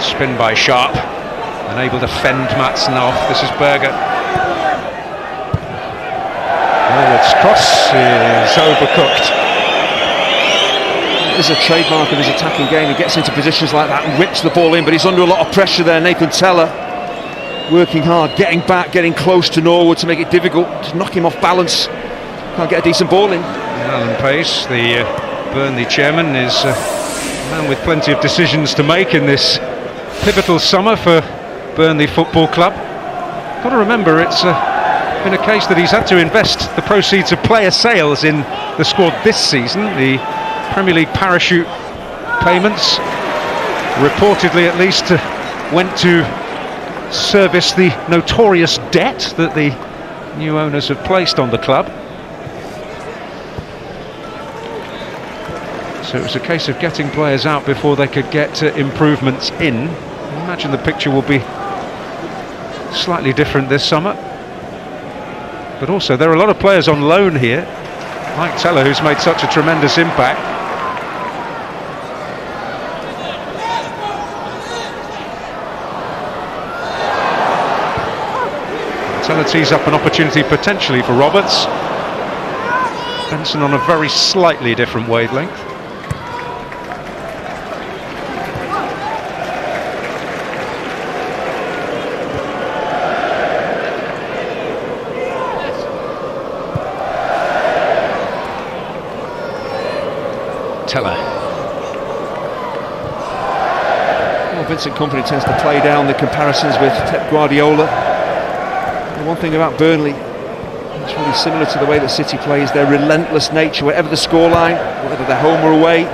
Spin by Sharp, unable to fend Maatsen off. This is Berger. Forwards cross is overcooked. It is a trademark of his attacking game. He gets into positions like that and whips the ball in, but he's under a lot of pressure there. Nathan Teller working hard, getting back, getting close to Norwood to make it difficult to knock him off balance. Can't get a decent ball in. Alan Pace, the Burnley chairman, is a man with plenty of decisions to make in this pivotal summer for Burnley Football Club. Got to remember, it's been a case that he's had to invest the proceeds of player sales in the squad this season. The Premier League parachute payments, reportedly at least, went to service the notorious debt that the new owners have placed on the club. So it was a case of getting players out before they could get improvements in. I imagine the picture will be slightly different this summer. But also there are a lot of players on loan here, like Teller, who's made such a tremendous impact. Teller tees up an opportunity potentially for Roberts. Benson on a very slightly different wavelength. Teller. Well, Vincent Kompany tends to play down the comparisons with Pep Guardiola. The one thing about Burnley, it's really similar to the way that City plays, their relentless nature, whatever the scoreline, whether they're home or away.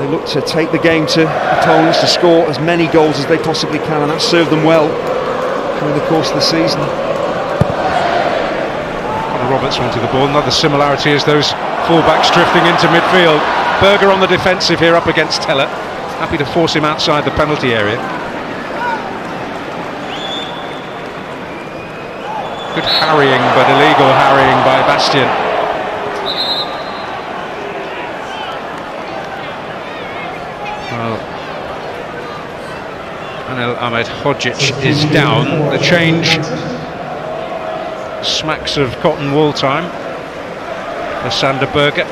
They look to take the game to opponents, to score as many goals as they possibly can, and that's served them well through the course of the season. Roberts wanted the ball. Another similarity is those fullbacks drifting into midfield. Berger on the defensive here up against Teller. Happy to force him outside the penalty area. Good harrying, but illegal harrying by Bastian. Well, Anel Ahmed Hodzic is down. The change smacks of cotton wool time for Sander Berger.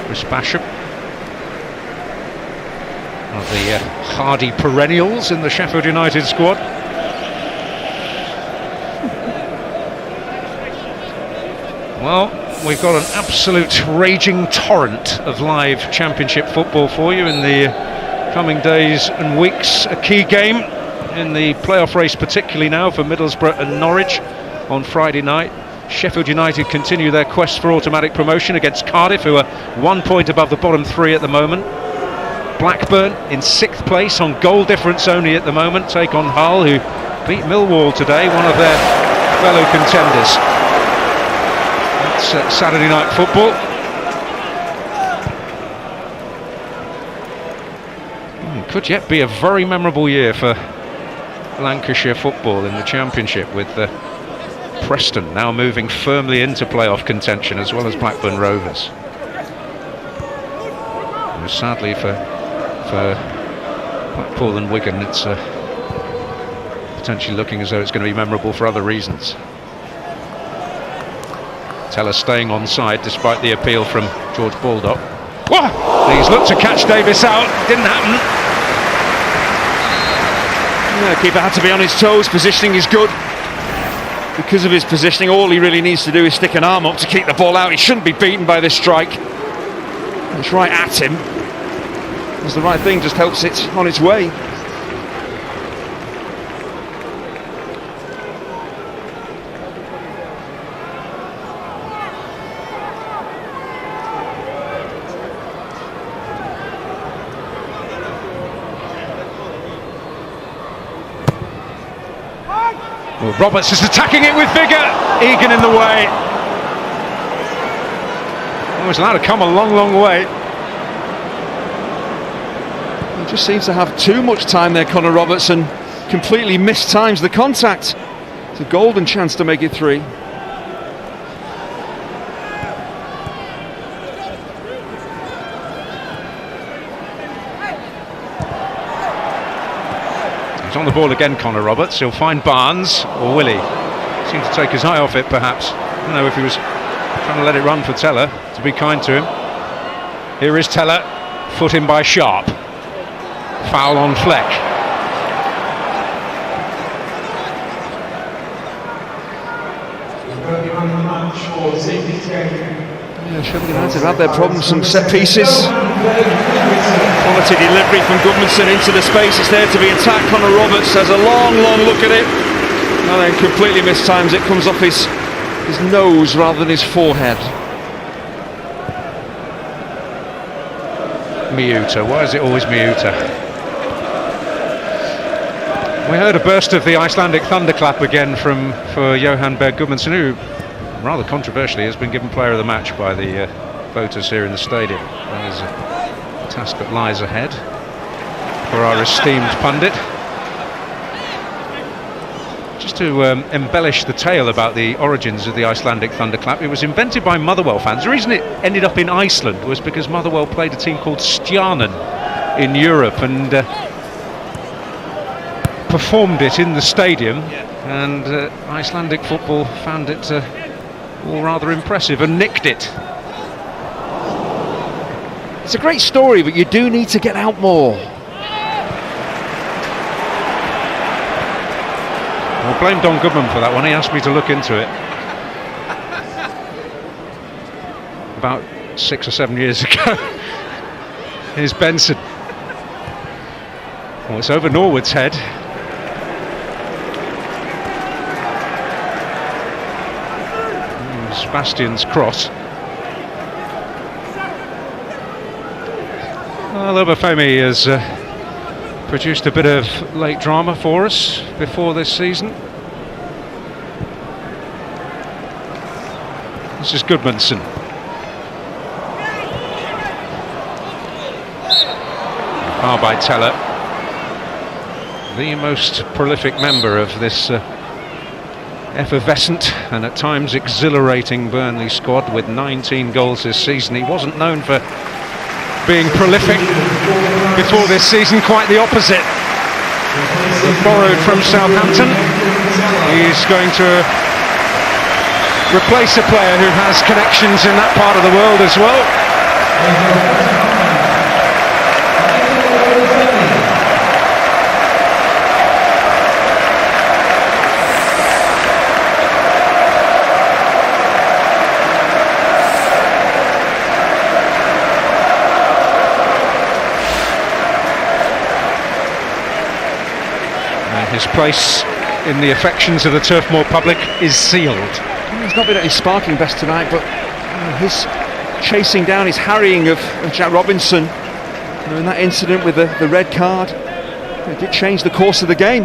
Chris Basham, one of the hardy perennials in the Sheffield United squad. Well, we've got an absolute raging torrent of live Championship football for you in the coming days and weeks. A key game in the playoff race, particularly now for Middlesbrough and Norwich on Friday night. Sheffield United continue their quest for automatic promotion against Cardiff, who are 1 point above the bottom three at the moment. Blackburn in 6th place on goal difference only at the moment, take on Hull, who beat Millwall today, one of their fellow contenders. It's Saturday night football. Could yet be a very memorable year for Lancashire football in the Championship, with Preston now moving firmly into playoff contention, as well as Blackburn Rovers. And sadly for Blackpool and Wigan, it's potentially looking as though it's going to be memorable for other reasons. Teller staying on side despite the appeal from George Baldock. Whoa! He's looked to catch Davis out, didn't happen. Yeah, the keeper had to be on his toes. Positioning is good. Because of his positioning, all he really needs to do is stick an arm up to keep the ball out. He shouldn't be beaten by this strike. It's right at him. It's the right thing, just helps it on its way. Well, Roberts is attacking it with vigour. Egan in the way. Oh, he's allowed to come a long, long way. He just seems to have too much time there, Connor Robertson. Completely mistimes the contact. It's a golden chance to make it 3. He's on the ball again, Connor Roberts. He'll find Barnes, or will he? Seemed to take his eye off it, perhaps. I don't know if he was trying to let it run for Teller, to be kind to him. Here is Teller, foot in by Sharp. Foul on Fleck. Yeah, Sheffield United had their problems, some set pieces. Quality delivery from Goodmanson into the space. It's there to be attacked. Connor Roberts has a long, long look at it, and then completely mistimes it. Comes off his nose rather than his forehead. Miuta, why is it always Miuta? We heard a burst of the Icelandic thunderclap again for Johan Berg Goodmanson, who rather controversially has been given player of the match by the voters here in the stadium. That is a task that lies ahead for our esteemed pundit. Just to embellish the tale about the origins of the Icelandic thunderclap, it was invented by Motherwell fans. The reason it ended up in Iceland was because Motherwell played a team called Stjarnan in Europe and performed it in the stadium, and Icelandic football found it all rather impressive and nicked it. It's a great story, but you do need to get out more. I'll blame Don Goodman for that one. He asked me to look into it about 6 or 7 years ago. Here's Benson. Well, it's over Norwood's head. Sebastian's cross. Obafemi has produced a bit of late drama for us before this season. This is Goodmanson. Foul by Teller. The most prolific member of this effervescent and at times exhilarating Burnley squad with 19 goals this season. He wasn't known for being prolific before this season, quite the opposite. Borrowed from Southampton. He's going to replace a player who has connections in that part of the world as well. His place in the affections of the Turf Moor public is sealed. He's not been at his sparkling best tonight, but his chasing down, his harrying of Jack Robinson, in that incident with the red card, it did change the course of the game.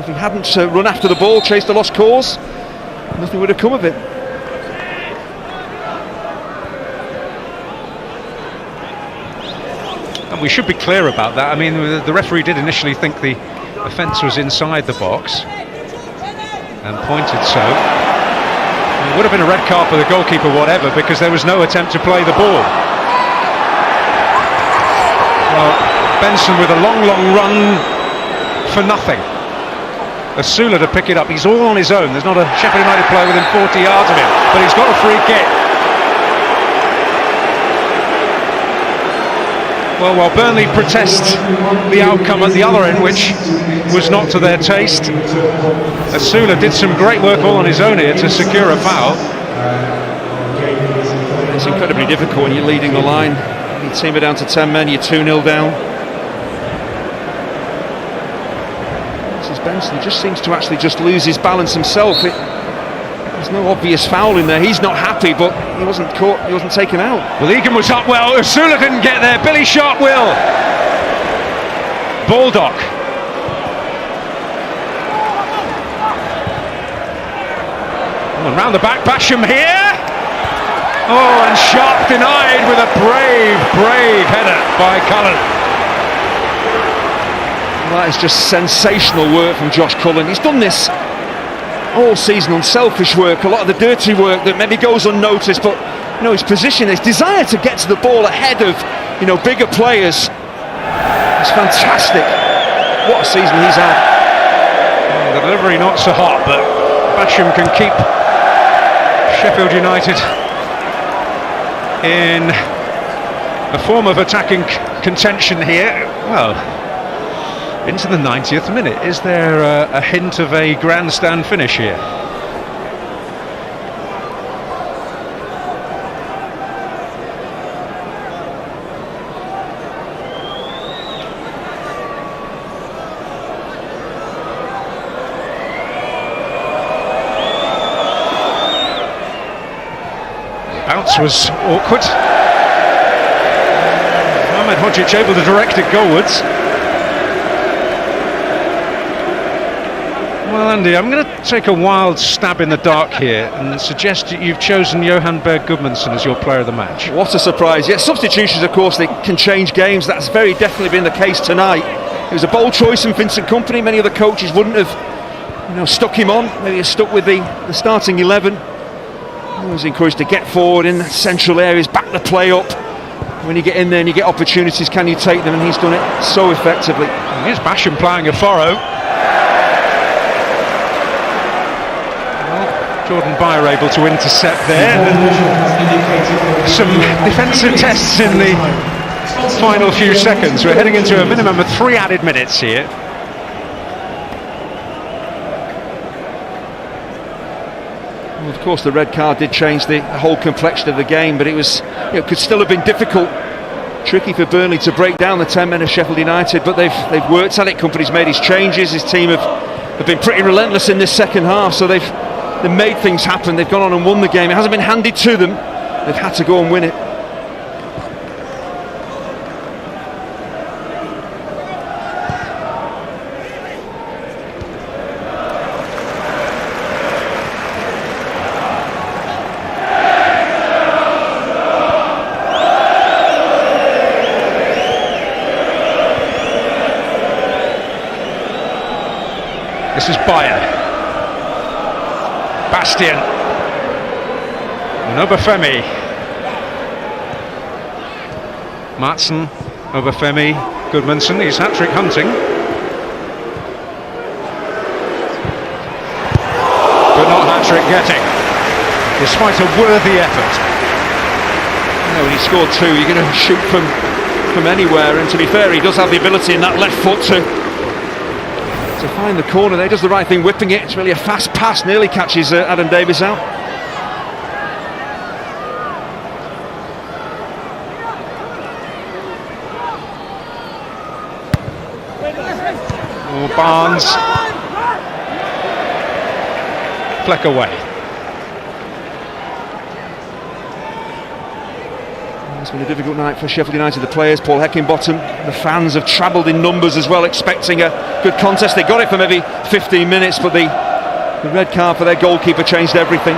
If he hadn't run after the ball, chased the lost cause, nothing would have come of it. And we should be clear about that. I mean, the referee did initially think the offence was inside the box and pointed so. It would have been a red card for the goalkeeper, whatever, because there was no attempt to play the ball. Well, Benson with a long run for nothing. Asula to pick it up. He's all on his own. There's not a Sheffield United player within 40 yards of him, but he's got a free kick. Well, while Burnley protest the outcome at the other end, which was not to their taste, Asula did some great work all on his own here to secure a foul. It's incredibly difficult when you're leading the line. You team it down to 10 men, you're 2-0 down. This is Benson, just seems to actually just lose his balance himself. There's no obvious foul in there. He's not happy, but he wasn't caught, he wasn't taken out. Well, Egan was up well. Asula didn't get there. Billy Sharp will. Baldock. Oh, and round the back, Basham here. Oh, and Sharp denied with a brave header by Cullen. Well, that is just sensational work from Josh Cullen. He's done this all season, unselfish work, a lot of the dirty work that maybe goes unnoticed, but his position, his desire to get to the ball ahead of bigger players is fantastic. What a season he's had. The delivery not so hot, but Basham can keep Sheffield United in a form of attacking contention here. Well, into the 90th minute. Is there a hint of a grandstand finish here? Bounce was awkward. Ahmed Hodzic able to direct it goalwards. Well, Andy, I'm going to take a wild stab in the dark here and suggest that you've chosen Johan Berg Goodmanson as your player of the match. What a surprise. Yes, substitutions, of course, they can change games. That's very definitely been the case tonight. It was a bold choice from Vincent Kompany. Many other coaches wouldn't have stuck him on. Maybe have stuck with the starting 11. He was encouraged to get forward in the central areas, back the play up. When you get in there and you get opportunities, can you take them? And he's done it so effectively. And here's Basham playing a furrow. Jordan Byer able to intercept there. Some defensive tests in the final few seconds. We're heading into a minimum of 3 added minutes here. Well, of course, the red card did change the whole complexion of the game, but it could still have been difficult, tricky for Burnley to break down the 10 men of Sheffield United. But they've worked at it. Kompany's made his changes. His team have been pretty relentless in this second half, so they've They've made things happen. They've gone on and won the game. It hasn't been handed to them. They've had to go and win it. This is Bayer. Bastian. And Obafemi. Matson, Obafemi, Goodmanson. He's hat-trick hunting. But not hat-trick getting, despite a worthy effort. You know, when he scored two, you're going to shoot from anywhere. And to be fair, he does have the ability in that left foot to find the corner there. He does the right thing, whipping it. It's really a fast pass, nearly catches Adam Davies out. Oh, Barnes. Fleck away. It's been a difficult night for Sheffield United. The players, Paul Heckingbottom, the fans have travelled in numbers as well, expecting a good contest. They got it for maybe 15 minutes, but the red card for their goalkeeper changed everything.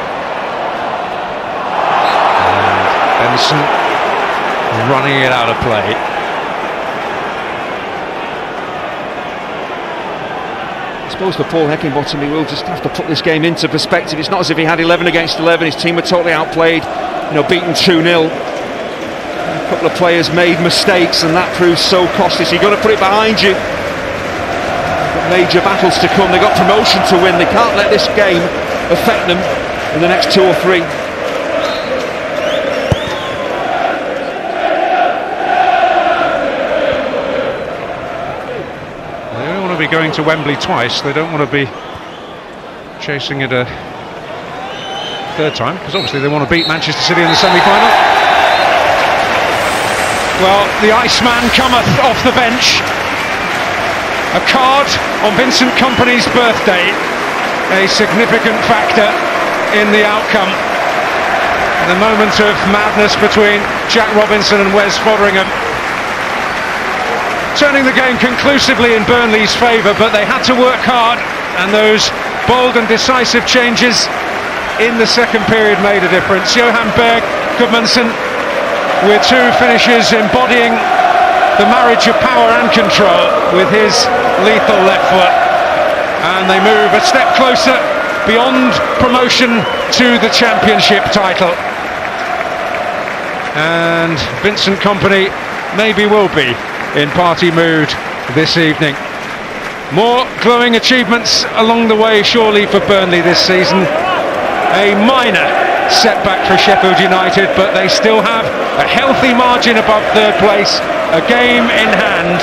And Benson running it out of play. I suppose for Paul Heckingbottom, he will just have to put this game into perspective. It's not as if he had 11 against 11. His team were totally outplayed, beaten 2-0. A couple of players made mistakes, and that proves so costly. So you've got to put it behind you. Major battles to come. They've got promotion to win. They can't let this game affect them in the next 2 or 3. They don't want to be going to Wembley twice. They don't want to be chasing it a third time, because obviously they want to beat Manchester City in the semi-final. Well, the Iceman cometh off the bench. A card on Vincent Kompany's birthday, a significant factor in the outcome. The moment of madness between Jack Robinson and Wes Foderingham, turning the game conclusively in Burnley's favour, but they had to work hard, and those bold and decisive changes in the second period made a difference. Johan Berg, Goodmanson, with 2 finishes embodying the marriage of power and control with his lethal left foot, and they move a step closer beyond promotion to the championship title. And Vincent Kompany maybe will be in party mood this evening. More glowing achievements along the way surely for Burnley this season. A minor setback for Sheffield United, but they still have a healthy margin above third place, a game in hand,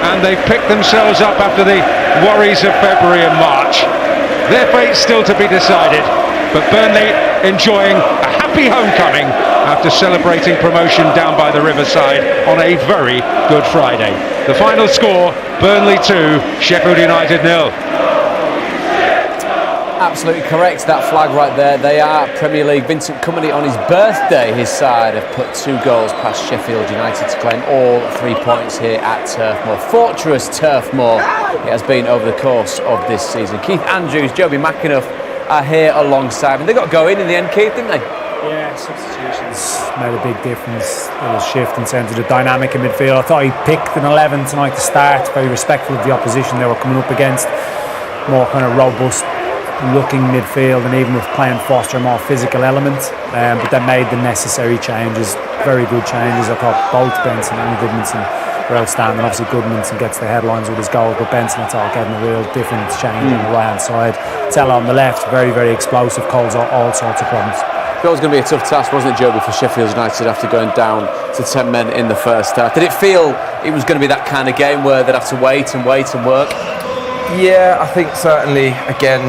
and they've picked themselves up after the worries of February and March. Their fate's still to be decided, but Burnley enjoying a happy homecoming after celebrating promotion down by the riverside on a very Good Friday. The final score, Burnley 2, Sheffield United 0. Absolutely correct, that flag right there. They are Premier League. Vincent Kompany on his birthday, his side have put 2 goals past Sheffield United to claim all 3 points here at Turf Moor. Fortress Turf Moor it has been over the course of this season. Keith Andrews, Joby McAnuff are here alongside, and they got going in the end, Keith, didn't they? Yeah, substitutions made a big difference. A little shift in terms of the dynamic in midfield. I thought he picked an 11 tonight to start, very respectful of the opposition they were coming up against. More kind of robust looking midfield, and even with playing Foster a more physical element, but they made the necessary changes, very good changes. I thought both Benson and Goodmanson were outstanding. Obviously Goodmanson gets the headlines with his goal, but Benson, I thought, getting a real different change on the right hand side. Tell on the left, very, very explosive, caused all sorts of problems. It was going to be a tough task, wasn't it, Joby, for Sheffield United after going down to 10 men in the first half? Did it feel it was going to be that kind of game where they'd have to wait and work? Yeah, I think certainly, again,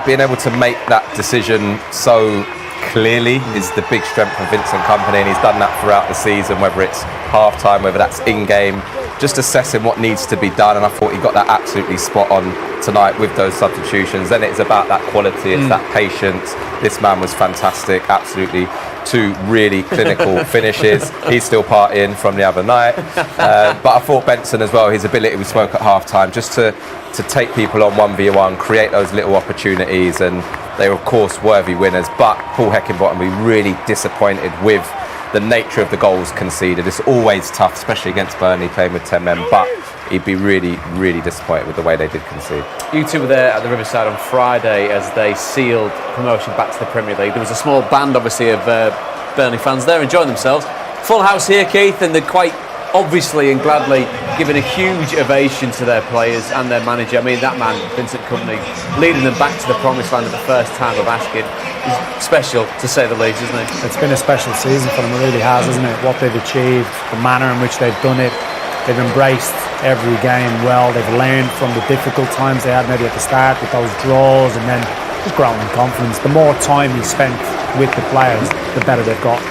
being able to make that decision so clearly is the big strength of Vincent Kompany, and he's done that throughout the season, whether it's half-time, whether that's in-game. just assessing what needs to be done, and I thought he got that absolutely spot on tonight with those substitutions. Then it's about that quality, it's that patience. This man was fantastic, absolutely. 2 really clinical finishes. He's still partying from the other night. But I thought Benson as well, his ability, we spoke at half-time, just to take people on 1v1, create those little opportunities, and they were of course worthy winners. But Paul Heckingbottom, we really disappointed with the nature of the goals conceded. It's always tough, especially against Burnley playing with 10 men, but he'd be really, really disappointed with the way they did concede. You two were there at the Riverside on Friday as they sealed promotion back to the Premier League. There was a small band, obviously, of Burnley fans there enjoying themselves. Full house here, Keith, and they're quite obviously and gladly given a huge ovation to their players and their manager. I mean, that man, Vincent Kompany, leading them back to the promised land at the first time of asking, is special, to say the least, isn't it? It's been a special season for them, it really has, isn't it? What they've achieved, the manner in which they've done it. They've embraced every game well. They've learned from the difficult times they had maybe at the start with those draws, and then just growing in confidence. The more time you spent with the players, the better they've got.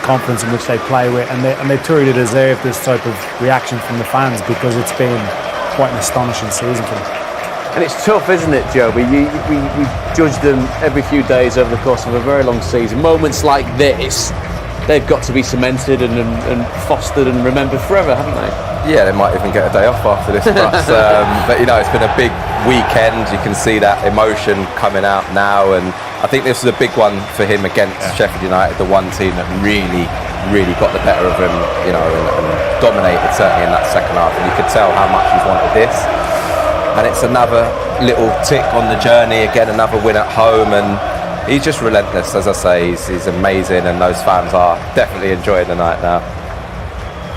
Confidence in which they play with, and they truly deserve this type of reaction from the fans, because it's been quite an astonishing season for them. And it's tough, isn't it, Joe? We judge them every few days over the course of a very long season. Moments like this, they've got to be cemented and fostered and remembered forever, haven't they? Yeah, they might even get a day off after this, but you know, it's been a big weekend. You can see that emotion coming out now, and I think this was a big one for him against Sheffield United, the one team that really got the better of him, you know, and dominated certainly in that second half, and you could tell how much he's wanted this. And it's another little tick on the journey, again another win at home, and he's just relentless. As I say, he's amazing, and those fans are definitely enjoying the night now.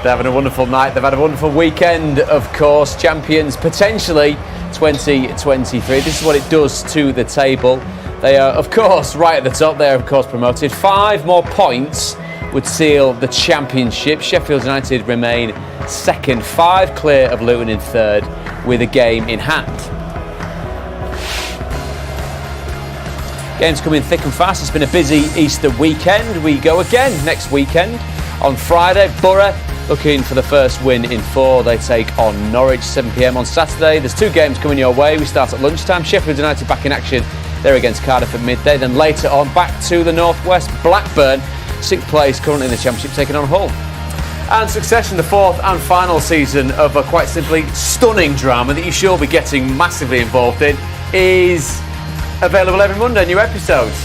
They're having a wonderful night. They've had a wonderful weekend, of course. Champions potentially 2023. This is what it does to the table. They are, of course, right at the top. They are, of course, promoted. 5 more points would seal the championship. Sheffield United remain second, 5 clear of Luton in third, with a game in hand. Games coming thick and fast. It's been a busy Easter weekend. We go again next weekend on Friday. Borough looking for the first win in 4. They take on Norwich, 7 p.m. on Saturday. There's 2 games coming your way. We start at lunchtime. Sheffield United back in action. They're against Cardiff at midday. Then later on, back to the northwest. Blackburn, 6th place currently in the Championship, taking on Hull. And Succession, the 4th and final season of a quite simply stunning drama that you should be getting massively involved in, is available every Monday. New episodes.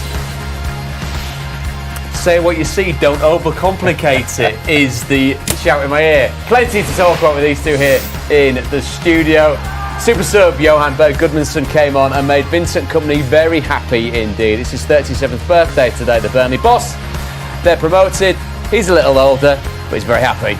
Say what you see, don't overcomplicate it, is the shout in my ear. Plenty to talk about with these two here in the studio. Super sub Johan Berg Goodmanson came on and made Vincent Kompany very happy indeed. It's his 37th birthday today, the Burnley boss. They're promoted. He's a little older, but he's very happy.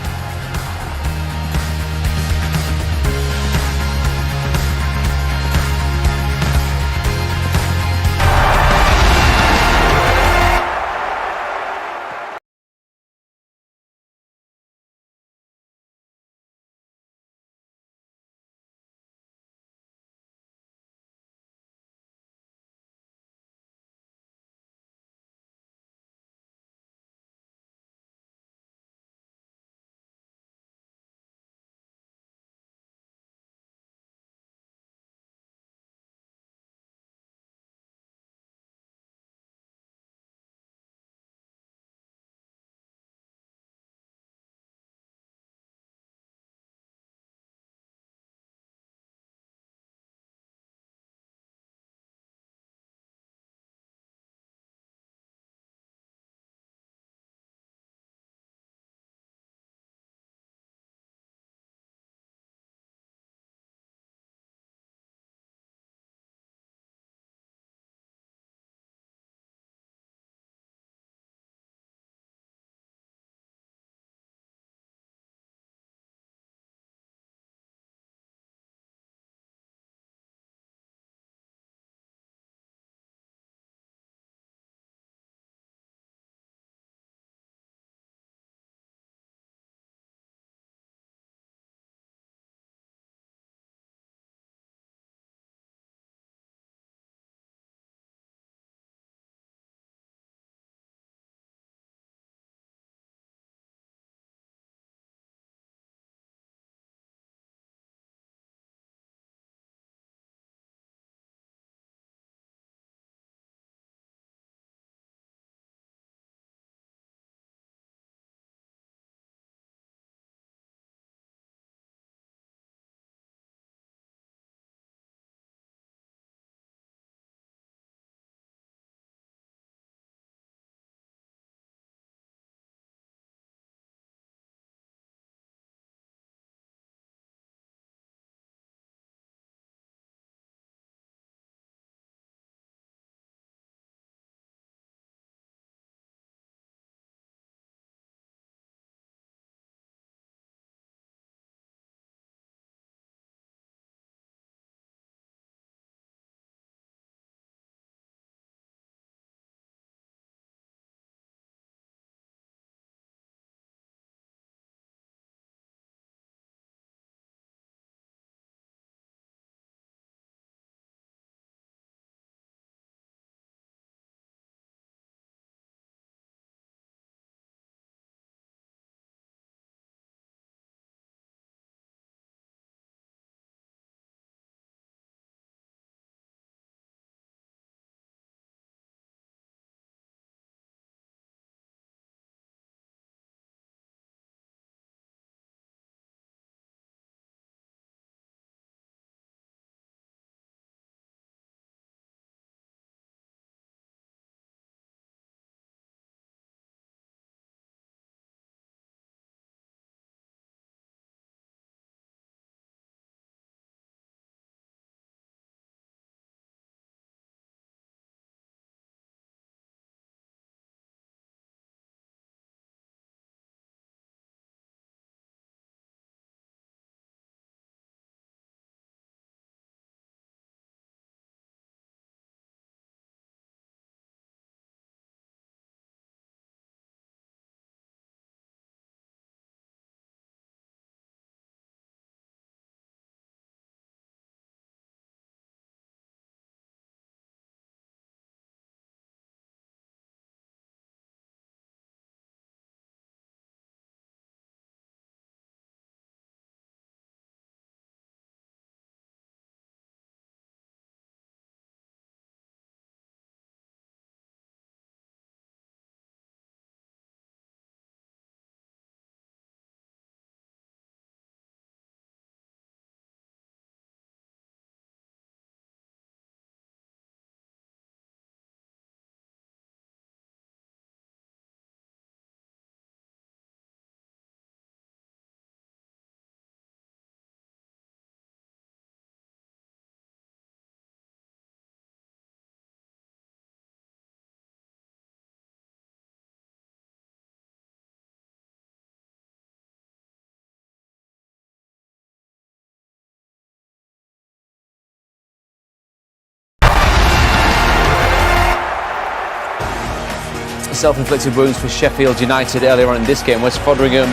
self-inflicted wounds for Sheffield United earlier on in this game. Wes Foderingham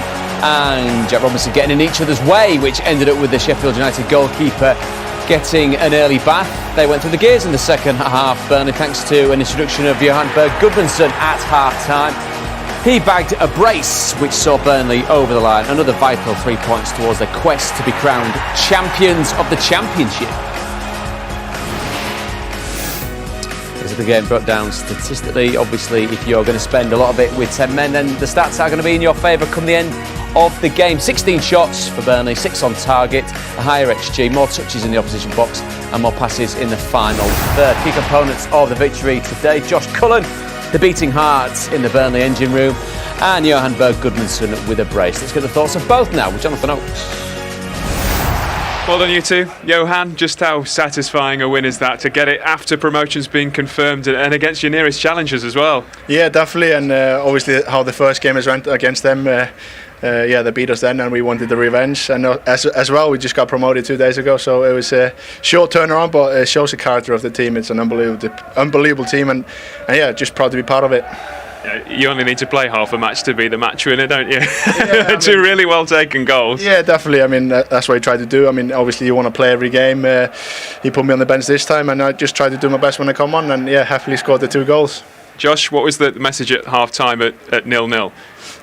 and Jack Robinson getting in each other's way, which ended up with the Sheffield United goalkeeper getting an early bath. They went through the gears in the second half, Burnley, thanks to an introduction of Johan Berg Gudmundsson at half-time. He bagged a brace, which saw Burnley over the line. Another vital 3 points towards their quest to be crowned champions of the Championship. As the game broke down statistically, obviously, if you're going to spend a lot of it with 10 men, then the stats are going to be in your favour come the end of the game. 16 shots for Burnley, 6 on target, a higher XG, more touches in the opposition box and more passes in the final third. Key components of the victory today: Josh Cullen, the beating heart in the Burnley engine room, and Johan Berg Gudmundsson with a brace. Let's get the thoughts of both now with Jonathan Oakes. Well done, you two. Johan, just how satisfying a win is that to get it after promotion's been confirmed and against your nearest challengers as well? Yeah, definitely, and obviously how the first game has went against them. They beat us then and we wanted the revenge, and as well we just got promoted 2 days ago, so it was a short turnaround, but it shows the character of the team. It's an unbelievable team, and yeah, just proud to be part of it. You only need to play half a match to be the match winner, don't you? Yeah, two really well taken goals. Yeah, definitely. I mean, that's what I tried to do. I mean, obviously you want to play every game. He put me on the bench this time, and I just tried to do my best when I come on, and yeah, happily scored the 2 goals. Josh, what was the message at half time at 0-0?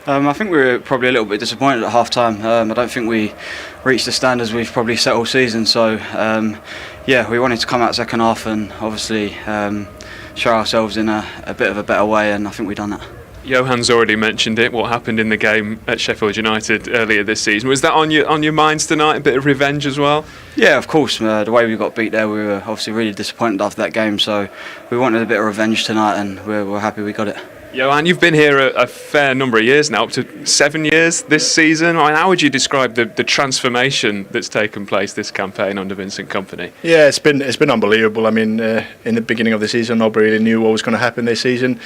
I think we were probably a little bit disappointed at half time. I don't think we reached the standards we've probably set all season, so yeah, we wanted to come out second half and obviously show ourselves in a bit of a better way, and I think we've done that. Johan's already mentioned it, what happened in the game at Sheffield United earlier this season. Was that on your minds tonight, a bit of revenge as well? Yeah, of course. The way we got beat there, we were obviously really disappointed after that game, so we wanted a bit of revenge tonight, and we're happy we got it. Johan, you've been here a fair number of years now, up to 7 years this season. I mean, how would you describe the transformation that's taken place this campaign under Vincent Kompany? Yeah, it's been unbelievable. I mean, in the beginning of the season, nobody really knew what was going to happen this season.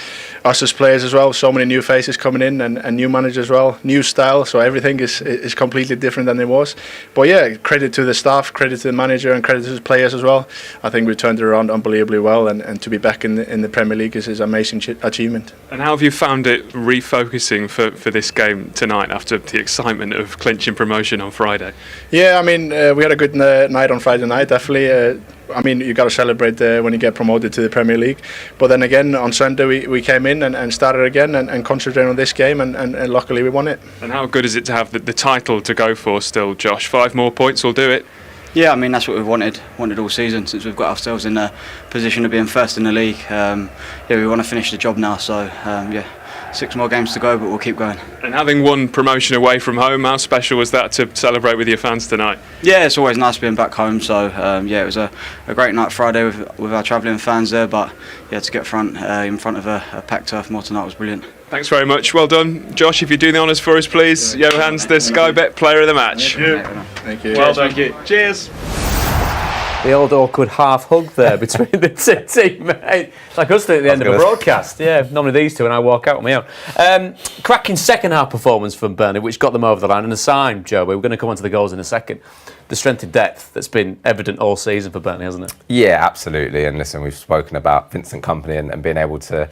Us as players as well, so many new faces coming in, and new managers as well, new style. So everything is completely different than it was. But yeah, credit to the staff, credit to the manager, and credit to the players as well. I think we turned it around unbelievably well, and to be back in the Premier League is an amazing achievement. And how have you found it refocusing for this game tonight after the excitement of clinching promotion on Friday? Yeah, I mean, we had a good night on Friday night, definitely. I mean, you got to celebrate when you get promoted to the Premier League. But then again, on Sunday we came in and started again and concentrated on this game, and luckily we won it. And how good is it to have the title to go for still, Josh? 5 more points will do it. Yeah, I mean, that's what we've wanted all season, since we've got ourselves in a position of being first in the league. Yeah, we want to finish the job now, so yeah, 6 more games to go, but we'll keep going. And having won promotion away from home, how special was that to celebrate with your fans tonight? Yeah, it's always nice being back home, so yeah, it was a great night Friday with our travelling fans there, but yeah, to get in front of a packed turf more tonight was brilliant. Thanks very much, well done. Josh, if you do the honours for us, please. Johan's the Sky Bet Player of the Match. Thank you. Well done. Thank you. Cheers. The old awkward half hug there between the two teammates. Like us at the end of a broadcast. Yeah, normally these two, and I walk out on my own. Cracking second half performance from Burnley, which got them over the line. And a sign, Joe, we're going to come on to the goals in a second. The strength and depth that's been evident all season for Burnley, hasn't it? Yeah, absolutely. And listen, we've spoken about Vincent Kompany and being able to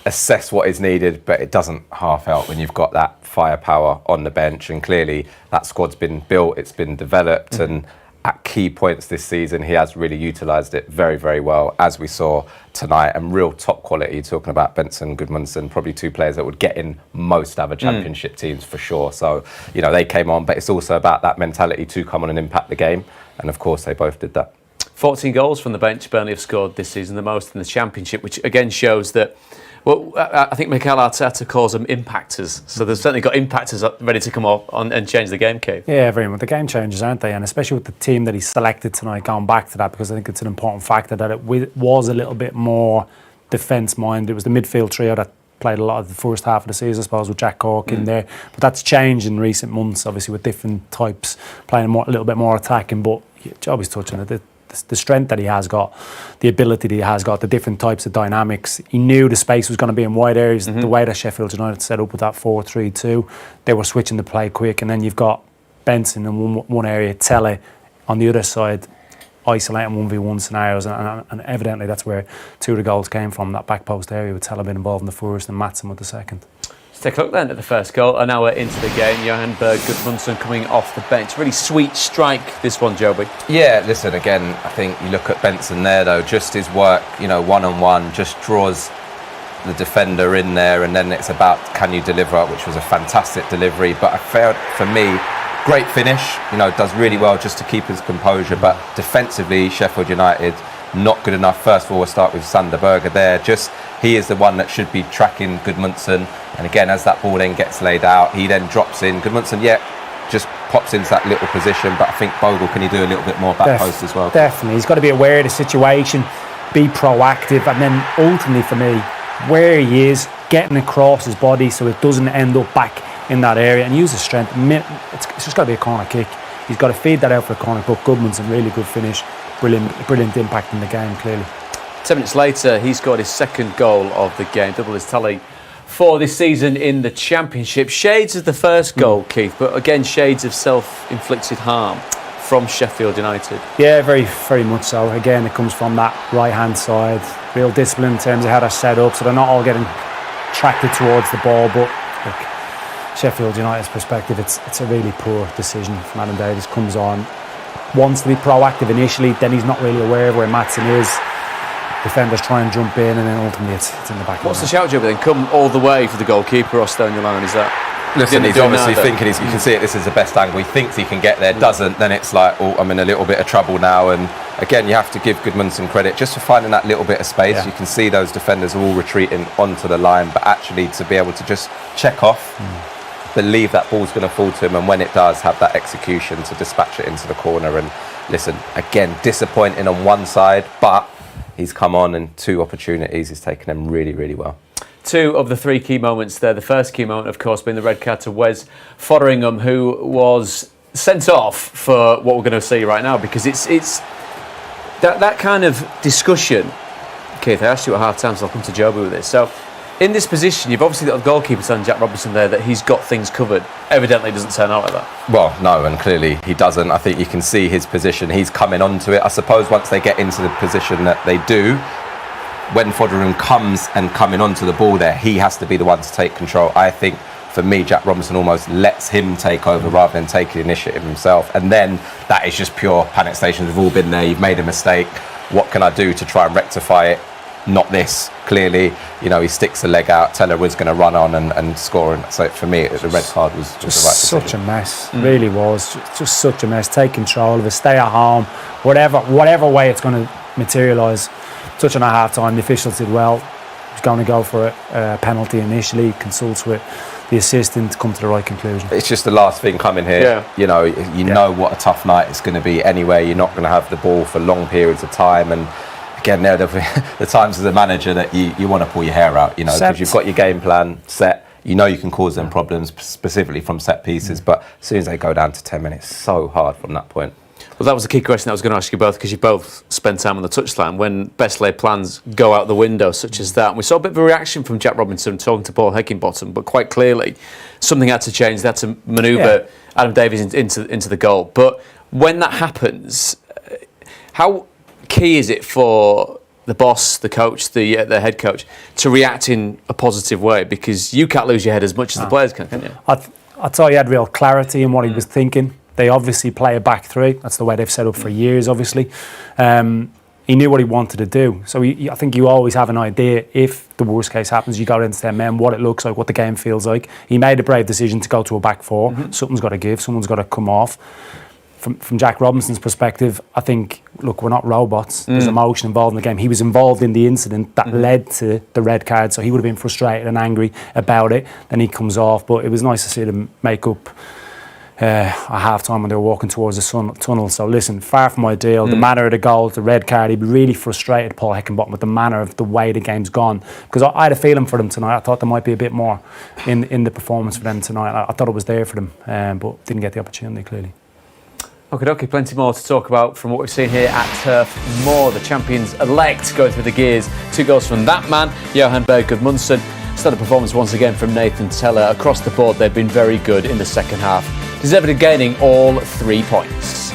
assess what is needed, but it doesn't half help when you've got that firepower on the bench. And clearly that squad's been built, it's been developed, and at key points this season he has really utilised it very, very well, as we saw tonight, and real top quality. Talking about Benson, Gudmundsson, probably 2 players that would get in most other championship teams for sure. So, you know, they came on, but it's also about that mentality to come on and impact the game, and of course they both did that. 14 goals from the bench Burnley have scored this season, the most in the championship, which again shows that, well, I think Mikel Arteta calls them impactors. So they've certainly got impactors ready to come up and change the game, Keith. Yeah, very much. The game changers, aren't they? And especially with the team that he selected tonight, going back to that, because I think it's an important factor that it was a little bit more defence-minded. It was the midfield trio that played a lot of the first half of the season, I suppose, with Jack Cork in there. But that's changed in recent months, obviously, with different types playing a little bit more attacking. But Joe was touching it. The strength that he has got, the ability that he has got, the different types of dynamics. He knew the space was going to be in wide areas. The way that Sheffield United set up with that 4-3-2, they were switching the play quick. And then you've got Benson in one area, Telle on the other side, isolating 1v1 scenarios, and evidently that's where 2 of the goals came from, that back post area, with Teller being involved in the first and Maatsen with the second. Let's take a look then at the first goal. An hour into the game, Johan Berg Gudmundsson coming off the bench. Really sweet strike, this one, Joby. Yeah, listen, again, I think you look at Benson there, though, just his work, one-on-one, just draws the defender in there, and then it's about can you deliver, which was a fantastic delivery. But I felt, for me, great finish, does really well just to keep his composure. But defensively, Sheffield United, not good enough. First of all, we'll start with Sander Berge there. He is the one that should be tracking Gudmundsson. And again, as that ball then gets laid out, he then drops in. Gudmundsson, just pops into that little position. But I think Bogle, can he do a little bit more back post as well? Definitely. He's got to be aware of the situation, be proactive, and then ultimately for me, where he is, getting across his body so it doesn't end up back in that area, and use his strength. It's just got to be a corner kick. He's got to feed that out for a corner. But Gudmundsson, really good finish. Brilliant impact in the game, clearly. 10 minutes later, he scored his second goal of the game, double his tally for this season in the Championship. Shades of the first goal, Keith, but again, shades of self-inflicted harm from Sheffield United. Yeah, very, very much so. Again, it comes from that right-hand side. Real discipline in terms of how they're set up, so they're not all getting attracted towards the ball. But look, Sheffield United's perspective, it's a really poor decision from Adam Davies. Comes on, wants to be proactive initially, then he's not really aware of where Maatsen is. Defenders try and jump in, and then ultimately it's in the back. What's the shout, Joe? Then come all the way for the goalkeeper or stay on your line? Is that? Listen, he's obviously thinking you can see it. This is the best angle. He thinks he can get there, doesn't. Then it's like, oh, I'm in a little bit of trouble now. And again, you have to give Gudmundsson credit just for finding that little bit of space. Yeah. You can see those defenders are all retreating onto the line, but actually to be able to just check off, believe that ball's going to fall to him, and when it does, have that execution to dispatch it into the corner. And listen, again, disappointing on one side, but he's come on in 2 opportunities. He's taken them really, really well. 2 of the 3 key moments there. The first key moment, of course, being the red card to Wes Fotheringham, who was sent off for what we're going to see right now, because it's that kind of discussion. Keith, I asked you at half-time, so I'll come to Joby with this. So, in this position, you've obviously got the goalkeeper telling Jack Robinson there that he's got things covered. Evidently, it doesn't turn out like that. Well, no, and clearly he doesn't. I think you can see his position. He's coming onto it. I suppose once they get into the position that they do, when Fotheringham comes and coming onto the ball there, he has to be the one to take control. I think, for me, Jack Robinson almost lets him take over rather than take the initiative himself. And then that is just pure panic stations. We've all been there. You've made a mistake. What can I do to try and rectify it? Not this. Clearly, he sticks the leg out. Teller was going to run on and score. And so for me, the red card was just the right decision. Such a mess. Really was. Just such a mess. Take control of it. Stay at home. Whatever way it's going to materialise. Touching at half-time, the officials did well. He was going to go for a penalty initially, consults with the assistant to come to the right conclusion. It's just the last thing coming here. Yeah. You know what a tough night it's going to be anyway. You're not going to have the ball for long periods of time. And again, there are the times as a manager that you want to pull your hair out, because you've got your game plan set. You can cause them problems, specifically from set pieces. But as soon as they go down to 10 minutes, so hard from that point. Well, that was a key question I was going to ask you both, because you both spent time on the touchline when best laid plans go out the window, such as that. And we saw a bit of a reaction from Jack Robinson talking to Paul Heckingbottom, but quite clearly something had to change. They had to manoeuvre Adam Davies into the goal. But when that happens, how key is it for the boss, the coach, the head coach, to react in a positive way? Because you can't lose your head as much as the players can you? I thought he had real clarity in what he was thinking. They obviously play a back 3. That's the way they've set up for years, obviously. He knew what he wanted to do. So I think you always have an idea, if the worst case happens, you go into 10 men, what it looks like, what the game feels like. He made a brave decision to go to a back 4. Something's got to give. Someone's got to come off. From Jack Robinson's perspective, I think, look, we're not robots. There's emotion involved in the game. He was involved in the incident that led to the red card, so he would have been frustrated and angry about it. Then he comes off, but it was nice to see them make up at half-time when they were walking towards the tunnel. So listen, far from ideal. The manner of the goal, the red card, he'd be really frustrated, Paul Heckingbottom, with the manner of the way the game's gone. Because I had a feeling for them tonight. I thought there might be a bit more in the performance for them tonight. I thought it was there for them, but didn't get the opportunity, clearly. Okay, plenty more to talk about from what we've seen here at Turf Moor. The champions-elect go through the gears. 2 goals from that man, Johan Berg Gudmundsson. Stellar performance once again from Nathan Teller. Across the board, they've been very good in the second half, deservedly gaining all 3 points.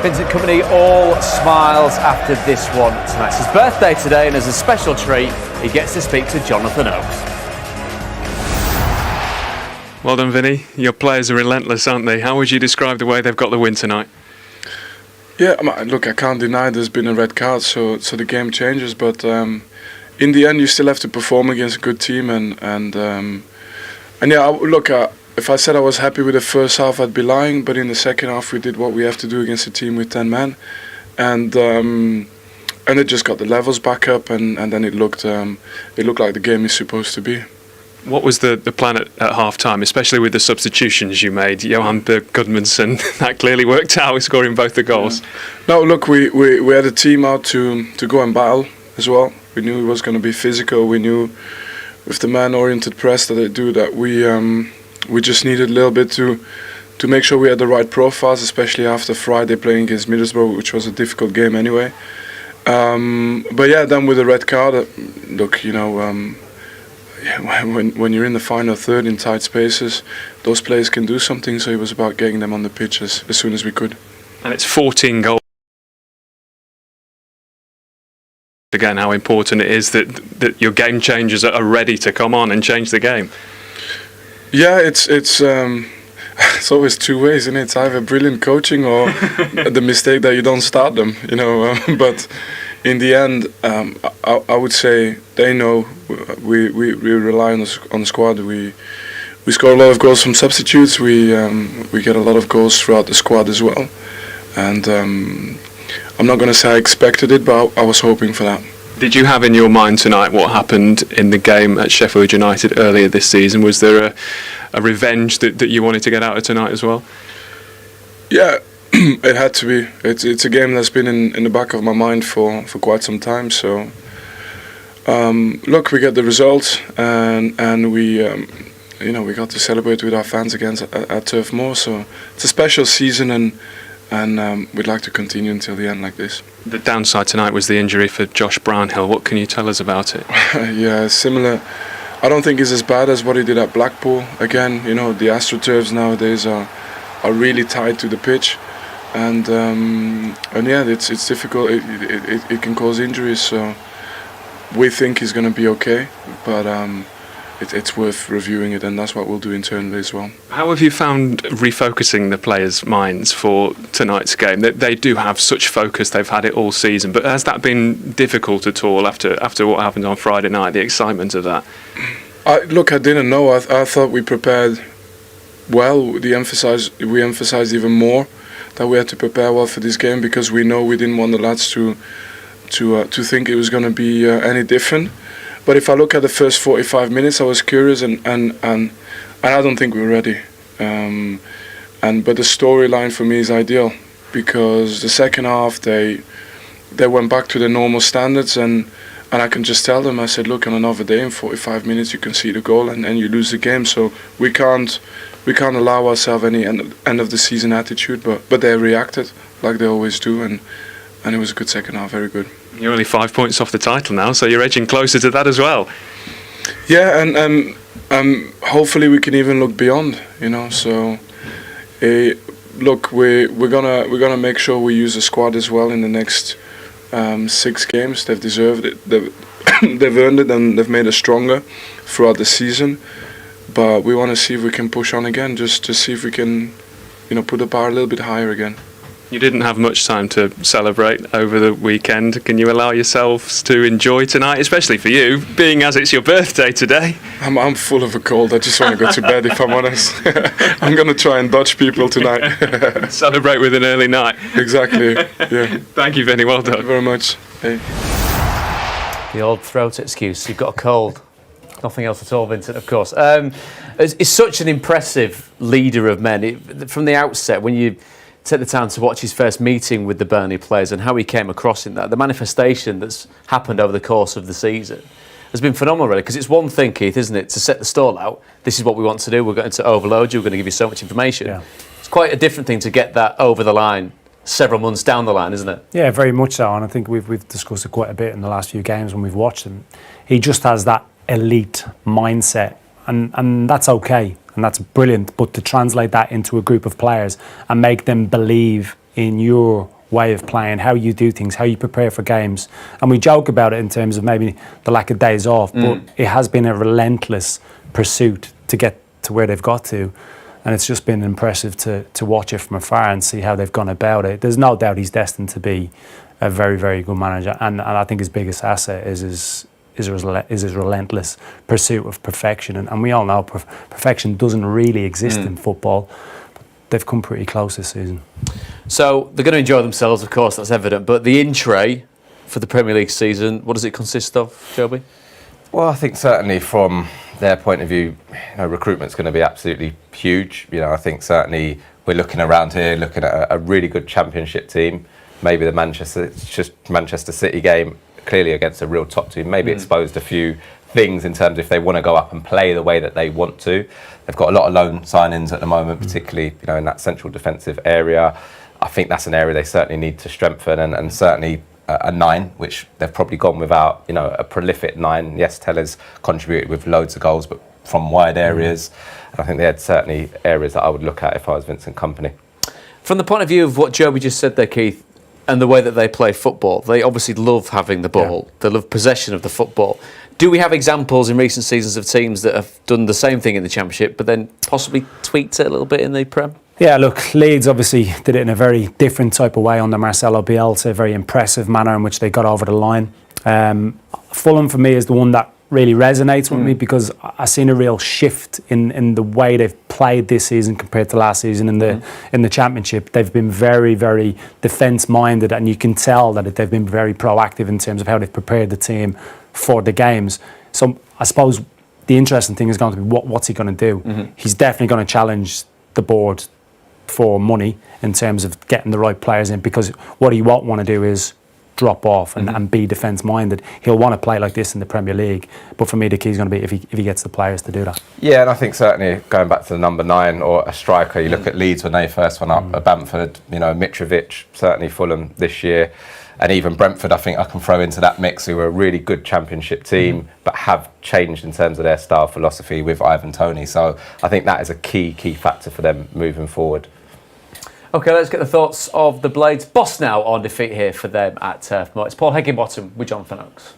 Vincent Kompany all smiles after this one tonight. It's his birthday today, and as a special treat, he gets to speak to Jonathan Oakes. Well done, Vinny. Your players are relentless, aren't they? How would you describe the way they've got the win tonight? Yeah, look, I can't deny there's been a red card, so the game changes. But in the end, you still have to perform against a good team, and yeah, look, if I said I was happy with the first half, I'd be lying. But in the second half, we did what we have to do against a team with 10 men, and it just got the levels back up, and then it looked like the game is supposed to be. What was the plan at half time, especially with the substitutions you made? Johan Berg Gudmundsson, that clearly worked out, scoring both the goals. Yeah. No, look, we had a team out to go and battle as well. We knew it was going to be physical. We knew with the man-oriented press that they do that we just needed a little bit to make sure we had the right profiles, especially after Friday playing against Middlesbrough, which was a difficult game anyway. But yeah, then with the red card, look, you know. When you're in the final third in tight spaces, those players can do something, so it was about getting them on the pitch as soon as we could. And it's 14 goals. Again, how important it is that your game changers are ready to come on and change the game. Yeah, it's always two ways, isn't it? It's either brilliant coaching or the mistake that you don't start them, you know. But in the end, I would say they know we rely on the squad. We score a lot of goals from substitutes. We get a lot of goals throughout the squad as well. And I'm not going to say I expected it, but I was hoping for that. Did you have in your mind tonight what happened in the game at Sheffield United earlier this season? Was there a revenge that you wanted to get out of tonight as well? Yeah. It had to be. It's a game that's been in the back of my mind for quite some time. So, look, we get the results, and we, we got to celebrate with our fans again at Turf Moor. So it's a special season, and we'd like to continue until the end like this. The downside tonight was the injury for Josh Brownhill. What can you tell us about it? Yeah, similar. I don't think it's as bad as what he did at Blackpool. Again, you know, the AstroTurfs nowadays are really tied to the pitch. And yeah, it's difficult. It can cause injuries. So we think he's going to be okay, but it's worth reviewing it, and that's what we'll do internally as well. How have you found refocusing the players' minds for tonight's game? They do have such focus; they've had it all season. But has that been difficult at all after what happened on Friday night? The excitement of that. Look, I didn't know. I thought we prepared well. We emphasised even more that we had to prepare well for this game, because we know we didn't want the lads to think it was going to be any different. But if I look at the first 45 minutes, I was curious, and I don't think we were ready. But the storyline for me is ideal, because the second half they went back to their normal standards, and I can just tell them, I said, look, on another day in 45 minutes you can see the goal and you lose the game. So we can't allow ourselves any end of the season attitude, but they reacted like they always do, and it was a good second half, very good. You're only 5 points off the title now, so you're edging closer to that as well. Yeah, and hopefully we can even look beyond, you know. So look, we're gonna make sure we use the squad as well in the next 6 games. They've deserved it. They've earned it, and they've made us stronger throughout the season. But we want to see if we can push on again, just to see if we can, put the bar a little bit higher again. You didn't have much time to celebrate over the weekend. Can you allow yourselves to enjoy tonight, especially for you, being as it's your birthday today? I'm full of a cold. I just want to go to bed, if I'm honest. I'm going to try and dodge people tonight. Celebrate with an early night. Exactly, yeah. Thank you, Vinny. Well done. Thank you very much. Hey. The old throat excuse. You've got a cold. Nothing else at all, Vincent, of course. He's such an impressive leader of men. From the outset, when you take the time to watch his first meeting with the Burnley players and how he came across in that, the manifestation that's happened over the course of the season has been phenomenal, really, because it's one thing, Keith, isn't it, to set the stall out. This is what we want to do. We're going to overload you. We're going to give you so much information. Yeah. It's quite a different thing to get that over the line several months down the line, isn't it? Yeah, very much so. And I think we've discussed it quite a bit in the last few games when we've watched him. He just has that elite mindset, and that's okay. And that's brilliant, but to translate that into a group of players and make them believe in your way of playing, how you do things, how you prepare for games. And we joke about it in terms of maybe the lack of days off, but it has been a relentless pursuit to get to where they've got to. And it's just been impressive to watch it from afar and see how they've gone about it. There's no doubt he's destined to be a very, very good manager. And I think his biggest asset is his relentless pursuit of perfection. And we all know perfection doesn't really exist in football. But they've come pretty close this season. So they're going to enjoy themselves, of course, that's evident. But the in-tray for the Premier League season, what does it consist of, Joby? Well, I think certainly from their point of view, recruitment's going to be absolutely huge. I think certainly we're looking around here, looking at a really good Championship team. Maybe the Manchester City game, clearly against a real top team, maybe exposed a few things in terms of if they want to go up and play the way that they want to. They've got a lot of loan signings at the moment, particularly in that central defensive area. I think that's an area they certainly need to strengthen, and certainly a 9, which they've probably gone without, a prolific 9. Yes, Teller's contributed with loads of goals, but from wide areas. And I think they had certainly areas that I would look at if I was Vincent Kompany. From the point of view of what Joby just said there, Keith, and the way that they play football, they obviously love having the ball. They love possession of the football. Do we have examples in recent seasons of teams that have done the same thing in the Championship, but then possibly tweaked it a little bit in the Prem? Yeah, look, Leeds obviously did it in a very different type of way under Marcelo Bielsa, a very impressive manner in which they got over the line. Fulham, for me, is the one that really resonates with me, because I've seen a real shift in the way they've played this season compared to last season in the Championship. They've been very, very defence-minded, and you can tell that they've been very proactive in terms of how they've prepared the team for the games. So I suppose the interesting thing is going to be what's he going to do? He's definitely going to challenge the board for money in terms of getting the right players in, because what he won't want to do is drop off and be defence minded. He'll want to play like this in the Premier League, but for me the key is going to be if he gets the players to do that. Yeah, and I think certainly going back to the number 9 or a striker, you look at Leeds when they first went up, Bamford, Mitrovic, certainly Fulham this year, and even Brentford I think I can throw into that mix, who were a really good Championship team but have changed in terms of their style philosophy with Ivan Toney. So I think that is a key factor for them moving forward. OK, let's get the thoughts of the Blades. Boss now on defeat here for them at Turf Moor. It's Paul Higginbottom with Jonathan Oakes.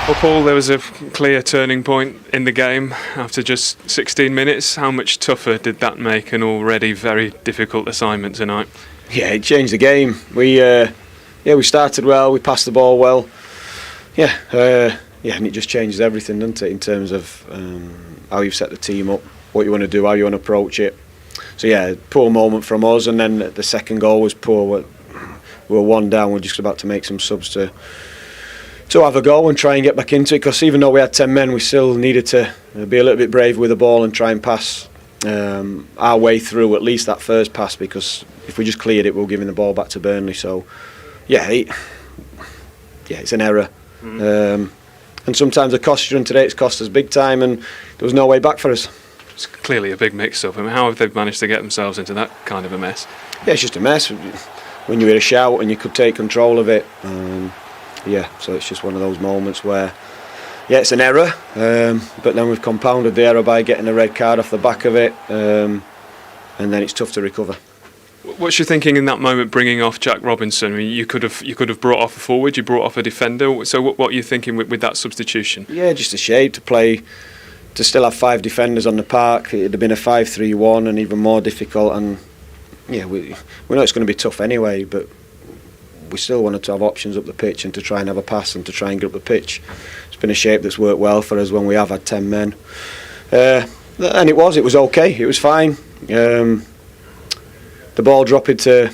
Well, Paul, there was a clear turning point in the game after just 16 minutes. How much tougher did that make an already very difficult assignment tonight? Yeah, it changed the game. We started well, we passed the ball well. And it just changes everything, doesn't it, in terms of how you've set the team up, what you want to do, how you want to approach it. So yeah, poor moment from us, and then the second goal was poor. We were 1 down. We're just about to make some subs to have a go and try and get back into it. Because even though we had 10 men, we still needed to be a little bit brave with the ball and try and pass our way through at least that first pass. Because if we just cleared it, we were giving the ball back to Burnley. So it's an error. And sometimes it costs you, and today it's cost us big time, and there was no way back for us. It's clearly a big mix-up. I mean, how have they managed to get themselves into that kind of a mess? Yeah, it's just a mess. When you hear a shout and you could take control of it. So it's just one of those moments where, it's an error, but then we've compounded the error by getting a red card off the back of it, and then it's tough to recover. What's your thinking in that moment, bringing off Jack Robinson? I mean, you could have brought off a forward, you brought off a defender. So what are you thinking with that substitution? Yeah, just a shame to still have 5 defenders on the park. It'd have been a 5-3-1 and even more difficult. And we know it's going to be tough anyway, but we still wanted to have options up the pitch and to try and have a pass and to try and get up the pitch. It's been a shape that's worked well for us when we have had 10 men. And it was okay, it was fine. The ball dropped to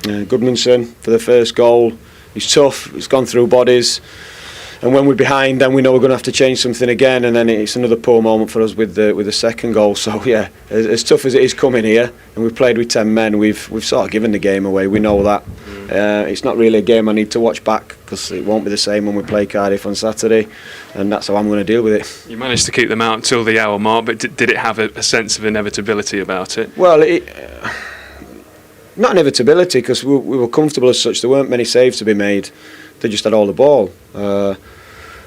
Goodmanson for the first goal. He's tough, he's gone through bodies. And when we're behind, then we know we're going to have to change something again, and then it's another poor moment for us with the second goal. So as tough as it is coming here, and we've played with 10 men, we've sort of given the game away. We know that. It's not really a game I need to watch back, because it won't be the same when we play Cardiff on Saturday, and that's how I'm going to deal with it. You managed to keep them out until the hour mark, but did it have a sense of inevitability about it? Well, not inevitability, because we were comfortable as such. There weren't many saves to be made. They just had all the ball.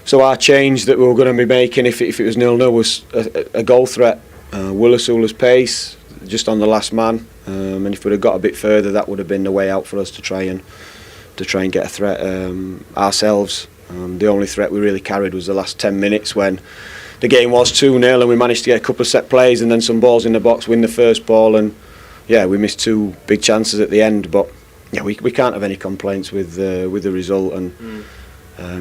So our change that we were going to be making if it was 0-0 was a goal threat. Willisula's pace, just on the last man. And if we'd have got a bit further, that would have been the way out for us to try and get a threat ourselves. The only threat we really carried was the last 10 minutes when the game was 2-0 and we managed to get a couple of set plays and then some balls in the box, win the first ball, and we missed 2 big chances at the end. But we can't have any complaints with the result, and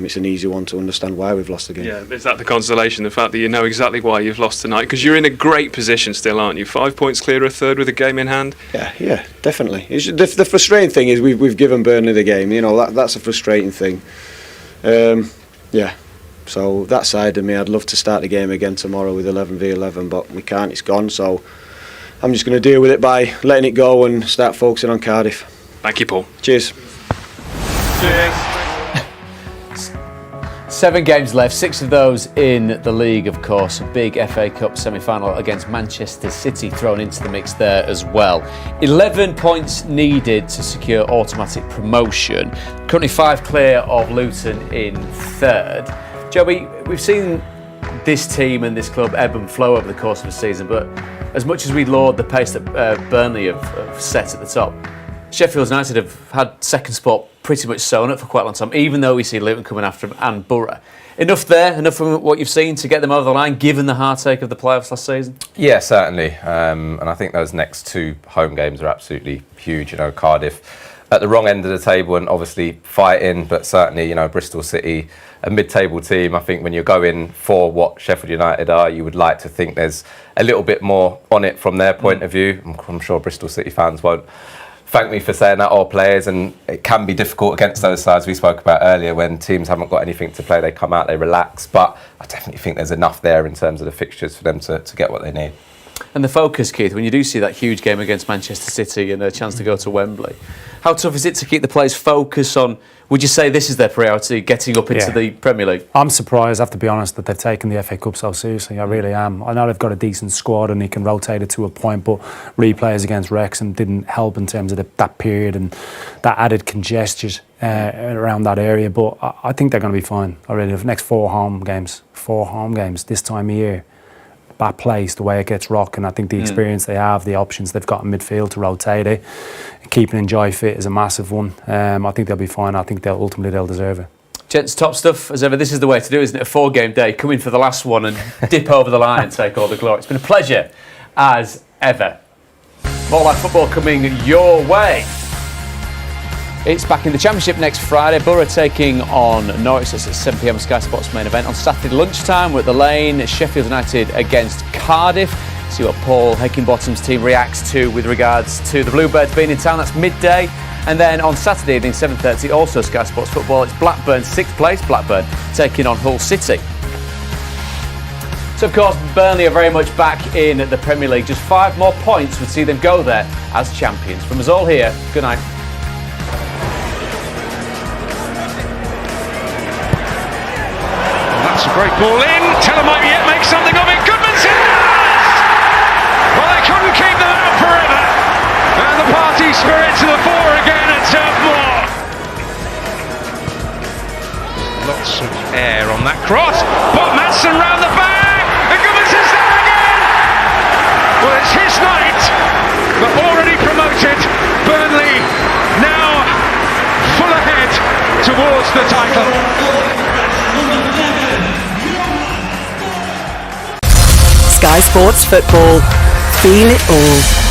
it's an easy one to understand why we've lost the game. Yeah, is that the consolation, the fact that you know exactly why you've lost tonight? Because you're in a great position still, aren't you? 5 points clear of third with a game in hand. Yeah, definitely. The frustrating thing is we've given Burnley the game. You know, that's a frustrating thing. So that side of me, I'd love to start the game again tomorrow with 11v11, but we can't. It's gone. So I'm just going to deal with it by letting it go and start focusing on Cardiff. Thank you, Paul. Cheers. Cheers. 7 games left, 6 of those in the league, of course. A big FA Cup semi-final against Manchester City thrown into the mix there as well. 11 points needed to secure automatic promotion. Currently 5 clear of Luton in third. Joey, we've seen this team and this club ebb and flow over the course of the season, but as much as we laud the pace that Burnley have set at the top, Sheffield United have had second spot pretty much sewn up for quite a long time, even though we see Luton coming after them and Borough. Enough from what you've seen to get them over the line, given the heartache of the playoffs last season? Yeah, certainly. And I think those next 2 home games are absolutely huge. You know, Cardiff at the wrong end of the table and obviously fighting, but certainly, you know, Bristol City, a mid-table team. I think when you're going for what Sheffield United are, you would like to think there's a little bit more on it from their point of view. I'm sure Bristol City fans won't thank me for saying that, or players, and it can be difficult against those sides we spoke about earlier when teams haven't got anything to play. They come out, they relax, but I definitely think there's enough there in terms of the fixtures for them to get what they need. And the focus, Keith, when you do see that huge game against Manchester City and a chance to go to Wembley, how tough is it to keep the players focused on, would you say this is their priority, getting up into the Premier League? I'm surprised, I have to be honest, that they've taken the FA Cup so seriously. I really am. I know they've got a decent squad and they can rotate it to a point, but replays against Wrexham didn't help in terms of that period and that added congestion around that area. But I think they're going to be fine. Already, the next 4 home games this time of year, that place, the way it gets rocking, I think the experience they have, the options they've got in midfield to rotate it, keeping Enjoy fit is a massive one. I think they'll be fine. I think they'll deserve it. Gents, top stuff as ever. This is the way to do it, isn't it? A 4-game day. Come in for the last one and dip over the line and take all the glory. It's been a pleasure as ever. More live football coming your way. It's back in the Championship next Friday. Borough taking on Norwich. It's at 7 p.m. Sky Sports main event. On Saturday lunchtime, we're at the Lane. Sheffield United against Cardiff. See what Paul Heckingbottom's team reacts to with regards to the Bluebirds being in town. That's midday. And then on Saturday evening, 7:30, also Sky Sports Football. It's Blackburn, 6th place. Blackburn taking on Hull City. So, of course, Burnley are very much back in the Premier League. Just 5 more points would see them go there as champions. From us all here, good night. That's a great ball in. Teller might yet make something of it. Goodmanson does! Well, they couldn't keep them out forever. And the party spirit to the fore again at Turf Moor. Lots of air on that cross. Bob Madsen round the back. And Goodmanson's there again! Well, it's his night. But already promoted. Burnley now full ahead towards the title. Sky Sports Football. Feel it all.